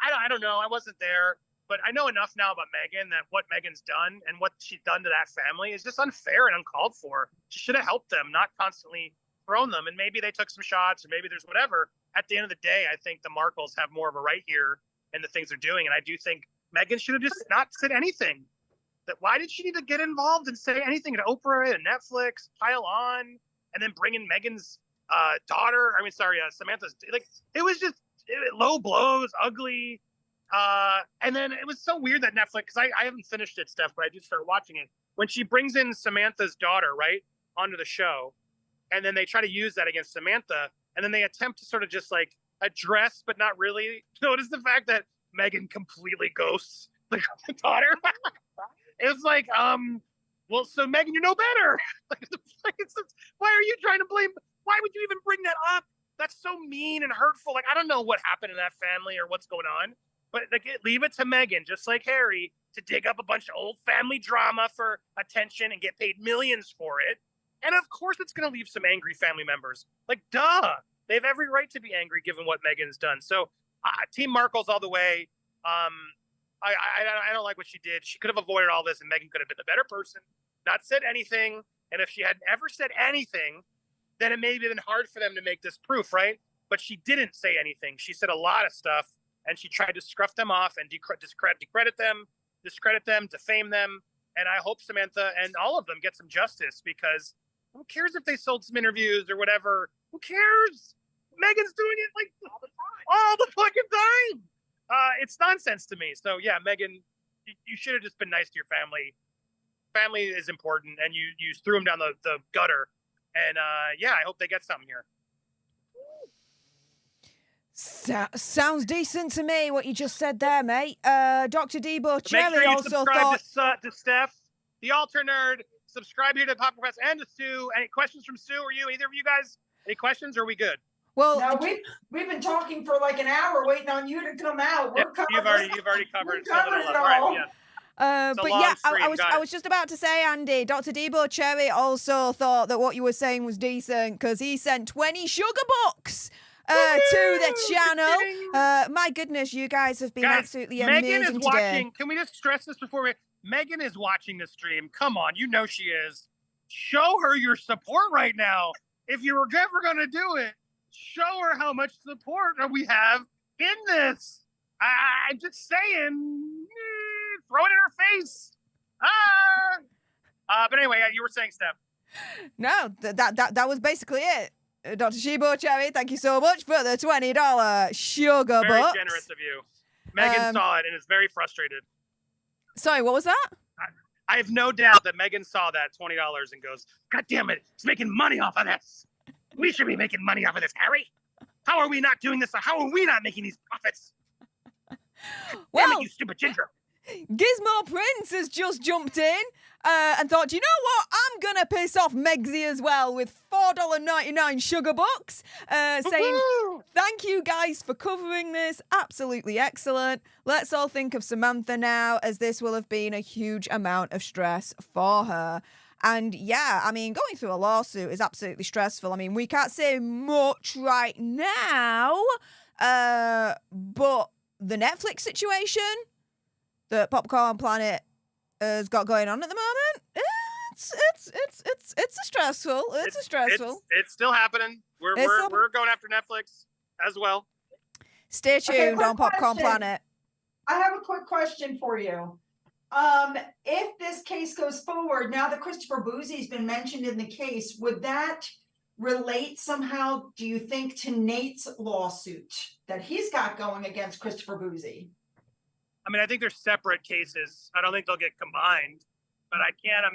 I don't know. I wasn't there. But I know enough now about Meghan that what Meghan's done and what she's done to that family is just unfair and uncalled for. She should have helped them, not constantly thrown them. And maybe they took some shots, or maybe there's whatever. At the end of the day, I think the Markles have more of a right here in the things they're doing. And I do think Meghan should have just not said anything. That why did she need to get involved and say anything to Oprah and Netflix, pile on, and then bring in Meghan's daughter? Samantha's. Like, it was just low blows, ugly. And then it was so weird that Netflix, because I haven't finished it, Steph, but I just started watching it. When she brings in Samantha's daughter, right, onto the show, and then they try to use that against Samantha, and then they attempt to sort of just like address, but not really notice the fact that Meghan completely ghosts the daughter. It's like, well, so Meghan, you know better. Why are you trying to blame? Why would you even bring that up? That's so mean and hurtful. Like, I don't know what happened in that family or what's going on. But like, leave it to Meghan, just like Harry, to dig up a bunch of old family drama for attention and get paid millions for it. And of course, it's going to leave some angry family members. Like, duh, they have every right to be angry given what Meghan's done. So, Team Markle's all the way. I don't like what she did. She could have avoided all this, and Meghan could have been the better person, not said anything. And if she had ever said anything, then it may have been hard for them to make this proof, right? But she didn't say anything. She said a lot of stuff. And she tried to scruff them off and discredit them, defame them. And I hope Samantha and all of them get some justice, because who cares if they sold some interviews or whatever? Who cares? Meghan's doing it like all the fucking time. It's nonsense to me. So yeah, Meghan, you should have just been nice to your family. Family is important, and you threw them down the gutter. And I hope they get something here. Sounds decent to me, what you just said there, mate. Dr. Debo Cherry Make sure you also subscribe thought... to Steph, the Alter Nerd. Subscribe here to Pop Press and to Sue. Any questions from Sue or you? Either of you guys? Any questions, or are we good? Well, no, we've been talking for like an hour waiting on you to come out. Yep, you've already covered it all. Right, yeah. But yeah, I was just about to say, Andy, Dr. Debo Cherry also thought that what you were saying was decent, because he sent 20 sugar bucks to the channel. My goodness, you guys have been absolutely amazing Meghan is today. Watching. Can we just stress this before Meghan is watching the stream. Come on, you know she is. Show her your support right now. If you were ever going to do it, show her how much support we have in this. I'm just saying, throw it in her face. But anyway, you were saying, Steph. No, that was basically it. Dr. Shibo Cherry, thank you so much for the $20 sugar Very bucks. generous of you. Megan saw it and is very frustrated. Sorry, what was that? I have no doubt that Megan saw that $20 and goes, God damn it, he's making money off of this. We should be making money off of this, Harry. How are we not doing this? How are we not making these profits? Well, Damn it, you stupid ginger. Gizmo Prince has just jumped in and thought, you know what? I'm going to piss off Megsy as well with $4.99 sugar bucks, saying, thank you guys for covering this. Absolutely excellent. Let's all think of Samantha now, as this will have been a huge amount of stress for her. And yeah, I mean, going through a lawsuit is absolutely stressful. I mean, we can't say much right now, but the Netflix situation that Popcorn Planet has got going on at the moment, it's a stressful. It's still happening. We're going after Netflix as well. Stay tuned on Popcorn Planet. I have a quick question for you. If this case goes forward, now that Christopher Boozy's been mentioned in the case, would that relate somehow, do you think, to Nate's lawsuit that he's got going against Christopher Boozy? I mean, I think they're separate cases. I don't think they'll get combined, but I can't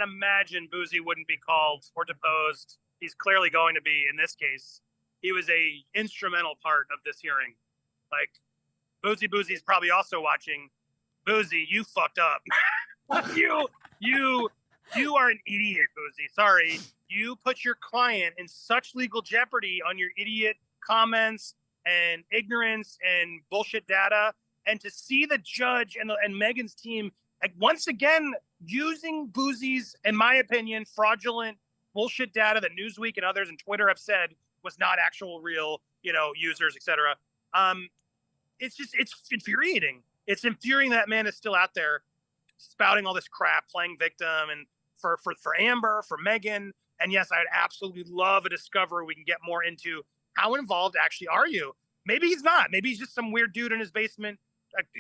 imagine Boozy wouldn't be called or deposed. He's clearly going to be in this case. He was a instrumental part of this hearing. Like, Boozy's probably also watching. Boozy, you fucked up. you are an idiot, Boozy. Sorry. You put your client in such legal jeopardy on your idiot comments and ignorance and bullshit data. And to see the judge and Meghan's team, like, once again, using Boozy's, in my opinion, fraudulent bullshit data that Newsweek and others and Twitter have said was not actual real, users, etc. It's infuriating. It's infuriating that man is still out there spouting all this crap, playing victim, and for Amber, for Meghan. And yes, I'd absolutely love a discovery. We can get more into how involved actually are you? Maybe he's not. Maybe he's just some weird dude in his basement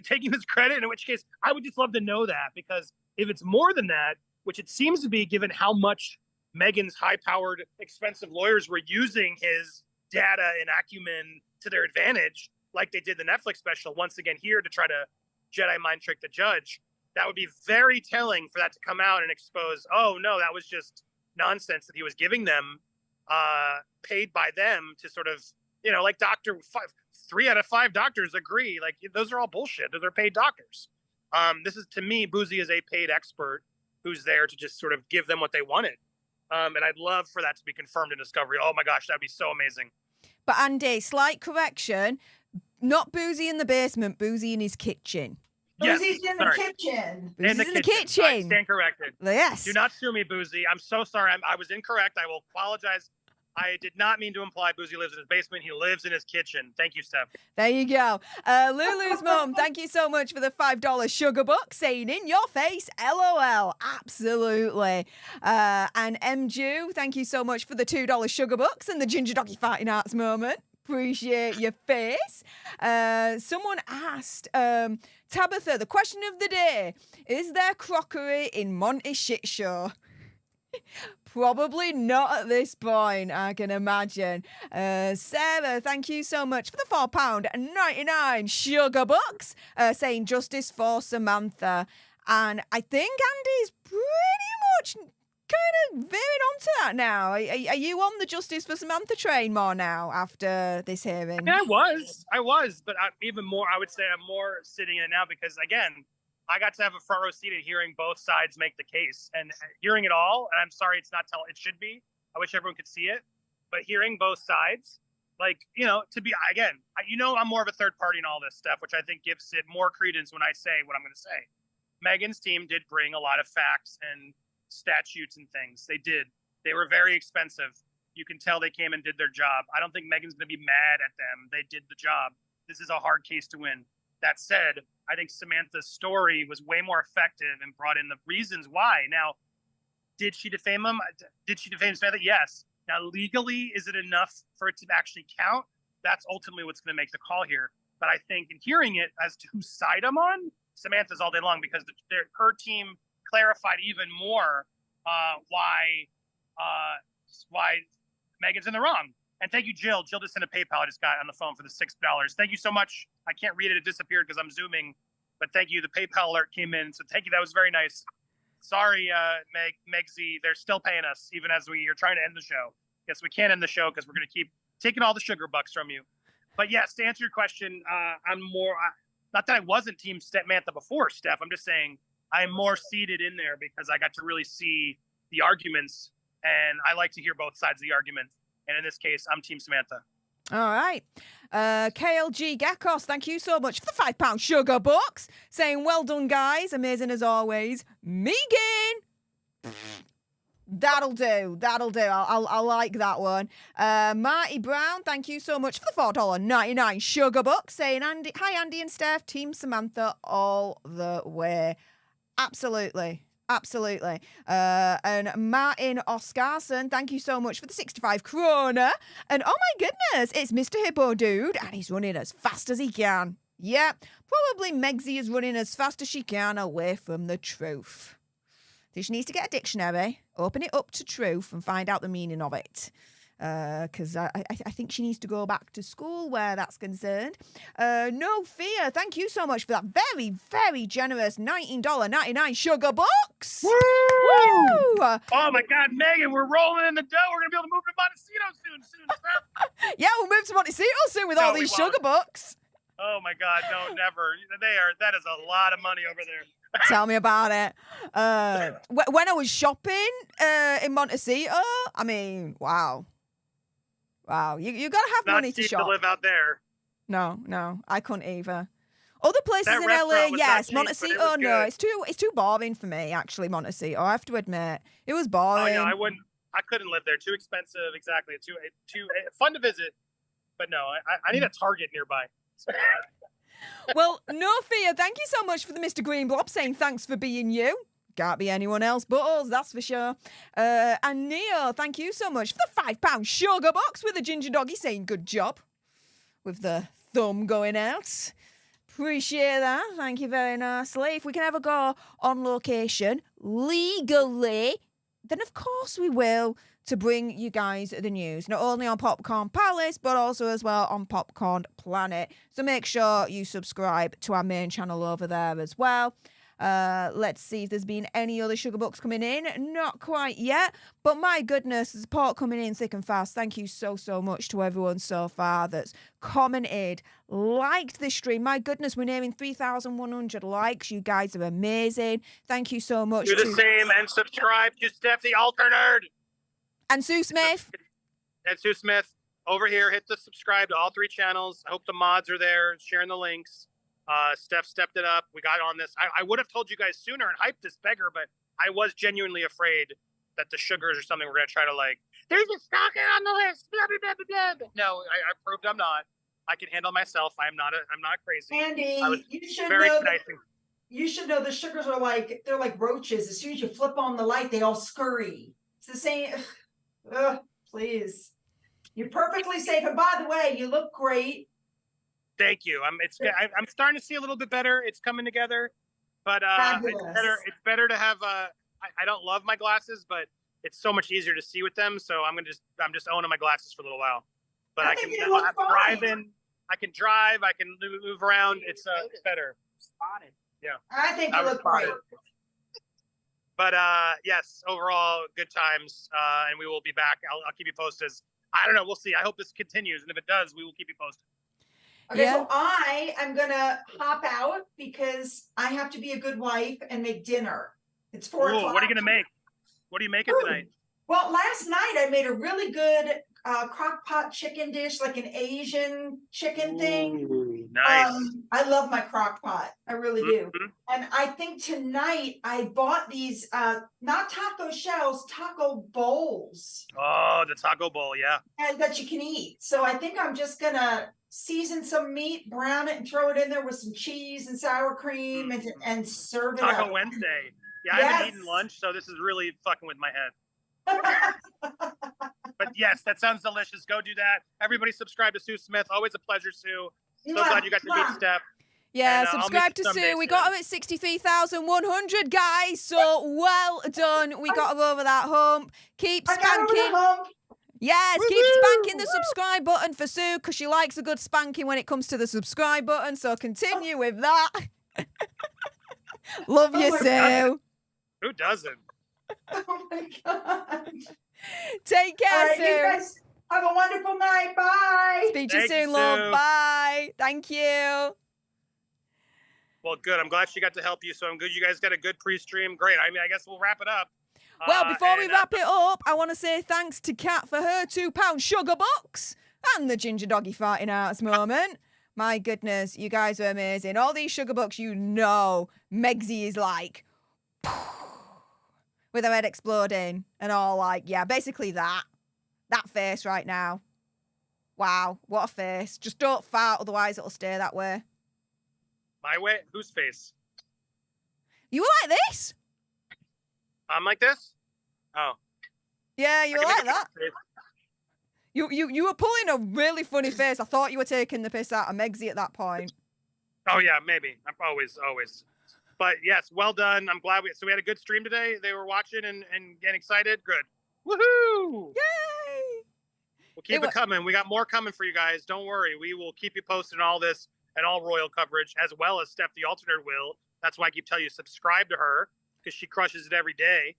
taking his credit, in which case I would just love to know that, because if it's more than that, which it seems to be given how much Meghan's high-powered, expensive lawyers were using his data and acumen to their advantage, like they did the Netflix special, once again here to try to Jedi mind trick the judge, that would be very telling for that to come out and expose, oh no, that was just nonsense that he was giving them, paid by them to sort of, like 3 out of 5 doctors agree, like those are all bullshit. Those are paid doctors. This is, to me, Boozy is a paid expert who's there to just sort of give them what they wanted. And I'd love for that to be confirmed in discovery. Oh my gosh, that'd be so amazing. But Andy, slight correction. Not Boozy in the basement, Boozy in his kitchen. Boozy's in the kitchen. Boozy's in the kitchen. I stand corrected. Yes. Do not sue me, Boozy. I'm so sorry. I was incorrect. I will apologize. I did not mean to imply Boozy lives in his basement. He lives in his kitchen. Thank you, Steph. There you go. Lulu's mum, thank you so much for the $5 sugar buck, saying in your face, LOL. Absolutely. And MJu, thank you so much for the $2 sugar bucks and the Ginger Doggy Fighting Arts moment. Appreciate your face. Someone asked, Tabitha, the question of the day, is there crockery in Monty's shit show? Probably not at this point, I can imagine. Sarah, thank you so much for the £4.99 sugar bucks, saying justice for Samantha. And I think Andy's pretty much kind of veering onto that now. Are you on the justice for Samantha train more now after this hearing? I was, but even more, I would say I'm more sitting in it now because, again, I got to have a front row seat at hearing both sides make the case and hearing it all. And I'm sorry, it's not it should be. I wish everyone could see it, but hearing both sides, like, to be, again, I'm more of a third party in all this stuff, which I think gives it more credence when I say what I'm going to say. Meghan's team did bring a lot of facts and statutes and things. They did. They were very expensive. You can tell they came and did their job. I don't think Meghan's going to be mad at them. They did the job. This is a hard case to win. That said, I think Samantha's story was way more effective and brought in the reasons why. Now, did she defame him? Did she defame Samantha? Yes. Now, legally, is it enough for it to actually count? That's ultimately what's going to make the call here. But I think in hearing it as to whose side I'm on, Samantha's all day long, because her team clarified even more why Meghan's in the wrong. And thank you, Jill. Jill just sent a PayPal I just got on the phone for the $6. Thank you so much. I can't read it. It disappeared because I'm Zooming. But thank you. The PayPal alert came in. So thank you. That was very nice. Sorry, Megsy. They're still paying us even as we are trying to end the show. Yes, we can't end the show because we're going to keep taking all the sugar bucks from you. But yes, to answer your question, Not that I wasn't Team Samantha before, Steph. I'm just saying I'm more seated in there because I got to really see the arguments, and I like to hear both sides of the argument. And in this case, I'm Team Samantha. All right. KLG Geckos, thank you so much for the £5 sugar bucks. Saying, well done, guys. Amazing as always. Megan. That'll do. I'll like that one. Marty Brown, thank you so much for the $4.99 sugar bucks. Saying, hi, Andy and Steph. Team Samantha all the way. Absolutely. And Martin Oscarson, thank you so much for the 65 kroner. And oh my goodness, it's Mr. Hippo Dude, and he's running as fast as he can. Yeah, probably Megsy is running as fast as she can away from the truth. She needs to get a dictionary, open it up to truth, and find out the meaning of it. Because I think she needs to go back to school where that's concerned. No fear. Thank you so much for that very, very generous $19.99 sugar box. Woo! Woo! Oh my God, Megan, we're rolling in the dough. We're gonna be able to move to Montecito soon. Steph. Yeah, we'll move to Montecito soon with all these sugar bucks. Oh my God, no, never. That is a lot of money over there. Tell me about it. When I was shopping in Montecito, I mean, wow, you gotta have money to shop. To live out there. No, I couldn't either. Other places That in restaurant LA, was yes. not cheap, but it Montecito, was no, good. it's too boring for me. Actually, Montecito, I have to admit, it was boring. Oh no, I couldn't live there. Too expensive. Exactly. Too fun to visit, but no, I need a Target nearby. Well, no fear. Thank you so much for the Mr. Green Blob saying thanks for being you. Can't be anyone else but us, that's for sure. And Neo, thank you so much for the £5 sugar box with a ginger doggy saying good job with the thumb going out. Appreciate that. Thank you very nicely. If we can ever go on location legally, then of course we will, to bring you guys the news, not only on Popcorn Palace, but also as well on Popcorn Planet. So make sure you subscribe to our main channel over there as well. Let's see if there's been any other sugar bucks coming in. Not quite yet, but my goodness, the support coming in thick and fast. Thank you so much to everyone so far that's commented, liked this stream. My goodness, we're nearing 3,100 likes. You guys are amazing. Thank you so much. Do the same and subscribe to Steph the Alter Nerd. And Sue Smith. And Sue Smith over here. Hit the subscribe to all 3 channels. I hope the mods are there sharing the links. Steph stepped it up. We got on this. I would have told you guys sooner and hyped this beggar, but I was genuinely afraid that the sugars or something were going to try to there's a stalker on the list. Blah, blah, blah, blah. No, I proved I'm not. I can handle myself. I'm not crazy. Andy, you should know the sugars are they're like roaches. As soon as you flip on the light, they all scurry. It's the same. Please. You're perfectly safe. And by the way, you look great. Thank you. I'm starting to see a little bit better. It's coming together, but it's better to have. I don't love my glasses, but it's so much easier to see with them. So I'm just owning my glasses for a little while. But I can drive in. I can drive. I can move around. It's better. Spotted. Yeah. I think you look great. But yes, overall good times, and we will be back. I'll keep you posted. I don't know. We'll see. I hope this continues, and if it does, we will keep you posted. Okay, so I am gonna hop out because I have to be a good wife and make dinner. It's 4 o'clock. What are you gonna make? What are you making tonight? Well, last night I made a really good crock pot chicken dish, like an Asian chicken thing. Nice. I love my crock pot. I really do. And I think tonight I bought these not taco shells, taco bowls. Oh, the taco bowl, yeah. And that you can eat. So I think I'm just gonna season some meat, brown it, and throw it in there with some cheese and sour cream and serve it up. Taco Wednesday. Yeah, I haven't eaten lunch, so this is really fucking with my head. But yes, that sounds delicious. Go do that. Everybody subscribe to Sue Smith. Always a pleasure, Sue. So glad you got to meet Steph. Yeah, subscribe to Sue. We got her at 63,100, guys. So well done. We got her over that hump. Keep spanking. Yes, keep spanking the subscribe button for Sue because she likes a good spanking when it comes to the subscribe button. So continue with that. Love you, Sue. God. Who doesn't? Oh my God. Take care, Sue. You guys have a wonderful night. Bye. Speak to you soon, love. Bye. Thank you. Well, good. I'm glad she got to help you. So I'm good. You guys got a good pre-stream. Great. I mean, I guess we'll wrap it up. Well, before we wrap it up, I want to say thanks to Kat for her £2 sugar box and the ginger doggy farting arts moment. My goodness, you guys are amazing. All these sugar bucks, you know, Megsy is like, with her head exploding and all like, yeah, basically that face right now. Wow, what a face. Just don't fart, otherwise it'll stay that way. My way? Whose face? You were like this? I'm like this? Oh. Yeah, you were like that. You were pulling a really funny face. I thought you were taking the piss out of Megsy at that point. Oh, yeah, maybe. I'm always. But yes, well done. I'm glad we had a good stream today. They were watching and getting excited. Good. Woohoo! Yay! We'll keep it coming. We got more coming for you guys. Don't worry. We will keep you posted on all this and all royal coverage, as well as Steph the Alternate will. That's why I keep telling you, subscribe to her, because she crushes it every day.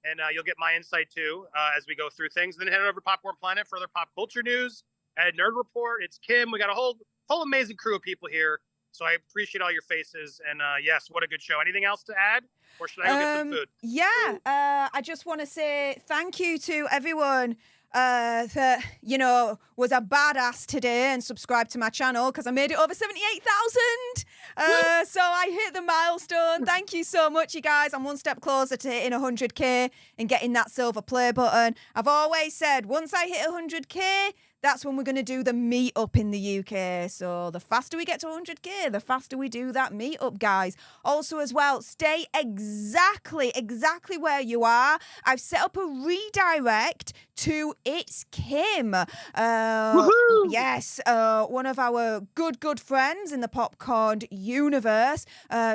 And you'll get my insight, too, as we go through things. Then head over to Popcorn Planet for other pop culture news. At Nerd Report, it's Kim. We got a whole amazing crew of people here. So I appreciate all your faces. And yes, what a good show. Anything else to add? Or should I go get some food? Yeah, I just want to say thank you to everyone that, you know, was a badass today and subscribed to my channel, because I made it over 78,000. So I hit the milestone. Thank you so much, you guys. I'm one step closer to hitting 100K and getting that silver play button. I've always said, once I hit 100K, that's when we're going to do the meetup in the UK. So the faster we get to 100K, the faster we do that meetup, guys. Also, as well, stay exactly where you are. I've set up a redirect to It's Kim. Yes, one of our good friends in the popcorn universe.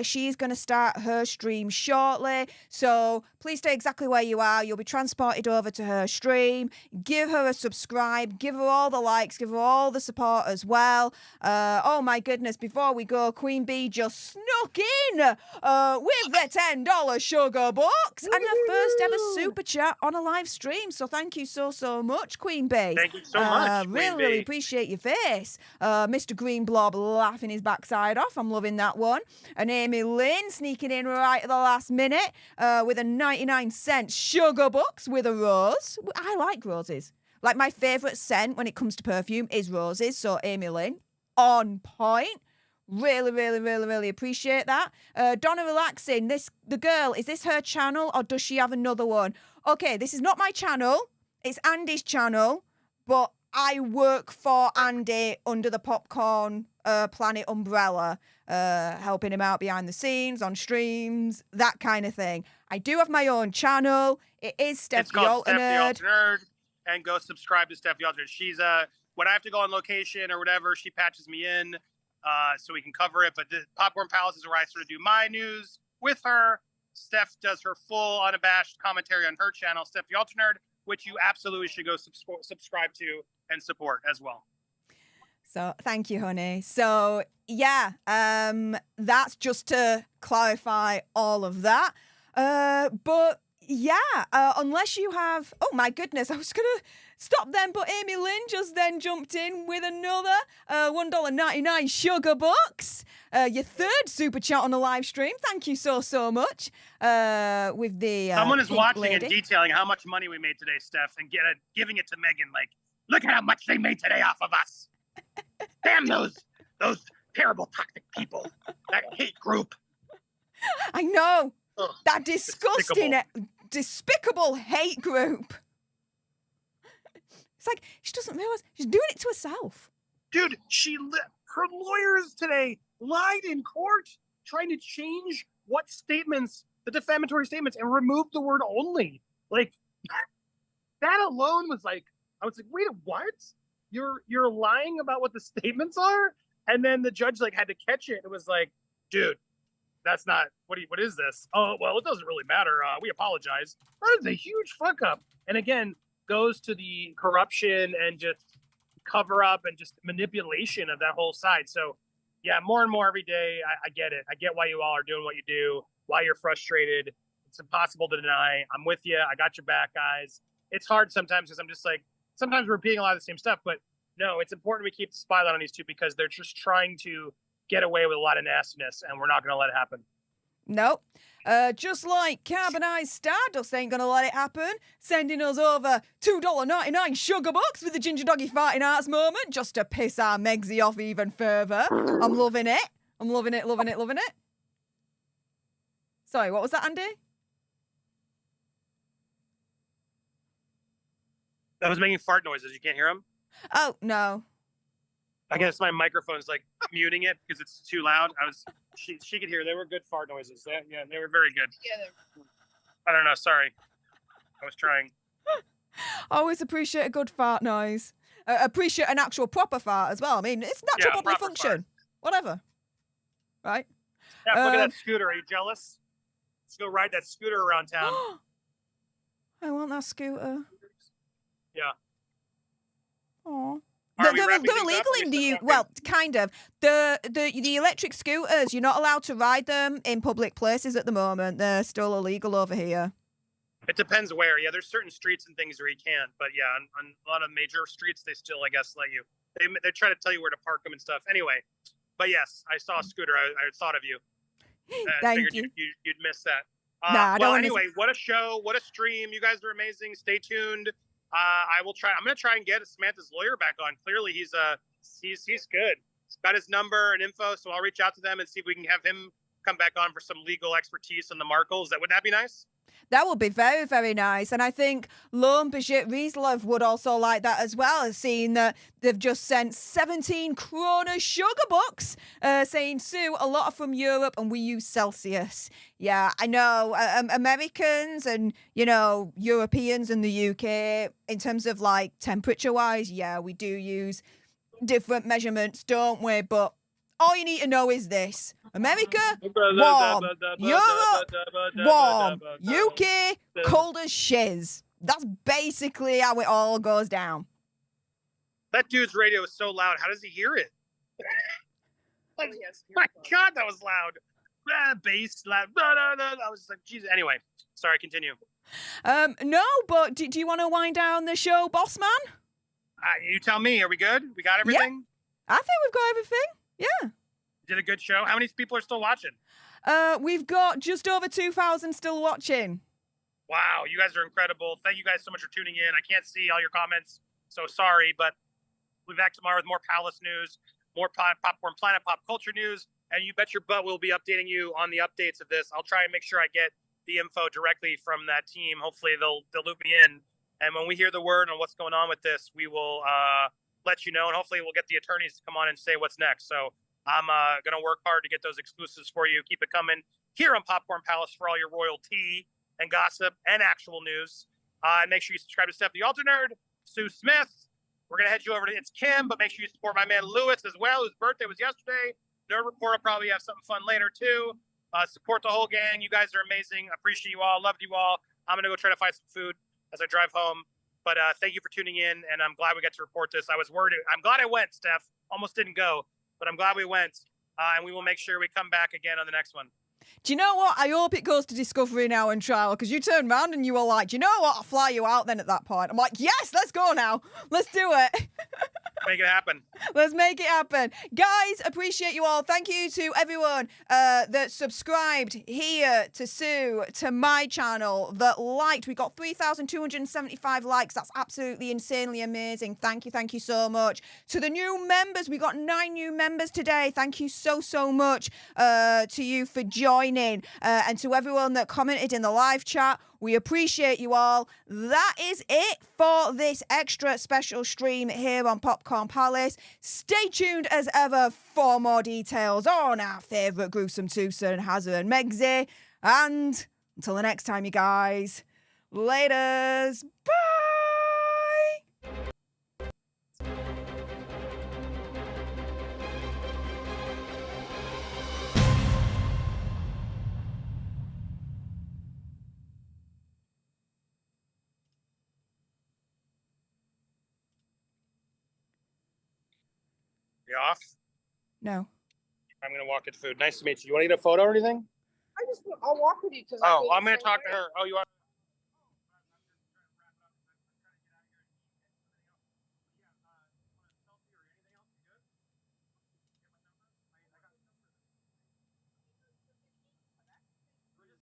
She's going to start her stream shortly. So please stay exactly where you are. You'll be transported over to her stream. Give her a subscribe. Give her all the likes. Give her all the support as well. Oh my goodness, before we go, Queen Bee just snuck in with the $10 sugar box and her first ever super chat on a live stream. So thank you so much, Queen Bee. Thank you so much, Queen Bee. Really appreciate your face. Mr. Green Blob laughing his backside off. I'm loving that one. And Amy Lynn sneaking in right at the last minute with a 99-cent sugar box with a rose. I like roses. Like, my favourite scent when it comes to perfume is roses. So Amy Lynn, on point. Really appreciate that. Donna Relaxing, the girl, is this her channel or does she have another one? Okay, this is not my channel. It's Andy's channel, but I work for Andy under the Popcorn Planet umbrella, helping him out behind the scenes, on streams, that kind of thing. I do have my own channel. It is Steph the Alternate. And go subscribe to Steph the Alternate. She's when I have to go on location or whatever, she patches me in so we can cover it. But the Popcorn Palace is where I sort of do my news with her. Steph does her full unabashed commentary on her channel, Steph the Alternate, which you absolutely should go subscribe to and support as well. So thank you, honey. So yeah, that's just to clarify all of that. But yeah, unless you have, oh my goodness, I was gonna stop then, but Amy Lynn just then jumped in with another $1.99 sugar box. Your third super chat on the live stream. Thank you so much. With the someone is watching lady. and detailing how much money we made today, Steph, and giving it to Meghan. Like, look at how much they made today off of us. Damn those terrible toxic people. That hate group. I know. Ugh, that disgusting, despicable hate group. It's like she doesn't realize she's doing it to herself. Dude, her lawyers today lied in court trying to change what statements, the defamatory statements, and remove the word only. Like, that alone was like, I was like, wait, what? You're lying about what the statements are? And then the judge like had to catch it. It was like, dude, that's not, what is this? Oh, well, it doesn't really matter. We apologize. That is a huge fuck up. And again, goes to the corruption and just cover up and just manipulation of that whole side. So yeah, more and more every day, I get it. I get why you all are doing what you do, why you're frustrated. It's impossible to deny. I'm with you. I got your back, guys. It's hard sometimes because I'm just like, sometimes we're repeating a lot of the same stuff, but no, it's important we keep the spotlight on these two because they're just trying to get away with a lot of nastiness, and we're not going to let it happen. Nope. Just like carbonized Stardust ain't gonna let it happen, sending us over $2.99 sugar bucks with the Ginger Doggy Farting Arts moment just to piss our Megsy off even further. I'm loving it. I'm loving it, loving it, loving it. Sorry, what was that, Andy? That was making fart noises. You can't hear them? Oh, no. I guess my microphone's like muting it because it's too loud. She could hear. They were good fart noises. They were very good. I don't know. Sorry. I was trying. I always appreciate a good fart noise. Appreciate an actual proper fart as well. I mean, it's natural bodily function. Fart. Whatever. Right? Yeah, look at that scooter. Are you jealous? Let's go ride that scooter around town. I want that scooter. Yeah. Aw. Are we They're wrapping things illegal up, or in we the still U. talking? Well, kind of. The electric scooters, you're not allowed to ride them in public places at the moment. They're still illegal over here. It depends where. Yeah, there's certain streets and things where you can't. But yeah, on a lot of major streets, they still, I guess, let you. They try to tell you where to park them and stuff. Anyway, but yes, I saw a scooter. I thought of you. Thank figured you. You'd miss that. Nah, I don't well, wanna anyway, what a show. What a stream. You guys are amazing. Stay tuned. I'm going to try and get Samantha's lawyer back on. Clearly, he's good. He's got his number and info, so I'll reach out to them and see if we can have him come back on for some legal expertise on the Markles. Would that be nice? That would be very, very nice. And I think Lone Brigitte Rieslov would also like that as well, seeing that they've just sent 17 krona sugar bucks, saying, Sue, a lot are from Europe and we use Celsius. Yeah, I know. Americans and, Europeans and the UK, in terms of like temperature-wise, yeah, we do use different measurements, don't we? But all you need to know is this. America, warm. Europe, warm. UK, cold as shiz. That's basically how it all goes down. That dude's radio is so loud. How does he hear it? My God, that was loud. Bass loud. I was like, Jesus. Anyway, sorry, continue. No, but do you want to wind down the show, boss man? You tell me. Are we good? We got everything? Yeah, I think we've got everything. Yeah. Did a good show. How many people are still watching? We've got just over 2,000 still watching. Wow, you guys are incredible. Thank you guys so much for tuning in. I can't see all your comments, so sorry, but we'll be back tomorrow with more Palace news, more Popcorn Planet pop culture news, and you bet your butt we'll be updating you on the updates of this. I'll try and make sure I get the info directly from that team. Hopefully they'll loop me in, and when we hear the word on what's going on with this, we will let you know, and hopefully we'll get the attorneys to come on and say what's next. So I'm going to work hard to get those exclusives for you. Keep it coming here on Popcorn Palace for all your royal tea and gossip and actual news. And make sure you subscribe to Steph the Alter Nerd, Sue Smith. We're going to head you over to It's Kim, but make sure you support my man Lewis as well, whose birthday was yesterday. Nerd Report will probably have something fun later, too. Support the whole gang. You guys are amazing. Appreciate you all. Loved you all. I'm going to go try to find some food as I drive home. But thank you for tuning in, and I'm glad we got to report this. I was worried. I'm glad I went, Steph. Almost didn't go, but I'm glad we went. And we will make sure we come back again on the next one. Do you know what? I hope it goes to Discovery now and trial, because you turned around and you were like, do you know what? I'll fly you out then at that point. I'm like, yes, let's go now. Let's do it. Make it happen. Let's make it happen. Guys, appreciate you all. Thank you to everyone that subscribed here to Sue, to my channel, that liked. We got 3,275 likes. That's absolutely insanely amazing. Thank you so much. To the new members, we got 9 new members today. Thank you so much to you for joining. And to everyone that commented in the live chat, we appreciate you all. That is it for this extra special stream here on Popcorn Palace. Stay tuned as ever for more details on our favourite gruesome twosome, Hazard and Megsy. And until the next time, you guys, laters. Bye! You off? No. I'm going to walk get food. Nice to meet you. You want to get a photo or anything? I'll walk with you because Oh, I'm going to talk to her. Oh, you are?